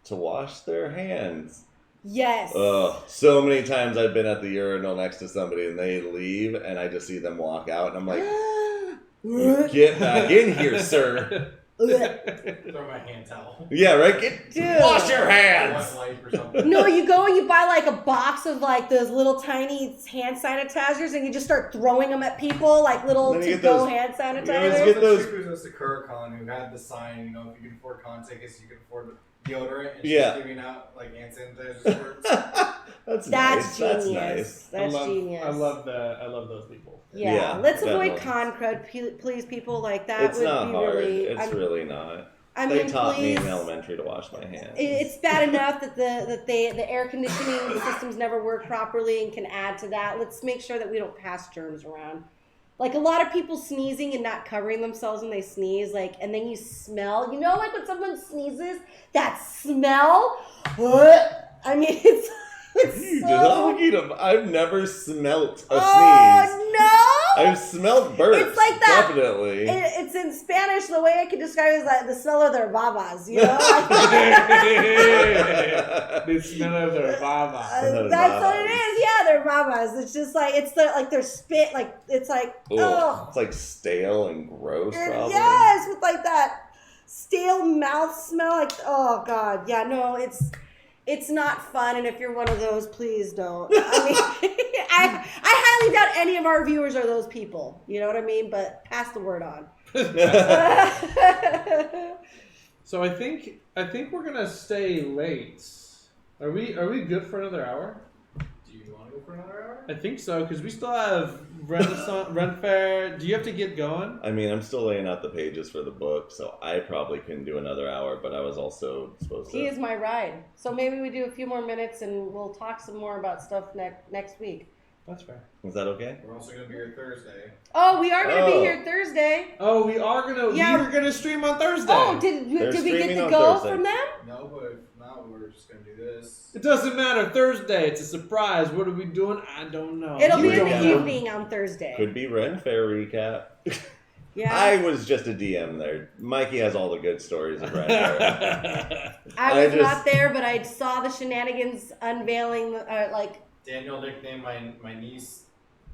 to wash their hands. Yes. So many times I've been at the urinal next to somebody and they leave and I just see them walk out and I'm like, get back in here, sir. Throw my hand towel. Yeah, right? Wash your hands. No, you go and you buy like a box of like those little tiny hand sanitizers and you just start throwing them at people, like little to-go hand sanitizers. Get those. It was the Curicon who had the sign, you know, if you can afford contact, you can afford deodorant, and she's giving out like hand sanitizer. That's nice. Genius. That's genius. I love those people. Yeah, let's avoid con crud, please, people. Like that it's would not be hard. really. It's really not. They taught me in elementary to wash my hands. It's bad enough that the air conditioning systems never work properly and can add to that. Let's make sure that we don't pass germs around. Like a lot of people sneezing and not covering themselves when they sneeze, like, and then you smell. You know, like when someone sneezes, that smell. I mean, it's so. I've never smelt a sneeze. Oh no! I've smelled burps. It's like that. Definitely. It's in Spanish. The way I can describe it is like the smell of their babas. You know. The smell of their babas. That's what it is. Yeah, they're babas. It's just like their spit. Like it's like It's like stale and gross. Probably. Yes, with like that stale mouth smell. Like oh god, yeah, no, it's not fun. And if you're one of those, please don't. I mean, I highly doubt any of our viewers are those people. You know what I mean? But pass the word on. So I think we're gonna stay late. Are we good for another hour? Do you want to go for another hour? I think so, because we still have Ren Faire. Do you have to get going? I mean, I'm still laying out the pages for the book, so I probably couldn't do another hour, but I was also supposed to. He is my ride. So maybe we do a few more minutes and we'll talk some more about stuff next week. That's fair. Is that okay? We're also going to be here Thursday. Oh, we are going to be here Thursday. Oh, we are gonna. Yeah. We were gonna stream on Thursday. Oh, did we get streaming to on go Thursday. from them? No, but if not, we're just going to do this. It doesn't matter. Thursday. It's a surprise. What are we doing? I don't know. It'll be in Yeah. the evening on Thursday. Could be Ren Fair recap. Yeah. I was just a DM there. Mikey has all the good stories of Ren Fair. I was not there, but I saw the shenanigans unveiling, Daniel nicknamed my niece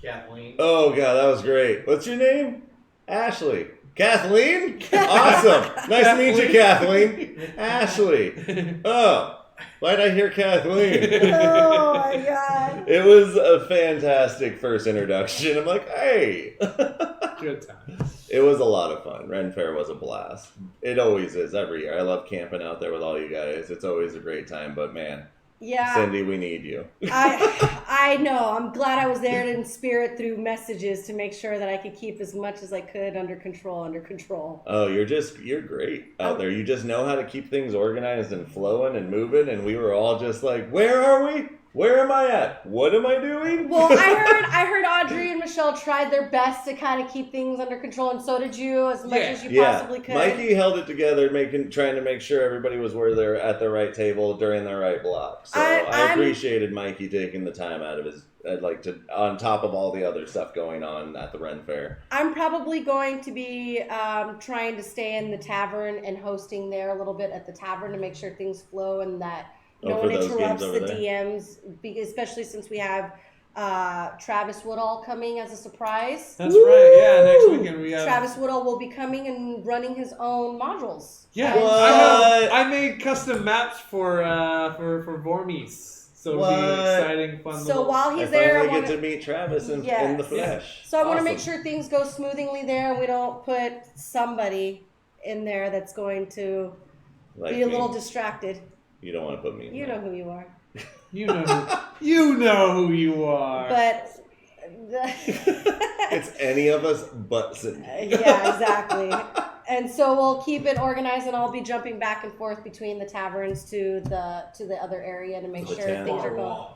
Kathleen. Oh god, that was great. What's your name? Ashley. Kathleen? Awesome. Nice to meet you, Kathleen. Ashley. Oh, why'd I hear Kathleen? Oh my god. It was a fantastic first introduction. I'm like, hey. Good time. It was a lot of fun. Ren Fair was a blast. It always is every year. I love camping out there with all you guys. It's always a great time, but man. Yeah. Cindy, we need you. I know. I'm glad I was there in spirit through messages to make sure that I could keep as much as I could under control. Oh, you're great out there. You just know how to keep things organized and flowing and moving, and we were all just like, where are we? Where am I at? What am I doing? Well, I heard Audrey and Michelle tried their best to kind of keep things under control, and so did you, as much as you possibly could. Mikey held it together, trying to make sure everybody was where they're at the right table during the right block. So I appreciated Mikey taking the time out of his, on top of all the other stuff going on at the Ren Fair. I'm probably going to be trying to stay in the tavern and hosting there a little bit at the tavern to make sure things flow and that no one interrupts the DMs, especially since we have Travis Woodall coming as a surprise. That's right. Yeah, next weekend we have Travis Woodall will be coming and running his own modules. Yeah, I made custom maps for Vormis, so it'll be exciting, fun. So while he's there, I get to meet Travis in the flesh. So I want to make sure things go smoothly there, and we don't put somebody in there that's going to be a little distracted. You don't want to put me in You know who you are. You know who you are. But it's any of us but Cindy. Yeah, exactly. And so we'll keep it organized, and I'll be jumping back and forth between the taverns to the other area to make sure things are going.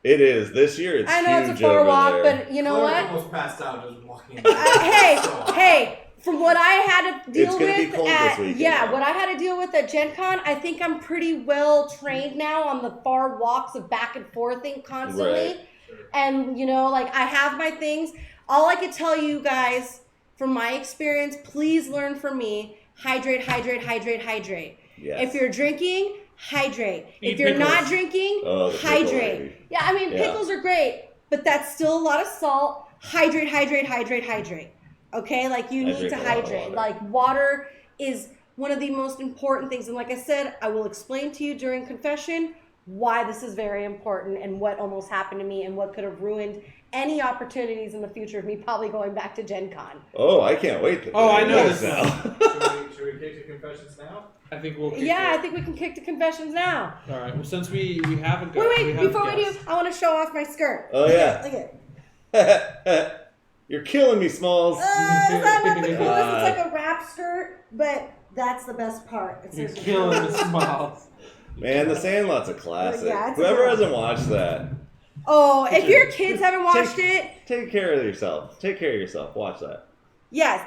It is this year. It's I know huge it's a far over walk, there. but you know what? Almost passed out just walking. Hey. From what I had to deal with what I had to deal with at GenCon, I think I'm pretty well trained now on the far walks of back and forthing constantly. Right. And I have my things. All I could tell you guys from my experience, please learn from me. Hydrate. Yes. If you're drinking, hydrate. If you're pickles. not drinking, hydrate. Yeah, I mean pickles are great, but that's still a lot of salt. Hydrate. Okay, you need to hydrate. Water is one of the most important things. And like I said, I will explain to you during confession why this is very important and what almost happened to me and what could have ruined any opportunities in the future of me probably going back to GenCon. Oh, I can't wait. I know this now. Should we kick to confessions now? I think we'll. I think we can kick to confessions now. All right. Well, since we haven't. Wait! Before we do, I want to show off my skirt. Oh yeah. Look at. You're killing me, Smalls. It's not the coolest. It's like a wrap skirt, but that's the best part. You're killing me, Smalls. Man, The Sandlot's a classic. Yeah, Whoever hasn't watched that. Oh, if your kids haven't watched it, take care of yourself. Take care of yourself. Watch that. Yes.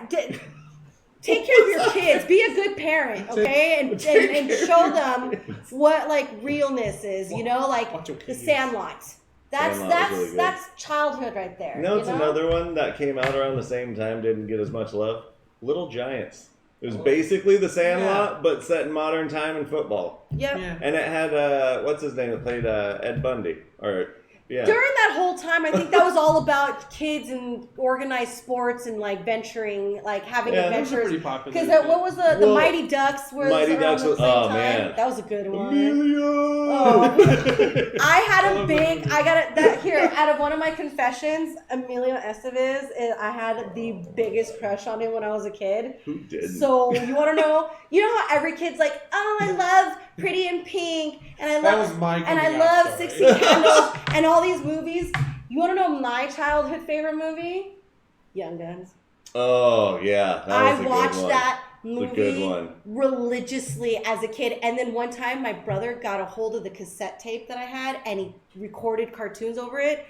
Take care of your kids. Be a good parent, okay? And show them what realness is. The Sandlot. That's childhood right there. It's another one that came out around the same time, didn't get as much love. Little Giants. It was basically The Sandlot, but set in modern time in football. Yep. Yeah. And it had what's his name that played Ed Bundy. During that whole time, I think that was all about kids and organized sports and venturing, having adventures. Those are pretty popular. Because what was the Mighty Ducks? Mighty Ducks was man, that was a good one. Emilio. I had out of one of my confessions, Emilio Estevez, I had the biggest crush on him when I was a kid. Who didn't? So you want to know? You know how every kid's like, oh, I love Pretty in Pink, and I love 16 Candles, and all these movies. You want to know my childhood favorite movie? Young Guns. Oh yeah, I watched that movie religiously as a kid, and then one time my brother got a hold of the cassette tape that I had, and he recorded cartoons over it.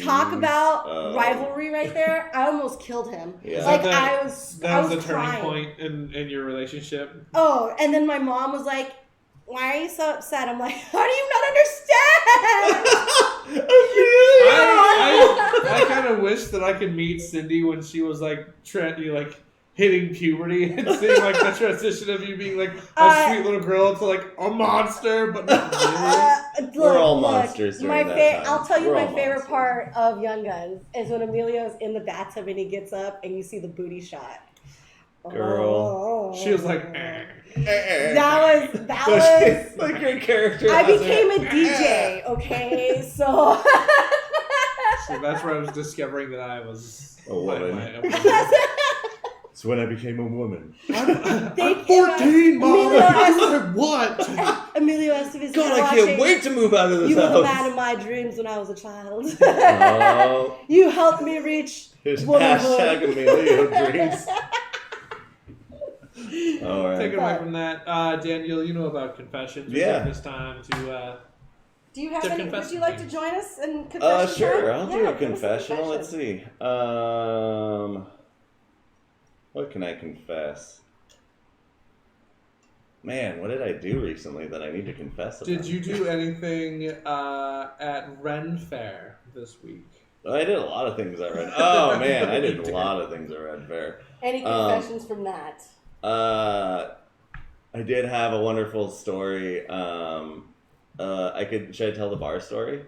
Talk about rivalry right there. I almost killed him. Yeah. I was a turning crying. point in your relationship. Oh, and then my mom was like, why are you so upset? I'm like, how do you not understand? I kind of wish that I could meet Cindy when she was hitting puberty and seeing the transition of you being a sweet little girl to a monster, but not really. We're all monsters during that time. I'll tell you my favorite part of Young Guns is when Emilio's in the bathtub and he gets up and you see the booty shot. Girl. She was like, That was like your character. I became a DJ, okay? So that's where I was discovering that I was a woman. It's when I became a woman. I'm 14, Mom. What? Emilio Estevez. God, I can't wait to move out of this house. You were the man of my dreams when I was a child. You helped me reach womanhood. Hashtag Emilio dreams. All right. Take it away from that. Daniel, you know about confessions. We take this time Do you have To any? confess Would you to like to things. join us in confession? Sure. time? I'll do Yeah, a give us confessional. Let's confession. see. What can I confess? Man, what did I do recently that I need to confess about? Did you do anything at Ren Fair this week? I did a lot of things at Red. Oh man, I did a lot of things at Red Fair. Any confessions from that? I did have a wonderful story. Should I tell the bar story?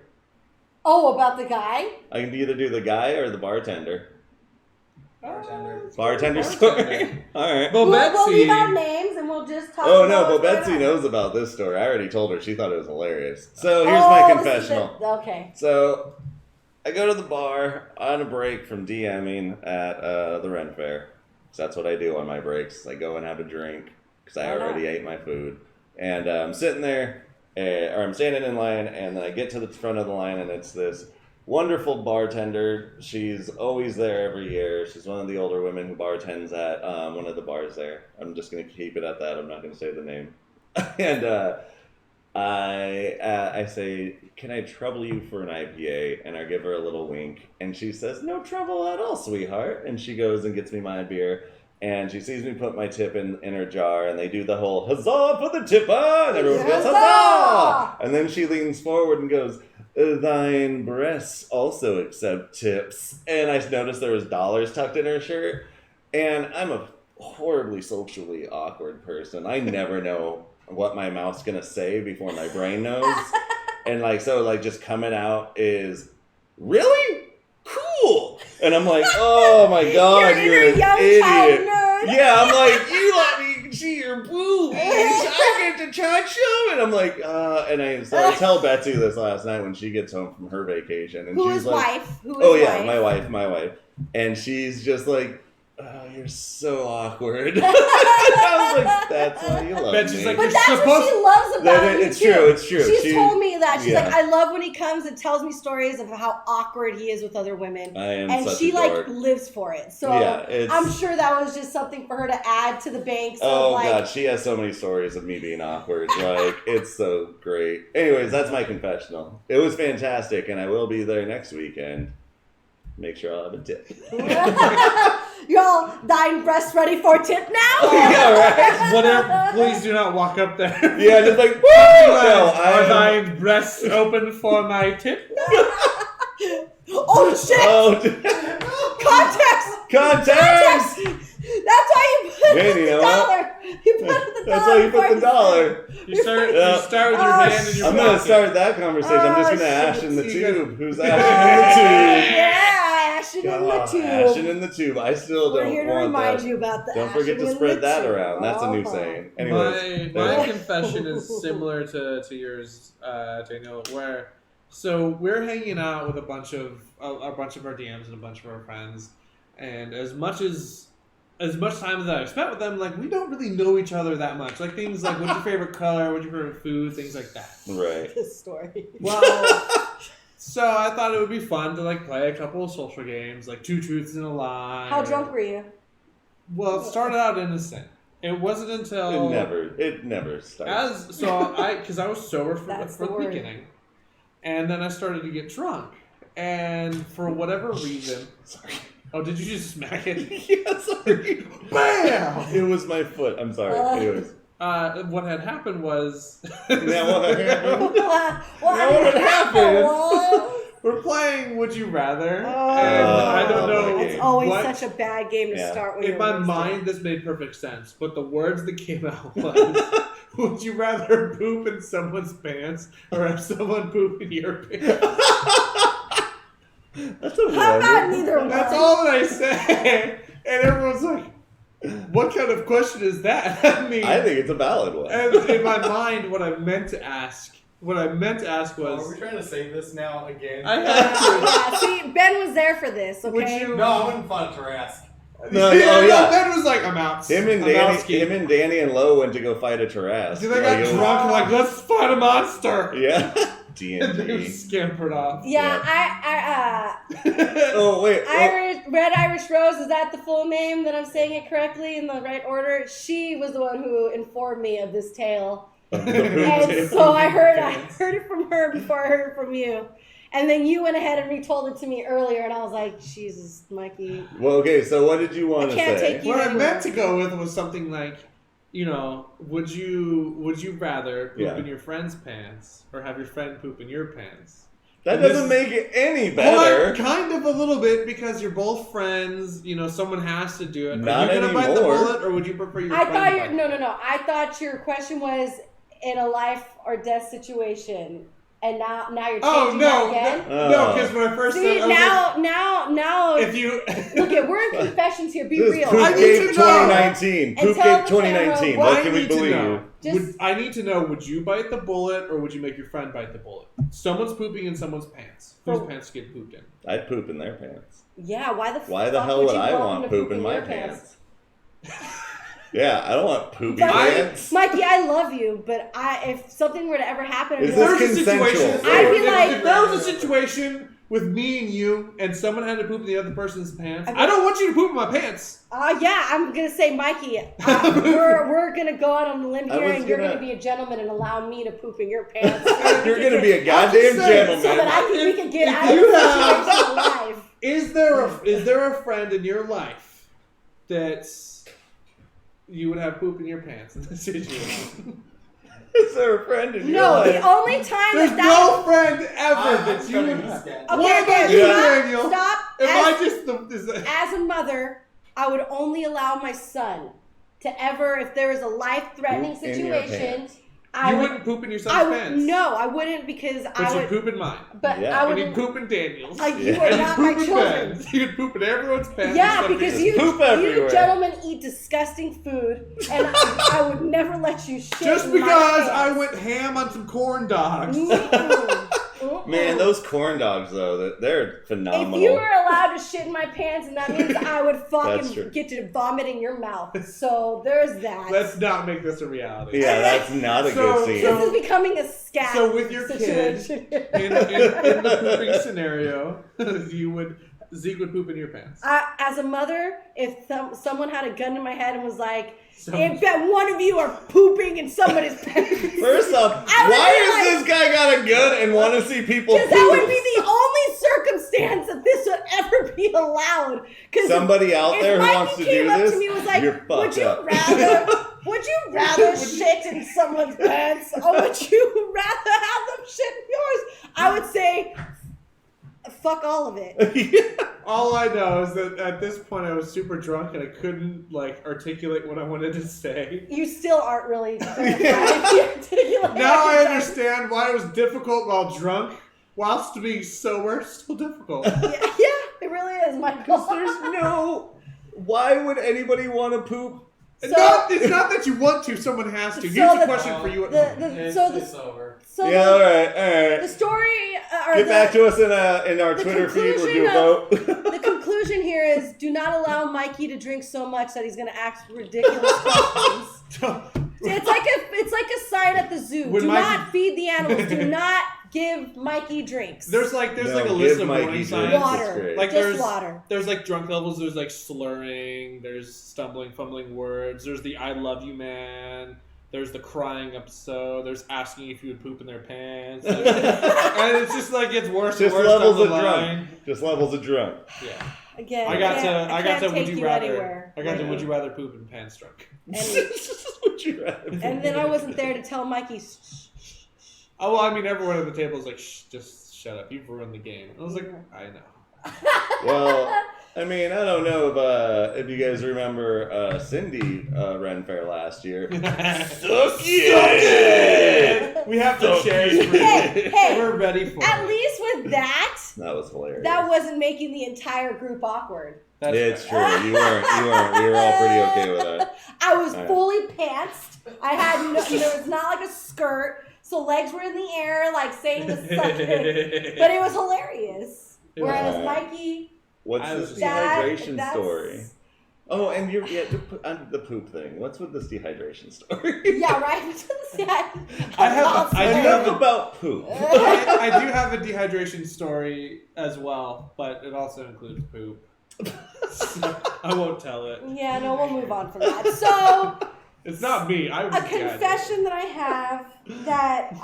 Oh, about the guy? I can either do the guy or the bartender. Bartender. Story. All right. Well, We'll leave Betsy. out names and we'll just talk Oh about no, but what's Betsy going on. knows about this story. I already told her. She thought it was hilarious. So here's my This is confessional. okay. So I go to the bar on a break from DMing at the Ren Fair. So that's what I do on my breaks. I go and have a drink because I already ate my food. And I'm sitting there, or I'm standing in line, and then I get to the front of the line, and it's this wonderful bartender. She's always there every year. She's one of the older women who bartends at one of the bars there. I'm just going to keep it at that. I'm not going to say the name. And I say, can I trouble you for an IPA? And I give her a little wink. And she says, no trouble at all, sweetheart. And she goes and gets me my beer. And she sees me put my tip in her jar. And they do the whole, huzzah for the tipper! And everyone goes, huzzah! And then she leans forward and goes, thine breasts also accept tips. And I noticed there was dollars tucked in her shirt. And I'm a horribly socially awkward person. I never know what my mouth's gonna say before my brain knows. And just coming out is, really? Cool! And I'm like, oh my god, you're an idiot. Yeah, I'm like, you let me see your boobs. I get to touch them. And I'm like, so I tell Betsy this last night when she gets home from her vacation. And Who she's is like, wife? Who is wife? My wife. And she's just like, oh, you're so awkward. I was like, that's why you love Betsy's me. like, But that's what she loves about me, It's too. true, it's true. She's told me that. She's yeah. like, I love when he comes and tells me stories of how awkward he is with other women. I am and such she a dork. lives for it. So Yeah, I'm sure that was just something for her to add to the banks. Oh of god, she has so many stories of me being awkward. Like, it's so great. Anyways, that's my confessional. It was fantastic, and I will be there next weekend. Make sure I'll have a tip. Y'all dying breasts ready for a tip now? Yeah, right. Whatever. Please do not walk up there. Yeah, just like, woo! No, Are thy breasts open for my tip? Oh shit! Oh, Context! context! That's why you put Man, the you know dollar. what? You put the That's dollar. why you put the dollar. You start Yeah. with your hand in your I'm pocket. gonna start that conversation. I'm just gonna Oh, ash in the shit. tube. Who's ashing Yeah, ashing in the tube. Ashing in the tube. I still We're don't here to want remind that. you about the Don't forget ashing to in spread the that tube. around. That's a new Uh-huh. saying. My Anyways, confession is similar to yours, Daniel. So we're hanging out with a bunch of our DMs and a bunch of our friends, and as much time as I've spent with them, like, we don't really know each other that much. Like, things like, what's your favorite color, what's your favorite food, things like that. right. This story. Well, so I thought it would be fun to like play a couple of social games, like Two Truths and a Lie. How drunk were you? Well, it started out innocent. It wasn't until It never starts. because I was sober for That's the the word. beginning, and then I started to get drunk, and for whatever reason, Sorry. oh, did you just smack it? Yeah, sorry. Bam! It was my foot. I'm sorry. Anyways. What had happened was Now what happened? what happened? We're playing Would You Rather, and I don't know. It's always what- such a bad game to Yeah. start when In you're my wasted. mind, this made perfect sense, but the words that came out was, would you rather poop in someone's pants or have someone poop in your pants? That's a How about wonderful- neither one? That's all that I said. And everyone's like, what kind of question is that? I mean, I think it's a valid one. and in my mind, what I meant to ask was, Are we trying to save this now again? I had to. Yeah, see, Ben was there for this, okay? Would you- No, I wouldn't fun to ask. No, oh yeah. Ben was like, I'm out. Him and Danny and Lo went to go fight a Tarrasque. Dude, they got drunk and like, let's fight a monster. Yeah. And they D&D. scampered off. Yeah, Oh wait. Red Irish Rose, is that the full name that I'm saying it correctly in the right order? She was the one who informed me of this tale. And so I heard it from her before I heard it from you. And then you went ahead and retold it to me earlier, and I was like, Jesus, Mikey. Well, okay, so what did you want to say? Take you What I anywhere. meant to go with was something like, would you rather poop in your friend's pants or have your friend poop in your pants? That doesn't make it any better. Well, kind of a little bit, because you're both friends. Someone has to do it. Not Are you gonna bite the anymore. bullet, or would you prefer your friend? No. I thought your question was in a life or death situation. And now you're changing that again? No, because when I first See, said... now... If you... Look, we're in confessions here. Be This real. Poop I need Gate to know. 2019. Poop tell Gate the 2019. camera What can we believe? I need to know, would you bite the bullet, or would you make your friend bite the bullet? Someone's pooping in someone's pants. Whose pants get pooped in? I'd poop in their pants. Yeah, why the hell would I want poop in my pants? Yeah, I don't want poopy pants. Mikey, I love you, but if something were to ever happen... Is this consensual? I'd be like... If there was a situation with me and you, and someone had to poop in the other person's pants, I don't want you to poop in my pants. Yeah, I'm going to say, Mikey, we're going to go out on the limb here, and you're going to be a gentleman and allow me to poop in your pants. You're going to be a goddamn gentleman. So that we can get out of the situation alive. Is there a friend in your life that's... you would have poop in your pants in this situation? Is there a friend in your life? No, the only time There's no friend ever that you would have. Okay, What about you, Daniel? Stop. As a mother, I would only allow my son to ever, if there was a life-threatening Poop in your situation... pants. You wouldn't poop in your son's pants? No, I wouldn't, because but you'd poop in mine. But Yeah. I would... And you'd poop in Daniel's. You are not my children. You'd poop in everyone's pants. Yeah, because you everywhere. gentlemen eat disgusting food, and I would never let you shit Just in because my I pants. went ham on some corn dogs. Man, those corn dogs, though, they're phenomenal. If you were allowed to shit in my pants, and that means I would That's fucking true. get to vomit in your mouth. So there's that. Let's not make this a reality. Yeah, that's not a good scene. This is becoming a scat. So with your kid, situation. in the pooping scenario, Zeke would poop in your pants. As a mother, if someone had a gun to my head and was like, if one of you are pooping in somebody's pants. First off, why is this guy got a gun and want to see people poop? Because that would be the only circumstance that this would ever be allowed. Somebody out there who wants to do this, to me was like, you're fucked up. Would you rather shit in someone's pants, or would you rather have them shit in yours? I would say, fuck all of it. All I know is that at this point I was super drunk and I couldn't articulate what I wanted to say. You still aren't really articulate. Now I understand why it was difficult while drunk, whilst being sober, still difficult. Yeah, it really is, Michael. Why would anybody want to poop? It's not that you want to, someone has to. Here's a question for you. It's over. Yeah, all right. The story... Get back to us in our Twitter feed. We'll do a vote. The conclusion here is, do not allow Mikey to drink so much that he's going to ask ridiculous questions. It's like a sign at the zoo. Do not feed the animals. Do not give Mikey drinks. There's a list of warning signs. Water. Just water. There's drunk levels. There's slurring. There's stumbling, fumbling words. There's the I love you man. There's the crying episode. There's asking if you would poop in their pants. And it's just gets worse and worse down the line. Just levels of drunk. Yeah. Again, I got to would you rather. Anywhere. I got to would you rather poop in pants drunk. Would you rather? And then I wasn't there to tell Mikey. Shh. Oh well, I mean everyone at the table was like, shh, just shut up. You've ruined the game. I was like, I know. Well, I mean, I don't know if you guys remember Cindy ran Faire last year. Suck it! We have to share. Hey, we're ready for at it. least with that was hilarious. That wasn't making the entire group awkward. It's true. You weren't. We were all pretty okay with that. I was fully pantsed. I had there was not like a skirt, so legs were in the air, saying the suck it. But it was hilarious. Whereas Mikey. What's this dehydration story? Oh, and the poop thing. What's with this dehydration story? Yeah, right. I do have about poop. I do have a dehydration story as well, but it also includes poop. So I won't tell it. Yeah, no, we'll move on from that. So It's not me. I was a confession that I have that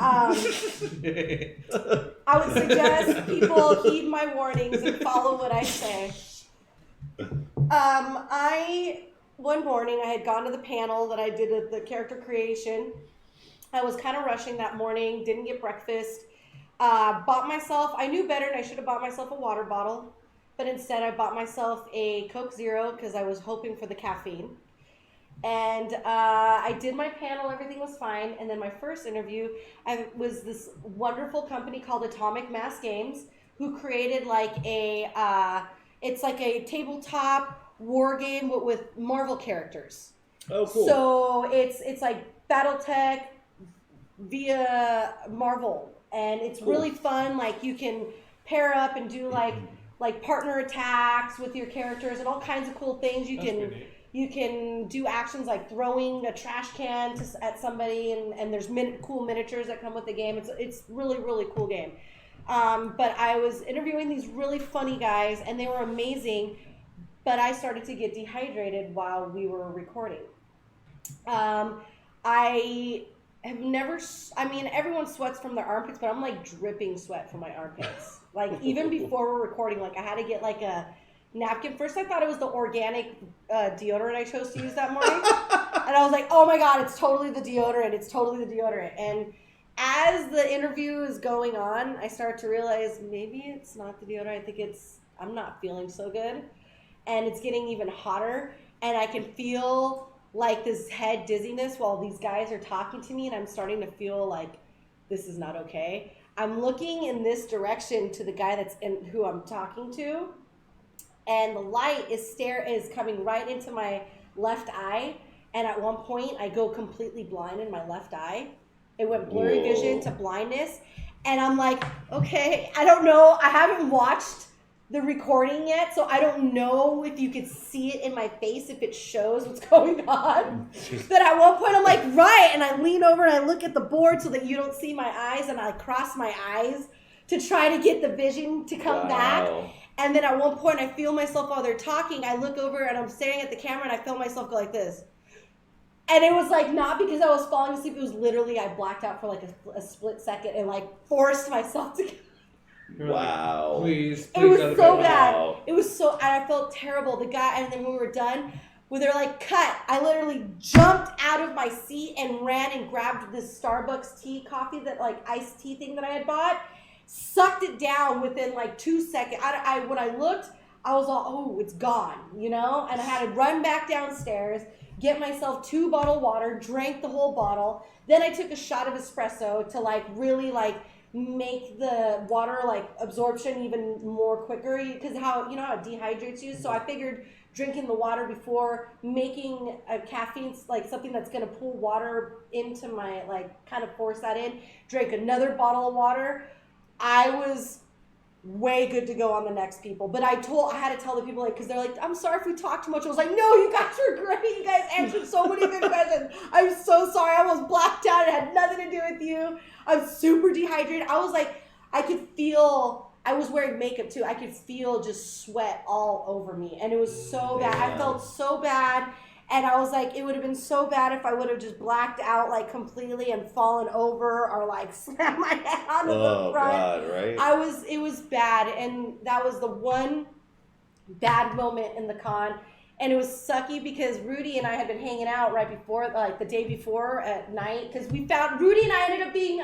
I would suggest people heed my warnings and follow what I say. One morning I had gone to the panel that I did at the character creation. I was kind of rushing that morning, didn't get breakfast. I knew better and I should have bought myself a water bottle, but instead I bought myself a Coke Zero because I was hoping for the caffeine. And I did my panel, everything was fine. And then my first interview, I was this wonderful company called Atomic Mass Games, who created it's like a tabletop war game with Marvel characters. Oh, cool. So it's like BattleTech via Marvel, and it's really fun. Like you can pair up and do like partner attacks with your characters and all kinds of cool things. You can do actions like throwing a trash can at somebody, and there's cool miniatures that come with the game. It's really, really cool game. But I was interviewing these really funny guys, and they were amazing, but I started to get dehydrated while we were recording. I have never, everyone sweats from their armpits, but I'm like dripping sweat from my armpits. Like even before we're recording, like I had to get like a napkin. First I thought it was the organic deodorant I chose to use that morning. And I was like, oh my God, it's totally the deodorant. It's totally the deodorant. And as the interview is going on, I start to realize maybe it's not the deodorant. I think I'm not feeling so good. And it's getting even hotter. And I can feel like this head dizziness while these guys are talking to me. And I'm starting to feel like this is not okay. I'm looking in this direction to the guy who I'm talking to. And the light is coming right into my left eye. And at one point, I go completely blind in my left eye. It went blurry vision to blindness. And I'm like, okay, I don't know. I haven't watched the recording yet, so I don't know if you could see it in my face, if it shows what's going on. But at one point, I'm like, right. And I lean over and I look at the board so that you don't see my eyes. And I cross my eyes to try to get the vision to come back. And then at one point, I feel myself while they're talking. I look over and I'm staring at the camera and I feel myself go like this. And it was like not because I was falling asleep. It was literally I blacked out for like a split second and like forced myself to. Wow. Please. It was so bad. It was so, and I felt terrible. The guy, and then when we were done, when they're like, cut, I literally jumped out of my seat and ran and grabbed this Starbucks coffee, that like iced tea thing that I had bought, sucked it down within like 2 seconds. When I looked, I was all, oh, it's gone, you know? And I had to run back downstairs, get myself 2 bottled water, drank the whole bottle. Then I took a shot of espresso to like really like make the water like absorption even more quicker, because how it dehydrates you. So I figured drinking the water before making a caffeine, like something that's going to pull water into my, like kind of force that in, drank another bottle of water. I was way good to go on the next people. But I had to tell the people, like, because they're like, I'm sorry if we talked too much. I was like, no, you guys were great. You guys answered so many good questions. I'm so sorry. I almost blacked out. It had nothing to do with you. I'm super dehydrated. I was like, I was wearing makeup too. I could feel just sweat all over me. And it was so bad. I felt so bad. And I was like, it would have been so bad if I would have just blacked out like completely and fallen over or like slammed my head on the front. God, right? It was bad. And that was the one bad moment in the con. And it was sucky because Rudy and I had been hanging out right before, like the day before at night, because Rudy and I ended up being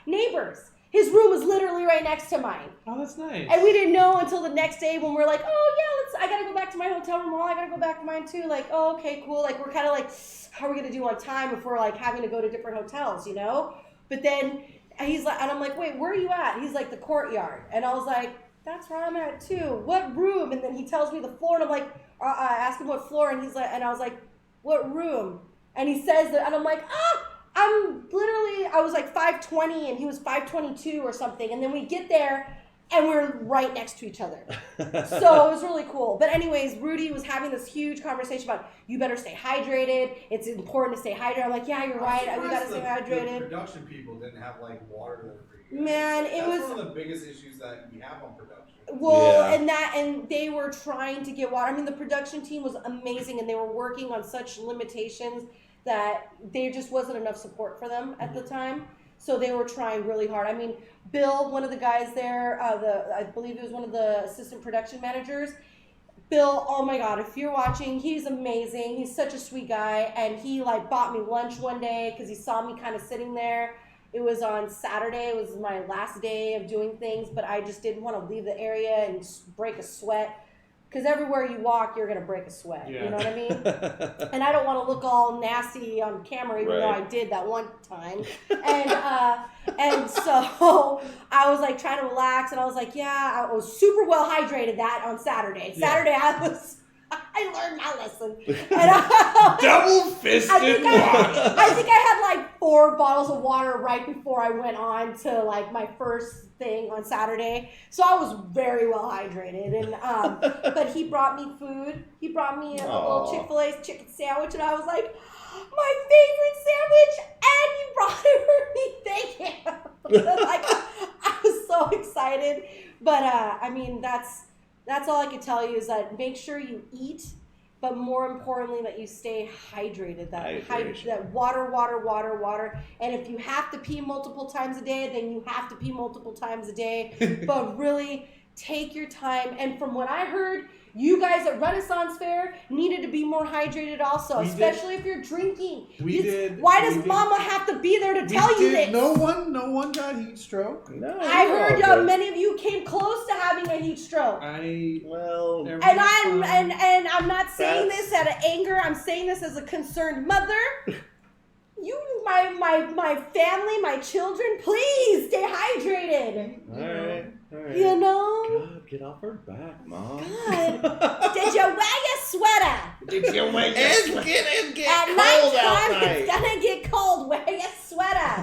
neighbors. His room was literally right next to mine. Oh, that's nice. And we didn't know until the next day when we're like, oh yeah, I gotta go back to my hotel room. I gotta go back to mine too. Like, oh, okay, cool. Like, we're kind of like, how are we gonna do on time if we're like having to go to different hotels, you know? But then he's like, and I'm like, wait, where are you at? He's like, the courtyard. And I was like, that's where I'm at too. What room? And then he tells me the floor, and I'm like, I asked him what floor, and he's like, and I was like, what room? And he says that, and I'm like, I was like 520 and he was 522 or something. And then we get there and we're right next to each other. So it was really cool. But anyways, Rudy was having this huge conversation about, you better stay hydrated. It's important to stay hydrated. I'm like, yeah, you're right. We gotta stay hydrated. The production people didn't have like water there for you. Man, That's one of the biggest issues that we have on production. Well, and they were trying to get water. I mean, the production team was amazing and they were working on such limitations that there just wasn't enough support for them at the time. So they were trying really hard. I mean, Bill, one of the guys there, I believe he was one of the assistant production managers. Bill, oh my God, if you're watching, he's amazing. He's such a sweet guy. And he like bought me lunch one day because he saw me kind of sitting there. It was on Saturday. It was my last day of doing things, but I just didn't want to leave the area and break a sweat. Because everywhere you walk, you're going to break a sweat. Yeah. You know what I mean? And I don't want to look all nasty on camera, even though I did that one time. And so I was like trying to relax, and I was like, yeah, I was super well hydrated that on Saturday. Yeah. Saturday, I learned my lesson. And Double-fisted water. I think I had like 4 bottles of water right before I went on to like my first thing on Saturday. So I was very well hydrated. And but he brought me food. He brought me a little Chick-fil-A chicken sandwich, and I was like, my favorite sandwich, and you brought it for me. Thank you. Like, I was so excited. But I mean, that's all I can tell you is that make sure you eat, but more importantly that you stay hydrated. That water. And if you have to pee multiple times a day, then you have to pee multiple times a day. But really take your time. And from what I heard, you guys at Renaissance Fair needed to be more hydrated also, especially if you're drinking. Why does Mama have to be there to tell you this? No one got heat stroke. No, I heard many of you came close to having a heat stroke. And I'm not saying this out of anger. I'm saying this as a concerned mother. You, my family, my children, please stay hydrated. All right. You know? God, get off her back, Mom. God. Did you wear your sweater? It's getting At cold nighttime, outside. it's gonna get cold. Wear your sweater.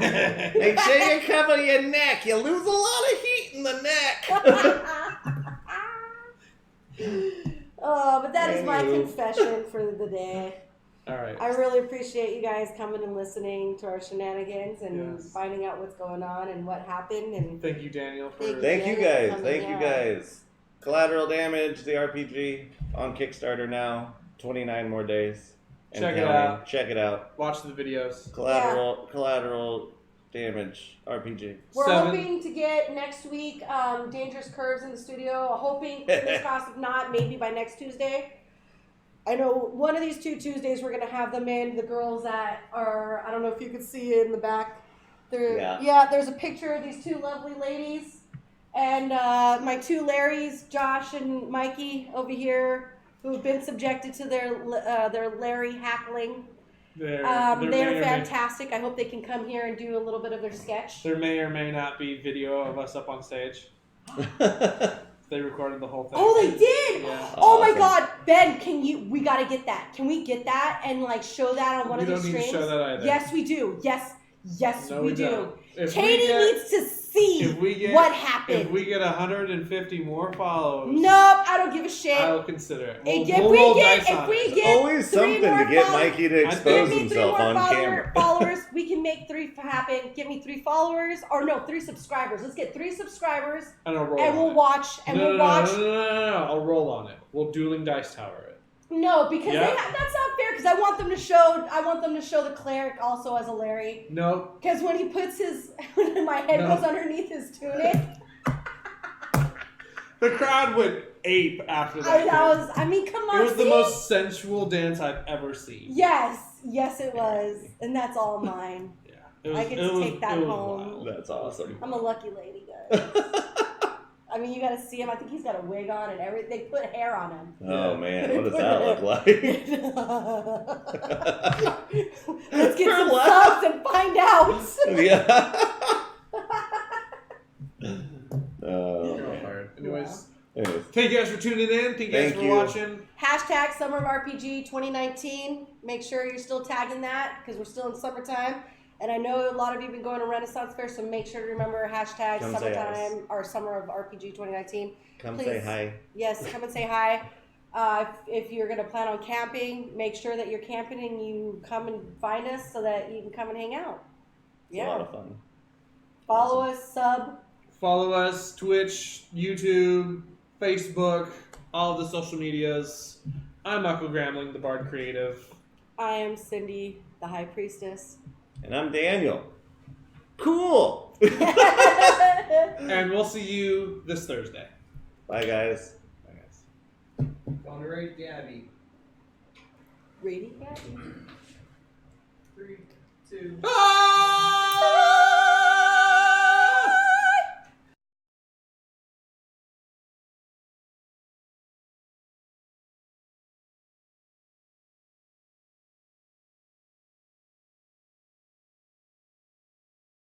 Make sure you cover your neck. You lose a lot of heat in the neck. Oh, but that is my confession for the day. All right. I really appreciate you guys coming and listening to our shenanigans and finding out what's going on and what happened. And thank you, Daniel. Thank you guys. Collateral Damage, the RPG, on Kickstarter now. 29 more days. Check it out. Check it out. Watch the videos. Collateral Damage RPG. We're hoping to get next week Dangerous Curves in the studio. Hoping, fingers crossed, if not, maybe by next Tuesday. I know one of these 2 Tuesdays we're going to have them in. The girls that are, I don't know if you can see it in the back. There's a picture of these 2 lovely ladies. And my 2 Larrys, Josh and Mikey over here, who have been subjected to their Larry hackling. They are fantastic. I hope they can come here and do a little bit of their sketch. There may or may not be video of us up on stage. They recorded the whole thing. Oh, they did! Yeah. Oh my God, Ben, we gotta get that. Can we get that and like show that on one of these streams? We don't need to show that either. Yes, we do. Yes, no, we do. Don't. Katie needs to see what happened. If we get 150 more followers, nope, I don't give a shit. I'll consider it. If we get always something to get Mikey to expose himself on camera. Followers, we can make 3 happen. Give me 3 followers, or no, 3 subscribers. Let's get 3 subscribers, and we'll watch. No, I'll roll on it. We'll dueling dice tower it. No, because that's not fair. Because I want them to show the Cleric also as a Larry. No. Because when he puts when my head goes underneath his tunic. The crowd went ape after that. Come on. It was the most sensual dance I've ever seen. Yes, it was, and that's all mine. Yeah, I get to take that home. Wild. That's awesome. I'm a lucky lady, guys. I mean, you got to see him. I think he's got a wig on and everything. They put hair on him. Oh, man. What does that look like? Let's get some subs and find out. Yeah. Anyways, thank you guys for tuning in. Thank you guys for watching. Hashtag Summer of RPG 2019. Make sure you're still tagging that because we're still in summertime. And I know a lot of you have been going to Renaissance Fair, so make sure to remember hashtag summertime or Summer of RPG 2019. Come say hi. Yes, come and say hi. If you're going to plan on camping, make sure that you're camping and you come and find us so that you can come and hang out. It's a lot of fun. Follow us, sub. Follow us, Twitch, YouTube, Facebook, all of the social medias. I'm Michael Gramling, the Bard Creative. I am Cindy, the High Priestess. And I'm Daniel. Cool! And we'll see you this Thursday. Bye, guys. Bye, guys. Honorate Gabby. Reading Gabby? 3, 2. Ah!